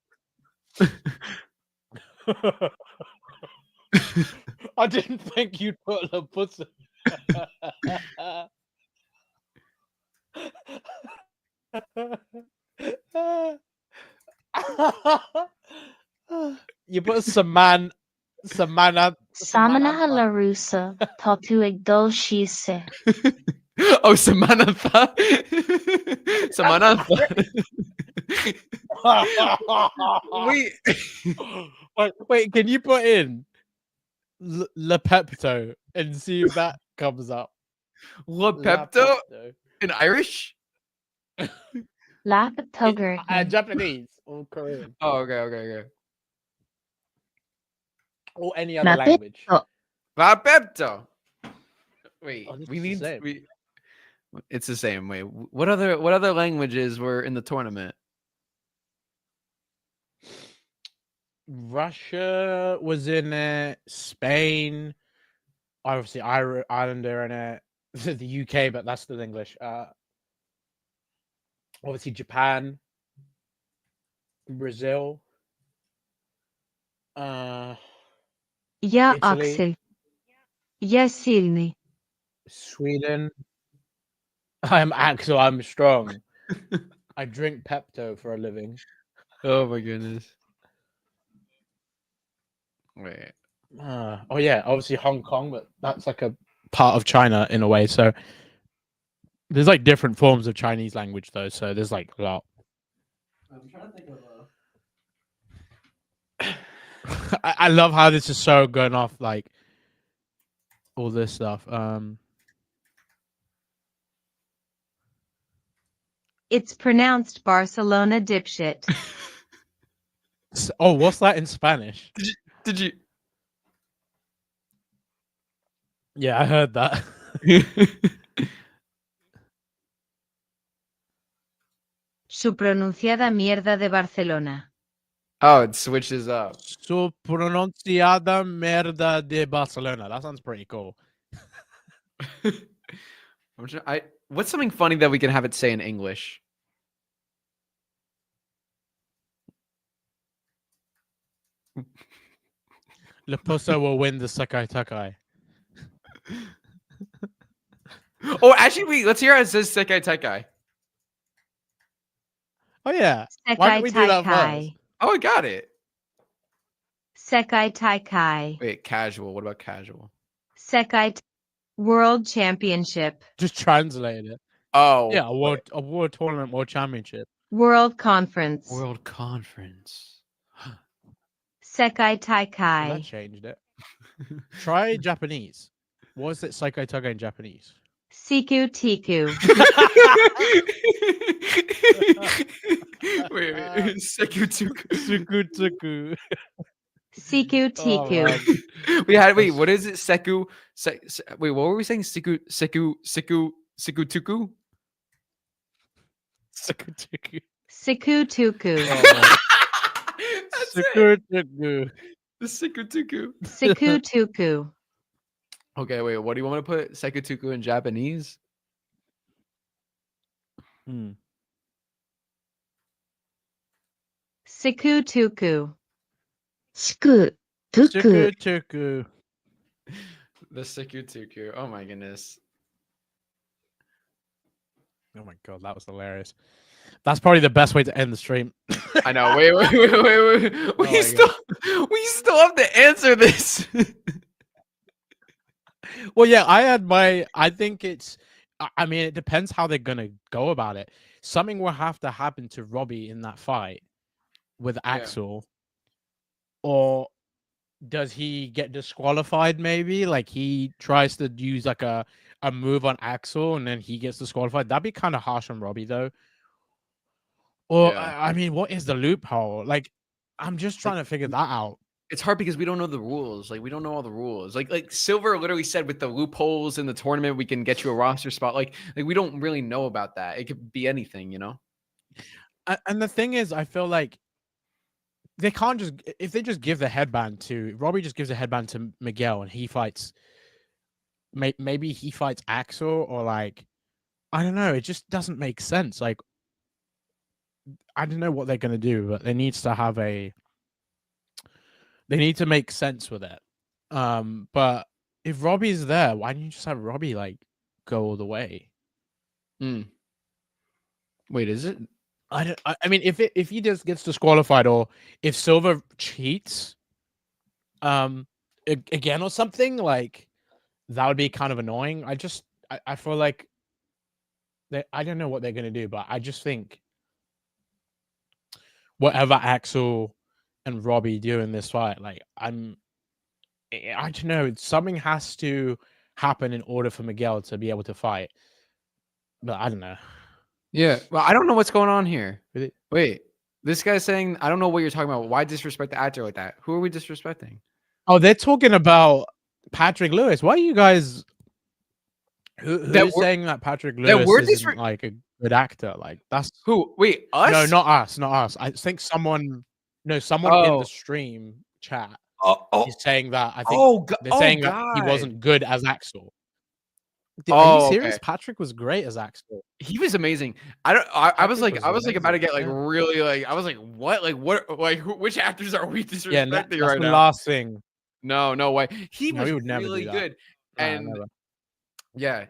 I didn't think you'd put the pussy. You put Samana. Samana Halarusa. Tatuig Dolshise. Oh, Samantha. Samantha. Wait, can you put in Lepepto and see if that comes up? Lepepto in Irish? Lapatoger. Japanese or Korean Oh, okay. or any other language. Lepepto. Wait, Oh, we need. the same. It's the same. Wait, what other languages were in the tournament? Russia was in it. Spain, obviously Ireland are in it. The UK, but that's still English. Obviously Japan, Brazil, Ja, Italy, Axel. Ja, silny. Sweden. I'm Axel. I'm strong. I drink Pepto for a living. Oh my goodness. Wait. Oh yeah, obviously Hong Kong, but that's like a part of China in a way. So there's like different forms of Chinese language though. So there's like a lot. I'm trying to think of I love how this is so going off like all this stuff. It's pronounced Barcelona dipshit. Oh, what's that in Spanish? Did you? Yeah, I heard that. Su pronunciada mierda de Barcelona. Oh, it switches up. Su pronunciada merda de Barcelona. That sounds pretty cool. What's something funny that we can have it say in English? Leposo will win the Sekai Takai. Oh, actually, wait. Let's hear how it says Sekai Taikai. Oh yeah. Why Sekai don't we do that first? Taikai. Oh, I got it. Sekai Taikai. Wait, casual. What about casual? World Championship. Just translate it. Oh, Yeah, a world tournament, world championship. World Conference. World Conference. Sekai Well, that Taikai. changed it. Try Japanese. What is it Sekai Takai in Japanese? Siku Tiku. wait. Sekutuku. Sukutuku. Siku Oh, Tiku. man. Wait, what is it? Wait, what were we saying? Sekutuku? Sukutuku. Siku Tuku. Oh, That's it. Sukutuku. The Sekutuku. Siku Tuku. Okay, wait, what do you want to put Sekutuku in Japanese? Siku Tuku. Siku Tuku. Sukutuku. The Sekutuku. Oh my goodness. Oh my god, that was hilarious. That's probably the best way to end the stream. I know. Wait. Oh We my still have to answer this. Well, yeah, I think it's. I mean, it depends how they're gonna go about it. Something will have to happen to Robbie in that fight with Axel, or does he get disqualified? Maybe like he tries to use like a move on Axel and then he gets disqualified. That'd be kind of harsh on Robbie though. Or Yeah. I mean, what is the loophole? Like, I'm just trying to figure that out. It's hard because we don't know the rules. Like we don't know all the rules. Like Silver literally said with the loopholes in the tournament, we can get you a roster spot. Like we don't really know about that. It could be anything, you know? And the thing is, I feel like they can't just if they just give the headband to Robbie, just gives a headband to Miguel, and he fights. Maybe he fights Axel, or like I don't know. It just doesn't make sense. Like I don't know what they're gonna do, but there needs to have a. They need to make sense with it. But if Robbie's there, why don't you just have Robbie like go all the way? Wait, is it? I mean, if he just gets disqualified, or if Silver cheats, again or something, like that would be kind of annoying. I feel like I don't know what they're gonna do, but I just think whatever Axel and Robbie do in this fight, like I don't know, something has to happen in order for Miguel to be able to fight. But I don't know. Yeah. Well, I don't know what's going on here. Really? Wait, this guy's saying, I don't know what you're talking about. Why disrespect the actor like that? Who are we disrespecting? Oh, they're talking about Patrick Lewis. Why are you guys who's saying that Patrick Lewis isn't like a good actor? Like that's who? Wait, us? No, not us. I think someone in the stream chat is saying that. I think they're saying that he wasn't good as Axel. Are you serious? Okay. Patrick was great as Axel. He was amazing. I was like about to get like really like I was like what which actors are we disrespecting right now? Last thing. No way. He was would never really good. And never. Yeah,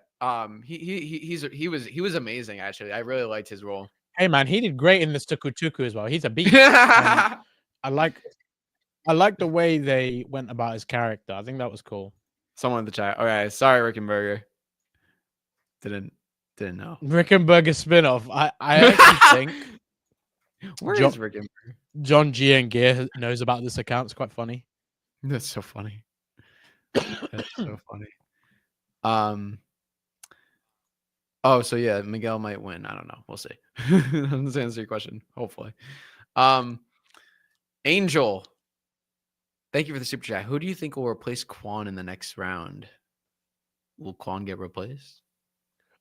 he was amazing actually. I really liked his role. Hey man, he did great in the Tuku as well. He's a beast. I like the way they went about his character. I think that was cool. Someone in the chat. Okay, sorry, Rickenberger. Didn't know. Rickenberger spinoff. I actually think where is Rickenberger? John G and Gear knows about this account. It's quite funny. That's so funny. That's so funny. Oh, so yeah, Miguel might win. I don't know. We'll see. Let's answer your question. Hopefully. Angel. Thank you for the super chat. Who do you think will replace Quan in the next round? Will Quan get replaced?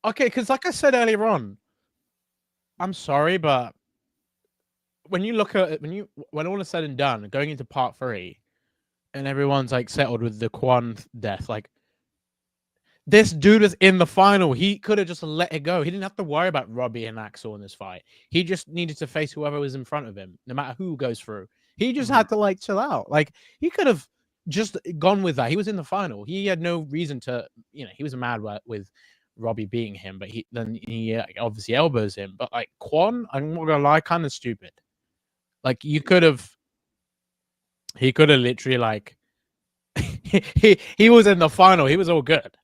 Okay, because like I said earlier on, I'm sorry, but when you look at it, when all is said and done, going into part 3, and everyone's like settled with the Quan death, like this dude was in the final. He could have just let it go. He didn't have to worry about Robbie and Axel in this fight. He just needed to face whoever was in front of him, no matter who goes through. He just had to like chill out. Like he could have just gone with that. He was in the final. He had no reason to, he was mad with Robbie beating him, but he obviously elbows him. But like Kwon, I'm not gonna lie, kind of stupid. Like he could have literally like he was in the final. He was all good.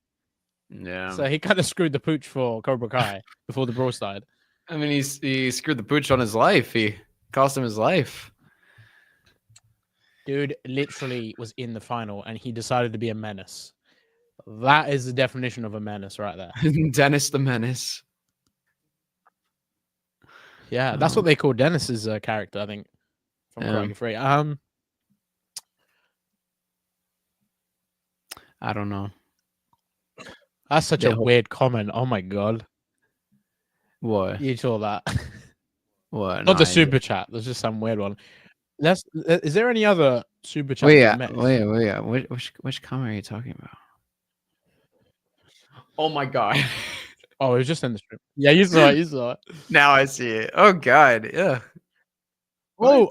Yeah. So he kind of screwed the pooch for Cobra Kai before the brawl started. I mean, he screwed the pooch on his life. He cost him his life. Dude literally was in the final and he decided to be a menace. That is the definition of a menace right there. Dennis the Menace. Yeah, that's what they call Dennis's character, I think, from Karate Free. I don't know. That's such a weird comment. Oh my god. What? You saw that. What? Not the super chat. There's just some weird one. Is there any other super chat? Wait. Which comment are you talking about? Oh my god. Oh, it was just in the stream. Yeah, you saw it. You saw it. Now I see it. Oh god. Yeah. Oh,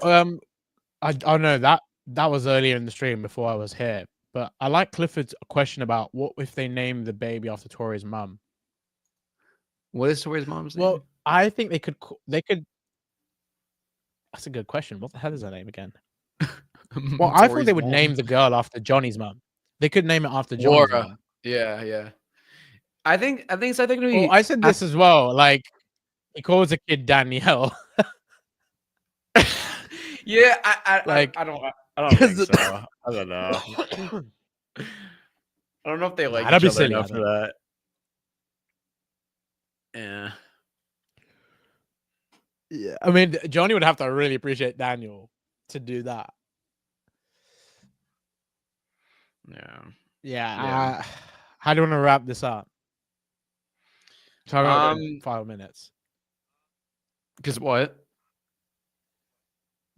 I know that was earlier in the stream before I was here. But I like Clifford's question about what if they name the baby after Tori's mum. What is Tori's mom's name? Well, I think they could. That's a good question. What the hell is her name again? Well, I thought they would name the girl after Johnny's mum. They could name it after Johnny's mum. Yeah. I think it's Oh, I said this as well. Like he calls a kid Danielle. Yeah, I don't think so. I don't know. I don't know if they like each other enough for that. Yeah. I mean, Johnny would have to really appreciate Daniel to do that. Yeah. How do you want to wrap this up? 5 minutes. Because what?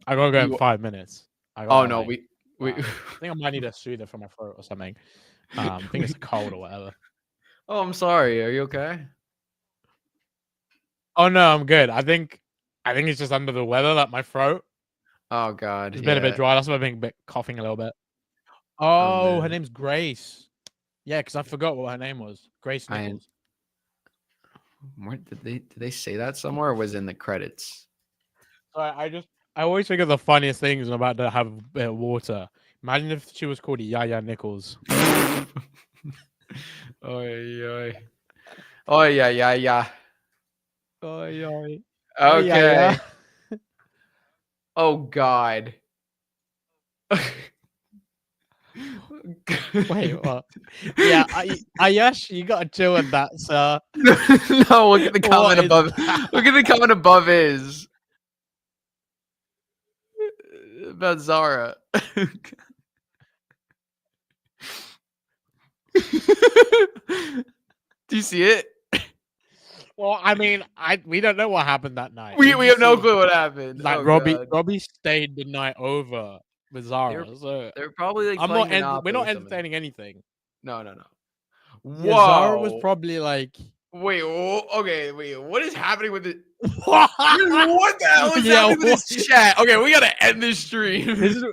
I gotta go in 5 minutes. Oh no, we I think I might need a soother for my throat or something. I think it's a cold or whatever. Oh, I'm sorry. Are you okay? Oh no, I'm good. I think it's just under the weather, like my throat. Oh god, It's been a bit dry. That's why I've been coughing a little bit. Oh, her name's Grace. Yeah, because I forgot what her name was. Grace Nichols. Where did they say that somewhere, or was it in the credits? I always think of the funniest things when I'm about to have a bit of water. Imagine if she was called Yaya Nichols. Yeah. Okay. Oh god. Wait, what? Yeah, Ayash, you gotta chill with that, sir. No, look at the comment above. Look at the comment above his. About Zara. Do you see it? Well, I mean, we don't know what happened that night. We have no clue what happened. Like Robbie stayed the night over with Zara. They're probably like we're not entertaining anything. No. Whoa. Yeah, Zara was probably like, wait, what is happening with it? What the hell is happening with this chat? Okay, we gotta end this stream.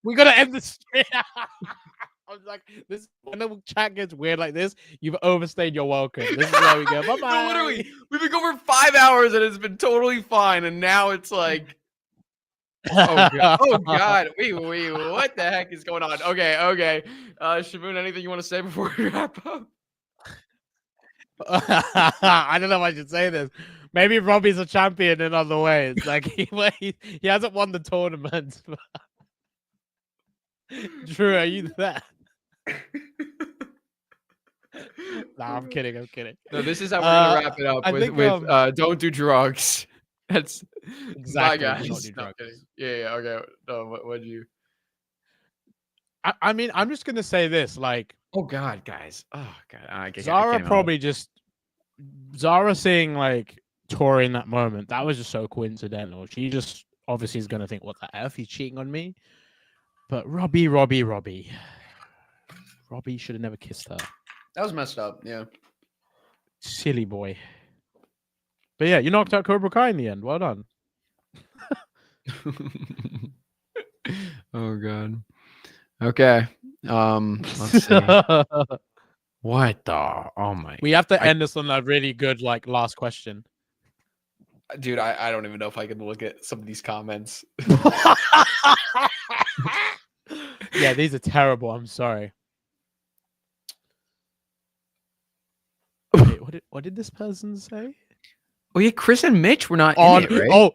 We gotta end the stream. I was like, this when the chat gets weird like this, you've overstayed your welcome. This is where we go. Bye bye. No, literally, we've been going for 5 hours and it's been totally fine, and now it's like, oh god, wait, what the heck is going on? Okay, Shaboon, anything you want to say before we wrap up? I don't know if I should say this. Maybe Robbie's a champion in other ways. Like he hasn't won the tournament. Drew, are you there? Nah, I'm kidding. No, this is how we're gonna wrap it up with don't do drugs. That's exactly. Bye, guys. Don't do drugs. Yeah. Okay. No, what'd you? I mean, I'm just gonna say this. Like, oh god, guys. Oh god. Zara seeing like Tori in that moment. That was just so coincidental. She just obviously is gonna think, "What the f? He's cheating on me." But Robbie should have never kissed her. That was messed up. Yeah. Silly boy. But yeah, you knocked out Cobra Kai in the end. Well done. Oh god. Okay. Let's see. What the? Oh my. We have to end this on a really good like last question. Dude, I don't even know if I can look at some of these comments. Yeah, these are terrible. I'm sorry. Wait, what did this person say? Oh yeah, Chris and Mitch were not On in it, right? oh,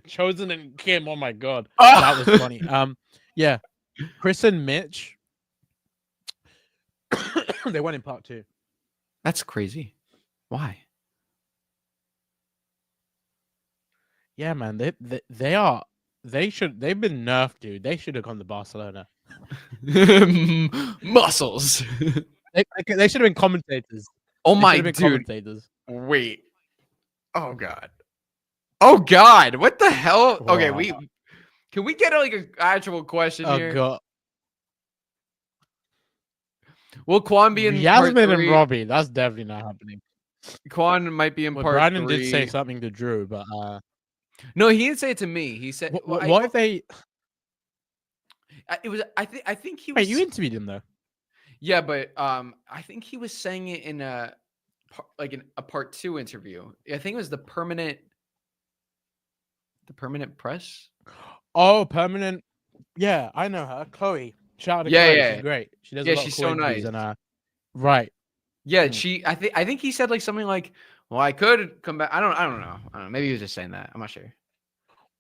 chosen and Kim. Oh my god, Oh! that was funny. Yeah, Chris and Mitch. They went in part 2. That's crazy. Why? Yeah, man. They've been nerfed, dude. They should have gone to Barcelona. Muscles. They should have been commentators. Oh They my should have been dude. commentators. Wait. Oh god. Oh god. What the hell? Okay, Wow. can we get like an actual question Oh here? god. Will Quan be in part Yasmin and 3? Robbie. That's definitely not happening. Quan might be in Well, part Brandon 3. did say something to Drew, but No, he didn't say it to me. He said what if they? it was I think he was Wait, you interviewed him though. Yeah, but I think he was saying it in a part 2 interview. I think it was the permanent press. Oh, permanent. Yeah, I know her, Chloe. Shout out to Yeah, Chloe. yeah. She's great. She does Yeah, a lot she's of cool so interviews nice. and right. Yeah, Mm. I think he said like something like, "Well, I could come back." I don't know. Maybe he was just saying that. I'm not sure.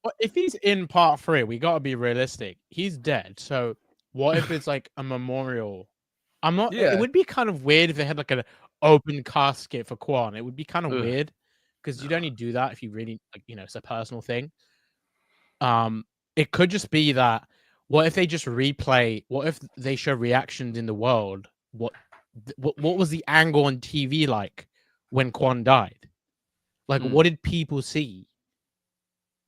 Well, if he's in part 3, we gotta be realistic. He's dead. So what if it's like a memorial? I'm not. Yeah. It would be kind of weird if they had like an open casket for Quan. It would be kind of Ugh. weird because you'd only do that if you really like, it's a personal thing. It could just be that. What if they just replay? What if they show reactions in the world? What was the angle on TV like when Quan died? Like, what did people see?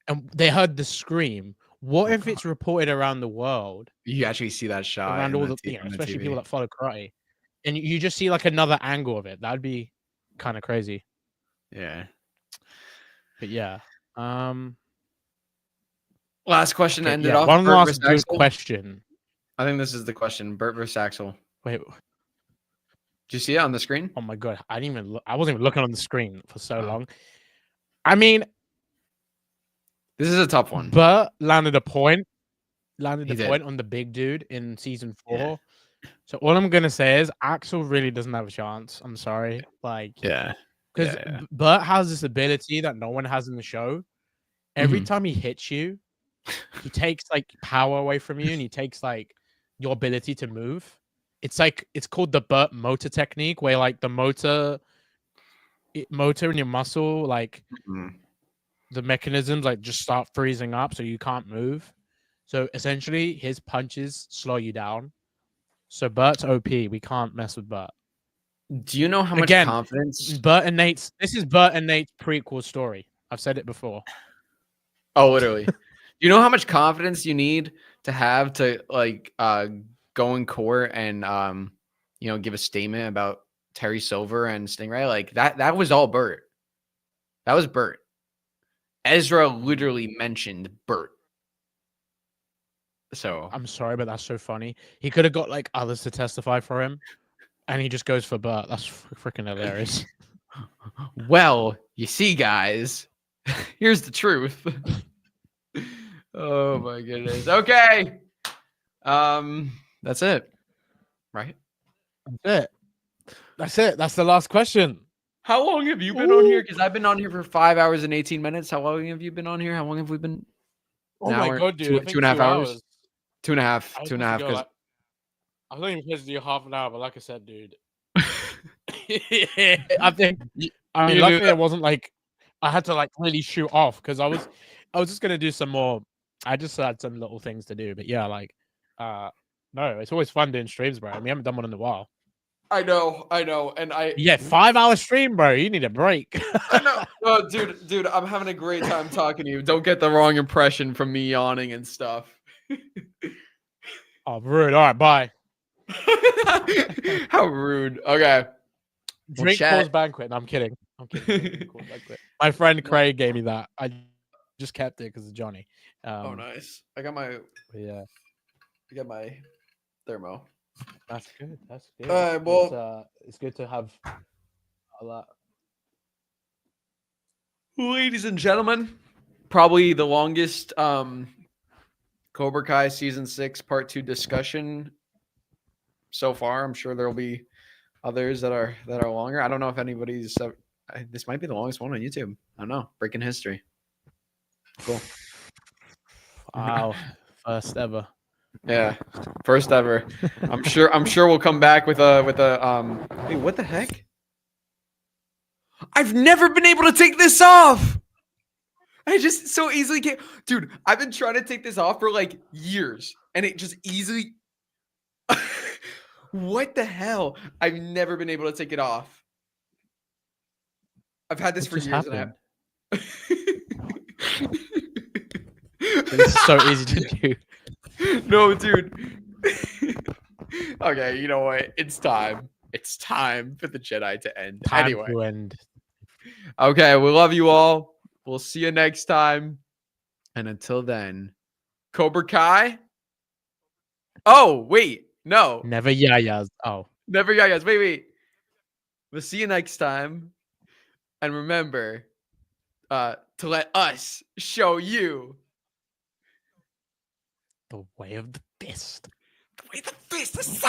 And they heard the scream. What if it's reported around the world? You actually see that shot Around in all the the, on the especially TV. people that follow karate, and you just see like another angle of it. That'd be kind of crazy. Yeah. But yeah. Last question Okay, ended yeah, off. one Bert last versus good Axel. question. I think this is the question. Bert versus Axel. Wait. Do you see it on the screen? Oh my god, I didn't even. I wasn't even looking on the screen for so long. I mean, this is a tough one. Bert landed a point. He On the big dude in season 4. Yeah. So all I'm gonna say is Axel really doesn't have a chance. I'm sorry, like Yeah. because Bert has this ability that no one has in the show. Every time he hits you, he takes like power away from you, and he takes like your ability to move. It's called the Bert motor technique, where like the motor in your muscle, like the mechanisms, like just start freezing up, so you can't move. So essentially, his punches slow you down. So Bert's OP. We can't mess with Bert. Do you know how much confidence? This is Bert and Nate's prequel story. I've said it before. Oh, literally. Do you know how much confidence you need to have to like go in court and give a statement about Terry Silver and Stingray? Like that was all Bert. That was Bert. Ezra literally mentioned Bert. So I'm sorry, but that's so funny. He could have got like others to testify for him, and he just goes for Bert. That's freaking hilarious. Well, you see, guys, here's the truth. Oh my goodness. Okay. That's it. Right? That's it. That's the last question. How long have you been on here? Because I've been on here for 5 hours and 18 minutes. How long have you been on here? How long have we been? Oh my god, dude. 2.5 hours. 2.5. 2.5. I Because was only supposed to do half an hour, but like I said, dude. I mean, luckily it wasn't like I had to like really shoot off because I was just gonna do some more. I just had some little things to do, but yeah, like no, it's always fun doing streams, bro. We haven't done one in a while. I know, and 5-hour stream, bro. You need a break. I know, oh, dude, I'm having a great time talking to you. Don't get the wrong impression from me yawning and stuff. Oh, rude. All right, bye. How rude. Okay. Drink Paul's banquet. No, I'm kidding. My friend Craig gave me that. I just kept it because of Johnny. Oh, nice. I got my Yeah, thermo. that's good. That's good. Well, It's good to have a lot. ladies and gentlemen, probably the longest Cobra Kai season 6 part 2 discussion so far. I'm sure there'll be others that are longer. I don't know if anybody's this might be the longest one on YouTube. I don't know. Breaking history. Cool. Wow, first ever. Yeah. First ever. I'm sure we'll come back with a hey, what the heck? I've never been able to take this off. I just so easily can't. Dude, I've been trying to take this off for like years and it just easily. What the hell? I've never been able to take it off. I've had this What for just years and I happened? have. It's so easy to do. No, dude. Okay, you know what? It's time. It's time for the Jedi to end. Time Anyway. to end. Okay, we love you all. We'll see you next time. And until then, Cobra Kai. Oh, wait. No. Never yayas. Oh. Never guys. Wait. We'll see you next time. And remember to let us show you The way of the fist. the way the fist is.